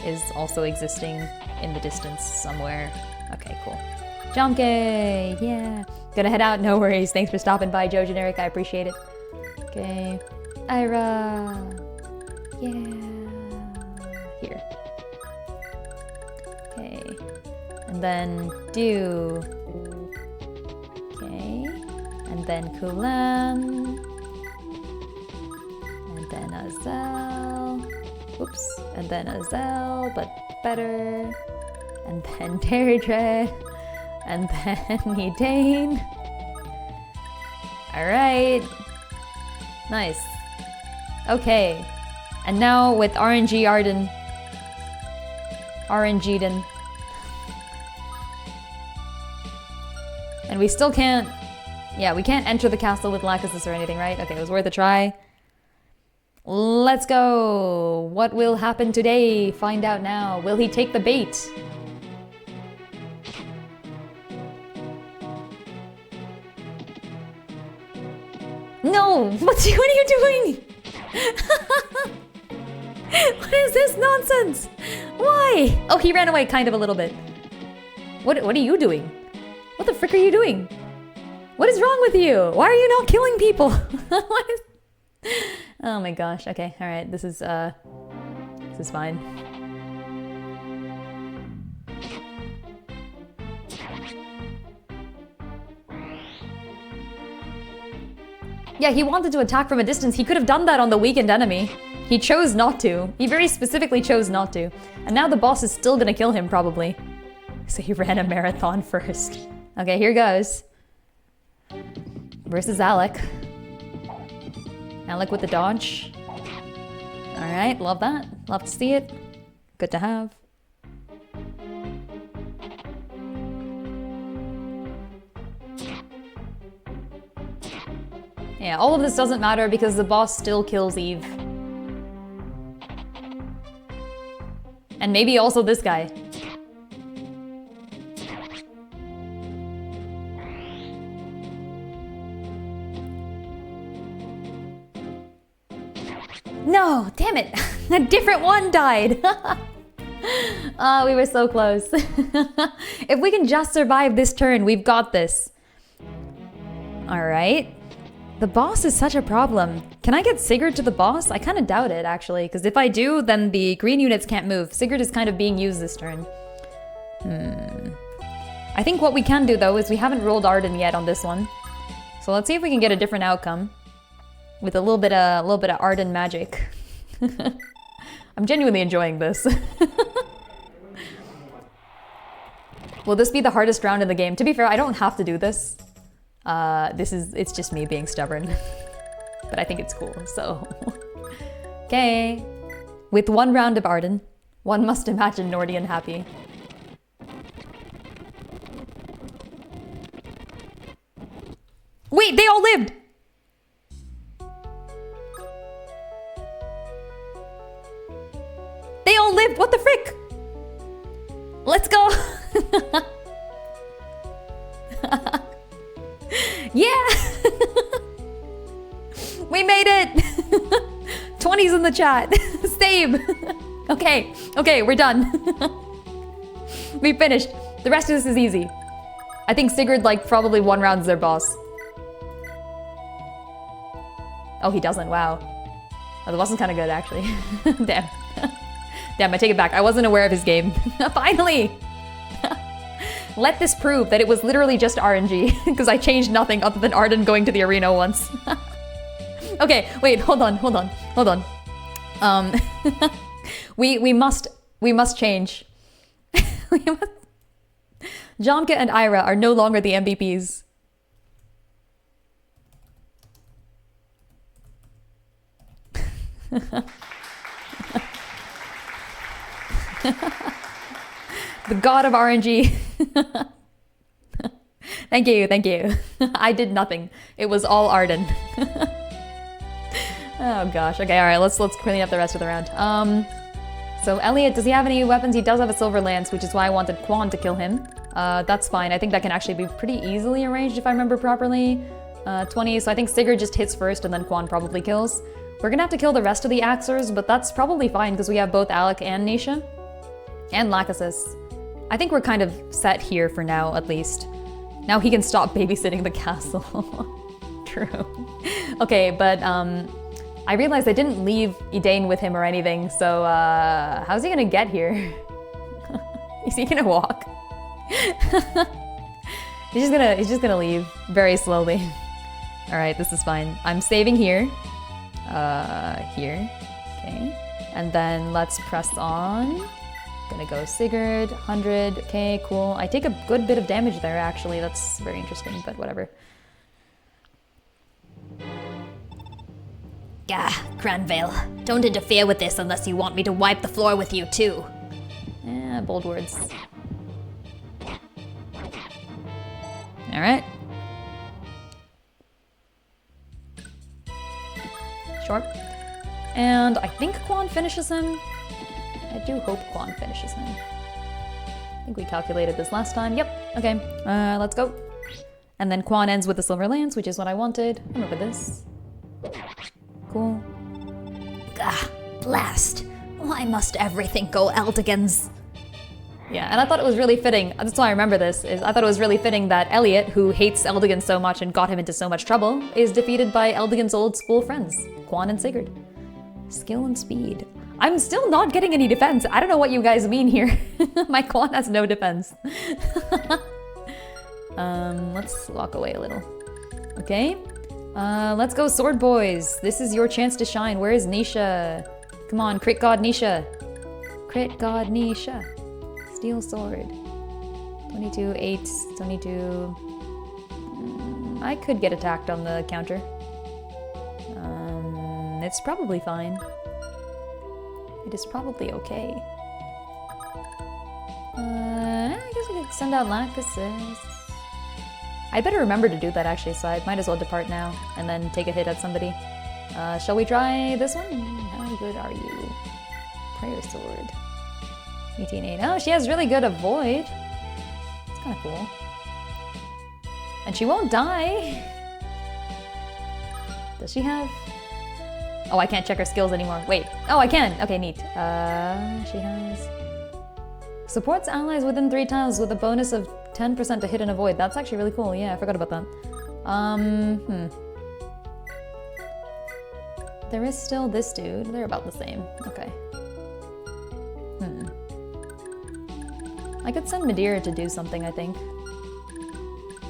is also existing in the distance somewhere. Okay, cool. Jonke, yeah. Gonna head out, no worries. Thanks for stopping by, Joe Generic, I appreciate it. Okay. Ira. Yeah. Here. Okay. And then Do. Okay. And then Kulan. And then Azel. Oops. And then Azel, but better. And then Deirdre. And then Edane. Alright. Nice. Okay. And now with RNG Arden. RNGden. And we still can't... Yeah, we can't enter the castle with Lachesis or anything, right? Okay, it was worth a try. Let's go! What will happen today? Find out now. Will he take the bait? No! What are you doing? What is this nonsense? Why? Oh, he ran away kind of a little bit. What are you doing? What the frick are you doing? What is wrong with you? Why are you not killing people? What is... Oh my gosh. Okay, all right. This is fine. Yeah, he wanted to attack from a distance. He could have done that on the weakened enemy. He chose not to. He very specifically chose not to. And now the boss is still gonna kill him, probably. So he ran a marathon first. Okay, here goes. Versus Alec. Alec with the dodge. Alright, love that. Love to see it. Good to have. Yeah, all of this doesn't matter because the boss still kills Eve. And maybe also this guy. No, damn it. A different one died. Oh, we were so close. If we can just survive this turn, we've got this. All right. The boss is such a problem. Can I get Sigurd to the boss? I kind of doubt it, actually, because if I do, then the green units can't move. Sigurd is kind of being used this turn. I think what we can do, though, is we haven't rolled Arden yet on this one. So let's see if we can get a different outcome with a little bit of Arden magic. I'm genuinely enjoying this. Will this be the hardest round in the game? To be fair, I don't have to do this. It's just me being stubborn. But I think it's cool, so. Okay. With one round of Arden, one must imagine Nordian happy. Wait, they all lived! They all lived! What the frick? Let's go! Yeah! We made it! 20s in the chat. Save! Okay, we're done. We finished. The rest of this is easy. I think Sigurd, like, probably one round's their boss. Oh, he doesn't. Wow. Oh, the boss is kind of good, actually. Damn. Damn, I take it back. I wasn't aware of his game. Finally! Let this prove that it was literally just RNG, because I changed nothing other than Arden going to the arena once. Okay, wait, hold on. We must change. Jomka and Ira are no longer the MVPs. The god of RNG. Thank you. I did nothing. It was all Arden. Oh gosh. Okay, alright, let's clean up the rest of the round. So Elliot, does he have any weapons? He does have a silver lance, which is why I wanted Quan to kill him. That's fine. I think that can actually be pretty easily arranged if I remember properly. 20, so I think Sigurd just hits first and then Quan probably kills. We're gonna have to kill the rest of the Axers, but that's probably fine because we have both Alec and Nisha. And Lachesis. I think we're kind of set here for now, at least. Now he can stop babysitting the castle. True. Okay, but I realized I didn't leave Edain with him or anything, so how's he gonna get here? Is he gonna walk? He's just gonna leave very slowly. Alright, this is fine. I'm saving here. Here. Okay. And then let's press on. Gonna go Sigurd, 100. Okay, cool. I take a good bit of damage there, actually. That's very interesting, but whatever. Gah, Granvale. Don't interfere with this unless you want me to wipe the floor with you, too. Bold words. Alright. Sure. And I think Quan finishes him. I do hope Quan finishes him. I think we calculated this last time. Yep. Okay. Let's go. And then Quan ends with the silver lance, which is what I wanted. Remember this. Cool. Gah, blast. Why must everything go Eldigan's? Yeah, and I thought it was really fitting. That's why I remember this. I thought it was really fitting that Elliot, who hates Eldigan so much and got him into so much trouble, is defeated by Eldigan's old school friends, Quan and Sigurd. Skill and speed. I'm still not getting any defense. I don't know what you guys mean here. My Quan has no defense. Let's walk away a little. Okay. Let's go, Sword Boys. This is your chance to shine. Where is Nisha? Come on, Crit God Nisha. Crit God Nisha. Steel Sword. 22, 8, 22. I could get attacked on the counter. It's probably fine. It is probably okay. I guess we could send out Lachesis. I'd better remember to do that actually, so I might as well depart now and then take a hit at somebody. Shall we try this one? How good are you? Prayer Sword. 18-8. Oh, she has really good avoid. It's kind of cool. And she won't die. Does she have... Oh, I can't check her skills anymore. Wait. Oh, I can. Okay, neat. She has... Supports allies within 3 tiles with a bonus of 10% to hit and avoid. That's actually really cool. Yeah, I forgot about that. There is still this dude. They're about the same. Okay. I could send Madeira to do something, I think.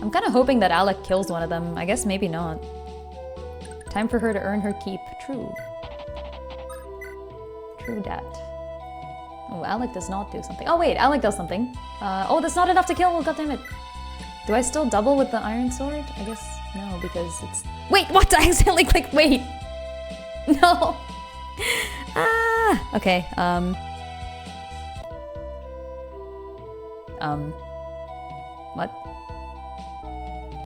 I'm kind of hoping that Alec kills one of them. I guess maybe not. Time for her to earn her keep. True. True dat. Oh, Alec does not do something. Oh wait, Alec does something. Oh, that's not enough to kill. God damn it. Do I still double with the iron sword? I guess no, because it's... Wait, what? I accidentally clicked, wait. No. Ah, okay, what?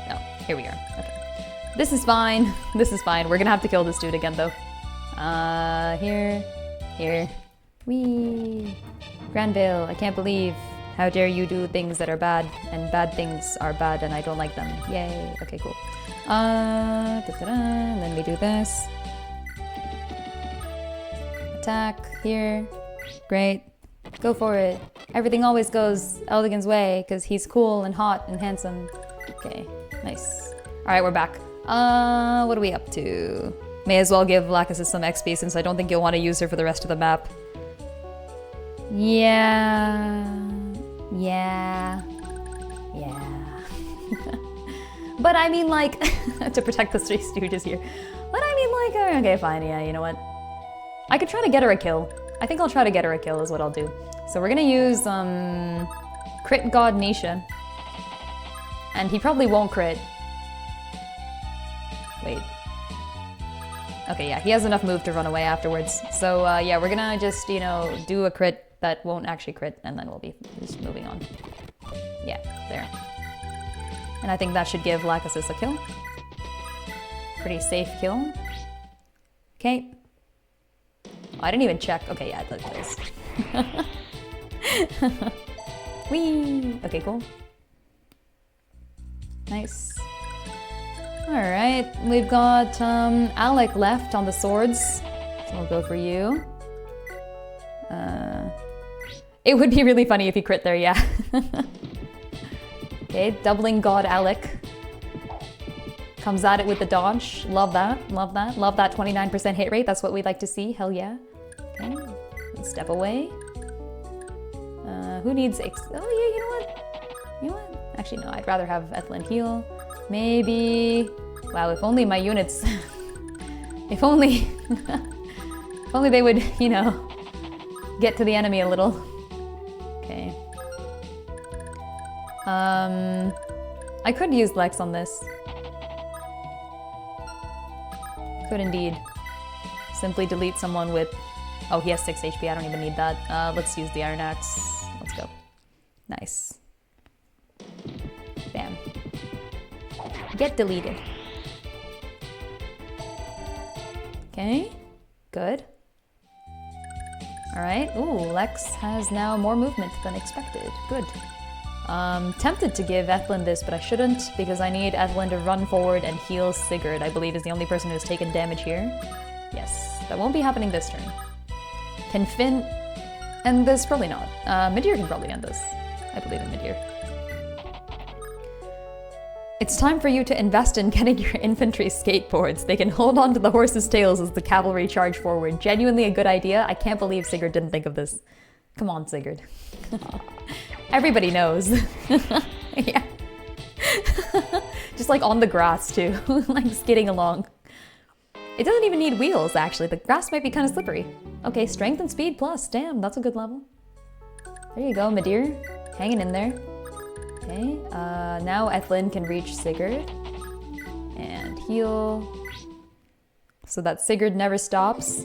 No, here we are, okay. This is fine, this is fine. We're gonna have to kill this dude again, though. Here. Whee! Granville, I can't believe. How dare you do things that are bad, and bad things are bad, and I don't like them. Yay, okay, cool. And then we do this. Attack, here. Great. Go for it. Everything always goes Eldigan's way, because he's cool and hot and handsome. Okay, nice. Alright, we're back. What are we up to? May as well give Lachesis some XP since I don't think you'll want to use her for the rest of the map. Yeah. But I mean, like, to protect the Three Stooges here. But I mean, like, okay, fine, yeah, you know what? I could try to get her a kill. I think I'll try to get her a kill is what I'll do. So we're gonna use, Crit God Nisha. And he probably won't crit. Wait. Okay, yeah, he has enough move to run away afterwards. So, yeah, we're gonna just, you know, do a crit that won't actually crit, and then we'll be just moving on. Yeah, there. And I think that should give Lachesis a kill. Pretty safe kill. Okay. Oh, I didn't even check. Okay, yeah, that kills. Whee! Okay, cool. Nice. Alright, we've got Alec left on the swords. So we'll go for you. It would be really funny if he crit there, yeah. Okay, doubling God Alec. Comes at it with the dodge. Love that, love that. Love that 29% hit rate. That's what we'd like to see. Hell yeah. Okay, let's step away. Who needs oh yeah, you know what? You know what? Actually, no, I'd rather have Ethlin heal. Maybe... Wow, if only my units... if only... if only they would, you know, get to the enemy a little. Okay. I could use Lex on this. Could indeed. Simply delete someone with... Oh, he has 6 HP, I don't even need that. Let's use the Iron Axe. Let's go. Nice. Bam. Get deleted. Okay, good. Alright, ooh, Lex has now more movement than expected. Good. Tempted to give Ethlin this, but I shouldn't, because I need Ethlin to run forward and heal Sigurd, I believe is the only person who's taken damage here. Yes, that won't be happening this turn. Can Finn end this? Probably not. Midir can probably end this. I believe in Midir. It's time for you to invest in getting your infantry skateboards. They can hold on to the horses' tails as the cavalry charge forward. Genuinely a good idea. I can't believe Sigurd didn't think of this. Come on, Sigurd. Everybody knows. Yeah. Just like on the grass too, like skidding along. It doesn't even need wheels, actually. The grass might be kind of slippery. Okay, strength and speed plus. Damn, that's a good level. There you go, Midir. Hanging in there. Okay, now Ethlin can reach Sigurd. And heal. So that Sigurd never stops.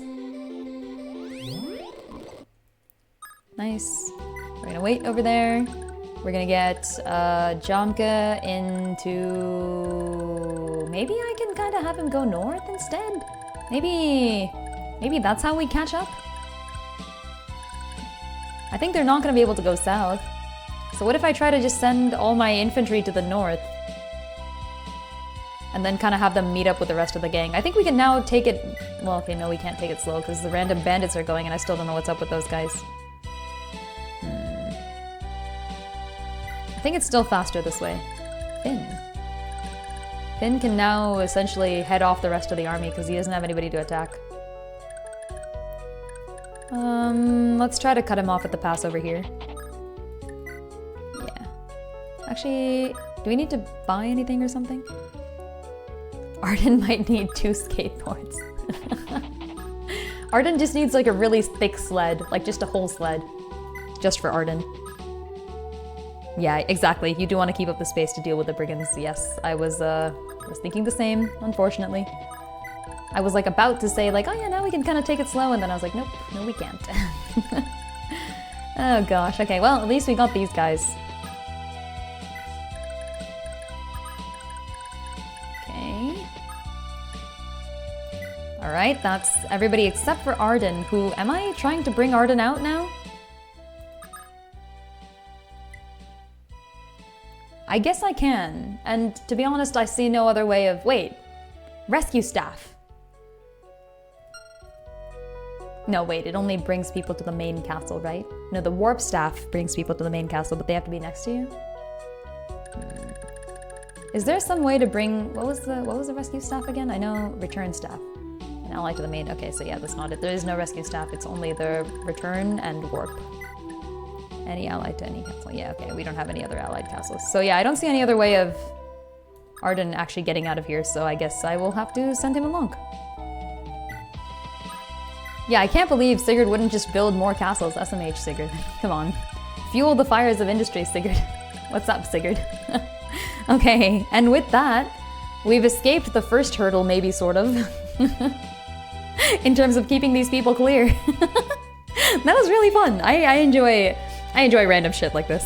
Nice. We're gonna wait over there. We're gonna get Jamka into... Maybe I can kind of have him go north instead? Maybe that's how we catch up? I think they're not gonna be able to go south. So what if I try to just send all my infantry to the north? And then kind of have them meet up with the rest of the gang. I think we can now take it... Well, okay, no, we can't take it slow because the random bandits are going and I still don't know what's up with those guys. I think it's still faster this way. Finn can now essentially head off the rest of the army because he doesn't have anybody to attack. Let's try to cut him off at the pass over here. Yeah. Actually, do we need to buy anything or something? Arden might need 2 skateboards. Arden just needs like a really thick sled, like just a whole sled. just for Arden. Yeah, exactly. You do want to keep up the space to deal with the brigands. Yes, I was thinking the same, unfortunately. I was like about to say like, oh yeah, now we can kind of take it slow, and then I was like, nope, no we can't. Oh gosh, okay, well, at least we got these guys. Okay. Alright, that's everybody except for Arden, who, am I trying to bring Arden out now? I guess I can, and to be honest, I see no other way of, wait, rescue staff. No, wait, it only brings people to the main castle, right? No, the warp staff brings people to the main castle, but they have to be next to you? Is there some way to bring, what was the rescue staff again? I know return staff. An ally to the main, okay, so yeah, that's not it. There is no rescue staff, it's only the return and warp. Any ally to any castle, yeah, okay, we don't have any other allied castles. So yeah, I don't see any other way of Arden actually getting out of here, so I guess I will have to send him along. Yeah, I can't believe Sigurd wouldn't just build more castles. SMH, Sigurd. Come on. Fuel the fires of industry, Sigurd. What's up, Sigurd? Okay, and with that, we've escaped the first hurdle, maybe, sort of. In terms of keeping these people clear. That was really fun. I enjoy random shit like this.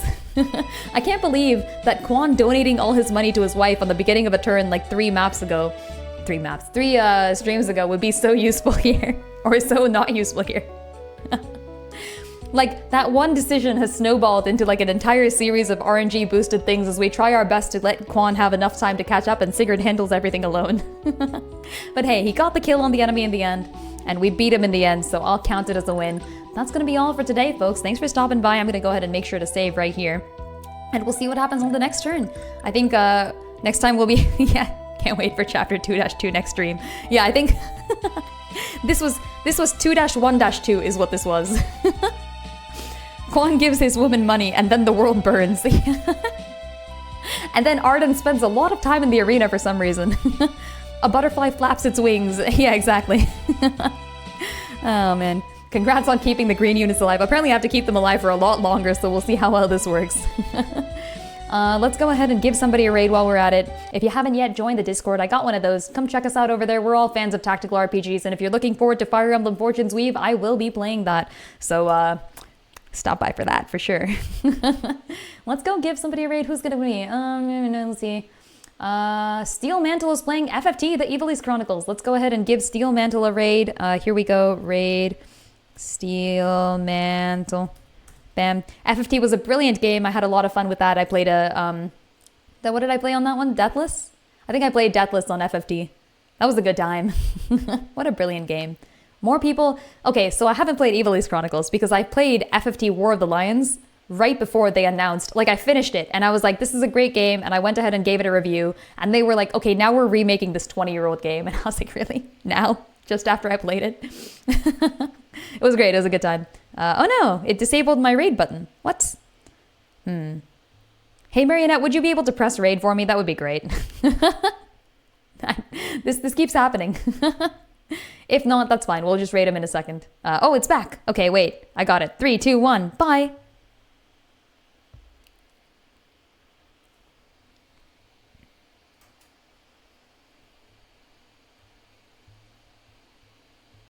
I can't believe that Quan donating all his money to his wife on the beginning of a turn like 3 streams ago would be so useful here. Or so not useful here. Like, that one decision has snowballed into like an entire series of RNG boosted things as we try our best to let Quan have enough time to catch up and Sigurd handles everything alone. But hey, he got the kill on the enemy in the end, and we beat him in the end, so I'll count it as a win. That's gonna be all for today, folks. Thanks for stopping by. I'm gonna go ahead and make sure to save right here. And we'll see what happens on the next turn. I think next time we'll be, yeah, can't wait for chapter 2-2 next stream. Yeah, I think this was 2-1-2 is what this was. Quan gives his woman money and then the world burns. And then Arden spends a lot of time in the arena for some reason. A butterfly flaps its wings. Yeah, exactly. Oh man. Congrats on keeping the green units alive. Apparently I have to keep them alive for a lot longer, so we'll see how well this works. Let's go ahead and give somebody a raid while we're at it. If you haven't yet joined the Discord, I got one of those. Come check us out over there. We're all fans of tactical RPGs, and if you're looking forward to Fire Emblem Fortune's Weave, I will be playing that. So, stop by for that, for sure. Let's go give somebody a raid. Who's gonna be? Let's see. Steel Mantle is playing FFT, the Evilise Chronicles. Let's go ahead and give Steel Mantle a raid. Here we go. Raid. Steel Mantle. Bam. FFT was a brilliant game. I had a lot of fun with that. I played what did I play on that one? Deathless? I think I played Deathless on FFT. That was a good time. What a brilliant game. More people... Okay, so I haven't played Evilise Chronicles because I played FFT War of the Lions right before they announced... Like, I finished it, and I was like, this is a great game, and I went ahead and gave it a review, and they were like, okay, now we're remaking this 20-year-old game. And I was like, really? Now? Just after I played it? It was great. It was a good time. Oh no, it disabled my raid button. What? Hey Marionette, would you be able to press raid for me? That would be great. This keeps happening. If not, that's fine. We'll just raid him in a second. Oh, it's back. Okay, wait. I got it. 3, 2, 1. Bye.